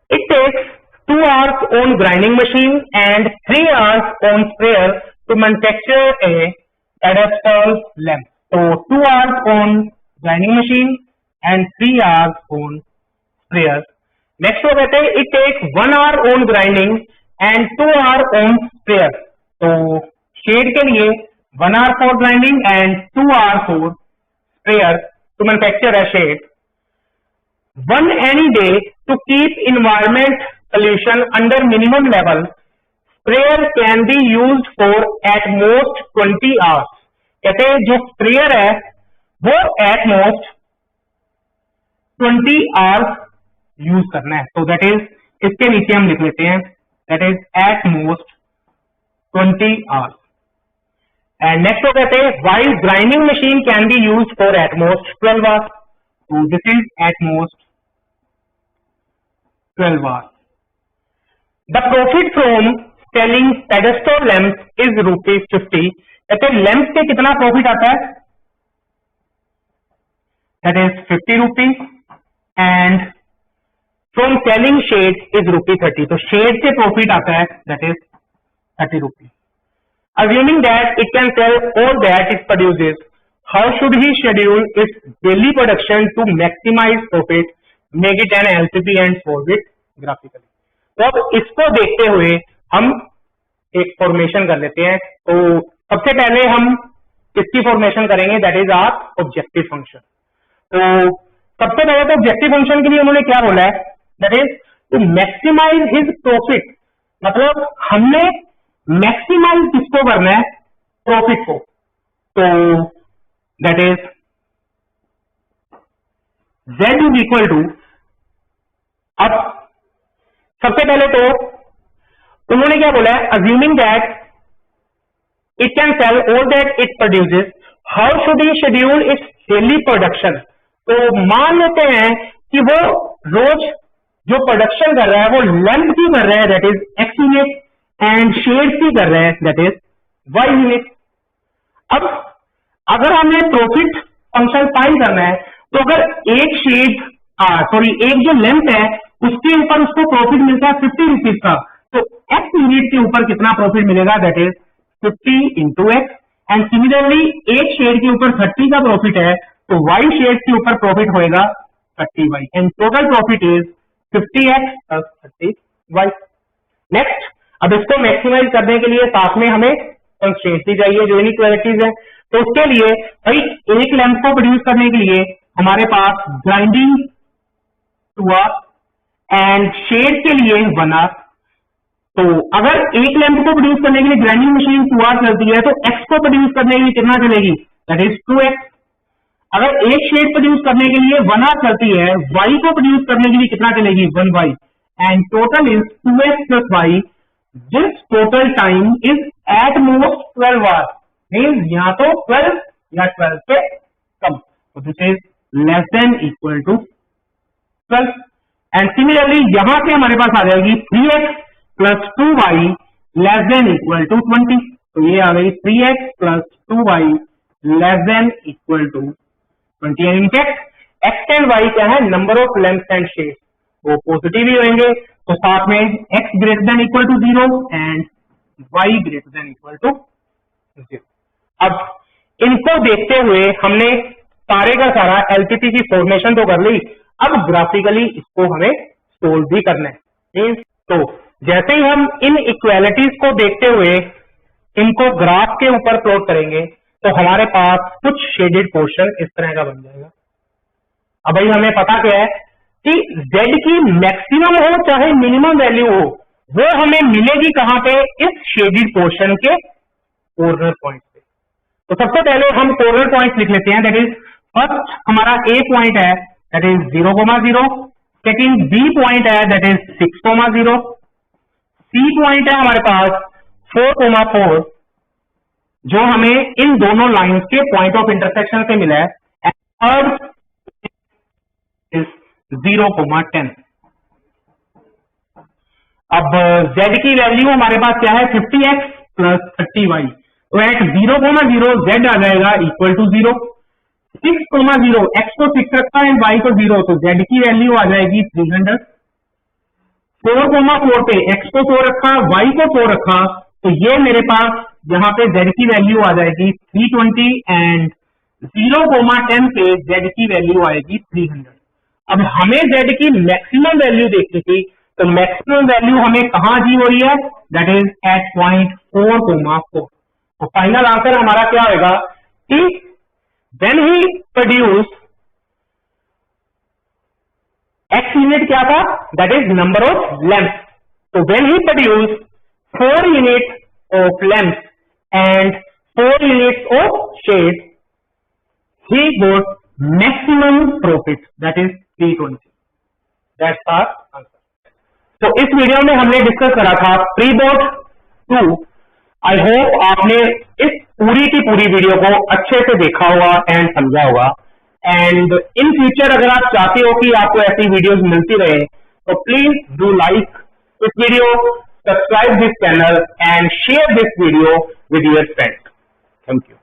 It takes 2 hours on grinding machine and 3 hours on sprayer to manufacture a pedestal lamp. So 2 hours on grinding machine and 3 hours on sprayer. Next वो कहते हैं it takes 1 hour on grinding and 2 hour on sprayer. तो shade के लिए 1 hour for grinding and 2 hour for sprayer to manufacture a shade. One any day to keep environment pollution under minimum level, sprayer can be used for at most 20 hours. कहते हैं जो sprayer है वो at most 20 hours use करना है। तो that is, इसके नीचे हम लिख लेते हैं that is at most 20 hours. And next वो कहते हैं while grinding machine can be used for at most 12 hours. So this is at most 12 hours. The profit from selling pedestal lamps is ₹50. कहते हैं लैंप से कितना profit आता है, that is ₹50 and from selling shade is ₹30। तो shade से profit आता है that is ₹30। assuming that it can sell all that it produces, how should he schedule its daily production to maximize profit, make it an LPP and solve it graphically? तो अब इसको देखते हुए हम एक फॉर्मेशन कर लेते हैं। तो सबसे पहले हम किसकी फॉर्मेशन करेंगे, that is our objective function. तो सबसे पहले तो ऑब्जेक्टिव फंक्शन के लिए उन्होंने क्या बोला है, that is to maximise his profit, मतलब हमने मैक्सिमाइज किसको करना है, प्रॉफिट को। तो that is z is equal to, अब सबसे पहले तो उन्होंने क्या बोला है, assuming that it can sell all that it produces, how should he schedule its daily production. तो मान लेते हैं कि वो रोज जो प्रोडक्शन कर रहा है वो लेंथ की कर रहा है, that is x unit, and shade की कर रहा है, दैट इज वाई यूनिट। अब अगर हमें प्रॉफिट फंक्शन फाइंड करना है, तो अगर एक शेड एक जो लेंथ है उसके ऊपर उसको प्रॉफिट मिलता है 50 रुपीज का, तो एक्स यूनिट के ऊपर कितना प्रॉफिट मिलेगा, that is 50 into x. And similarly एक शेड के ऊपर 30 का प्रॉफिट है, तो वाई शेड के ऊपर प्रॉफिट होएगा 30y, and total profit is 50x plus 30y। Next, अब इसको मैक्सिमाइज करने के लिए साथ में हमें कंस्ट्रेंट्स भी चाहिए जो इनइक्वालिटीज है। तो उसके लिए भाई एक लैंप को प्रोड्यूस करने के लिए हमारे पास ग्राइंडिंग 2 आवर एंड शेड के लिए 1 आवर। तो अगर एक लैंप को प्रोड्यूस करने के लिए ग्राइंडिंग मशीन 2 आवर चलती है, तो एक्स को प्रोड्यूस करने के लिए कितना चलेगी, दैट इज 2x। अगर एक शेड प्रोड्यूस करने के लिए 1 आवर चलती है, y को प्रोड्यूस करने के लिए कितना चलेगी, 1y, and total is 2x plus y। This total time is at most 12 hour, means यहाँ तो 12 या 12 से कम, तो this is less than equal to 12। And similarly यहां से हमारे पास आ जाएगी 3x plus 2y less than equal to 20, तो ये आ गई 3x plus 2y less than equal to 20। And in fact x and y क्या है, number of length and shade, वो पॉजिटिव ही होंगे, तो साथ में x greater than equal to 0 and y greater than equal to 0। अब इनको देखते हुए हमने सारे का सारा एलपीपी की फॉर्मेशन तो कर ली, अब ग्राफिकली इसको हमें सोल्व भी करना है। तो जैसे ही हम इन इक्वालिटीज को देखते हुए इनको ग्राफ के ऊपर प्लॉट करेंगे, तो हमारे पास कुछ शेडेड पोर्शन इस तरह का बन जाएगा। अब भाई हमें पता क्या है कि z की मैक्सिमम हो चाहे मिनिमम वैल्यू हो, वो हमें मिलेगी कहां पे, इस शेडेड पोर्शन के कॉर्नर पॉइंट पे। तो सबसे पहले हम कॉर्नर पॉइंट लिख लेते हैं, दैट इज फर्स्ट हमारा a पॉइंट है, that is 0,0, second b point है, दैट इज 6,0, c पॉइंट है हमारे पास 4,4, जो हमें इन दोनों लाइंस के पॉइंट ऑफ इंटरसेक्शन से मिला है, एंड थर्ड इज 0,10। अब z की वैल्यू हमारे पास क्या है, 50x प्लस 30y, तो एट 0,0 z आ जाएगा इक्वल टू 0। 6,0 x को 6 रखा है, y को 0, तो z की वैल्यू आ जाएगी 300। 4,4 पे x को 4 रखा, y को 4 रखा, तो ये मेरे पास यहाँ पे z की वैल्यू आ जाएगी 320, एंड 0,10 पे z की वैल्यू आएगी 300। अब हमें z की मैक्सिमम वैल्यू देखनी थी, तो मैक्सिमम वैल्यू हमें कहां दी हो रही है, दैट इज एट पॉइंट 4,4। तो फाइनल आंसर हमारा क्या होगा कि when he produce, x unit क्या था, that is number of length, तो when he produce 4 unit of length and 4 units of shade, he got maximum profit, that is 320. That's our answer. तो इस video में हमने डिस्कस करा था pre-board 2। I hope आपने इस पूरी की पूरी वीडियो को अच्छे से देखा होगा एंड समझा होगा, एंड इन फ्यूचर अगर आप चाहते हो कि आपको ऐसी वीडियोस मिलती रहे, तो please do like this video, subscribe this channel and share this video with your friends. Thank you.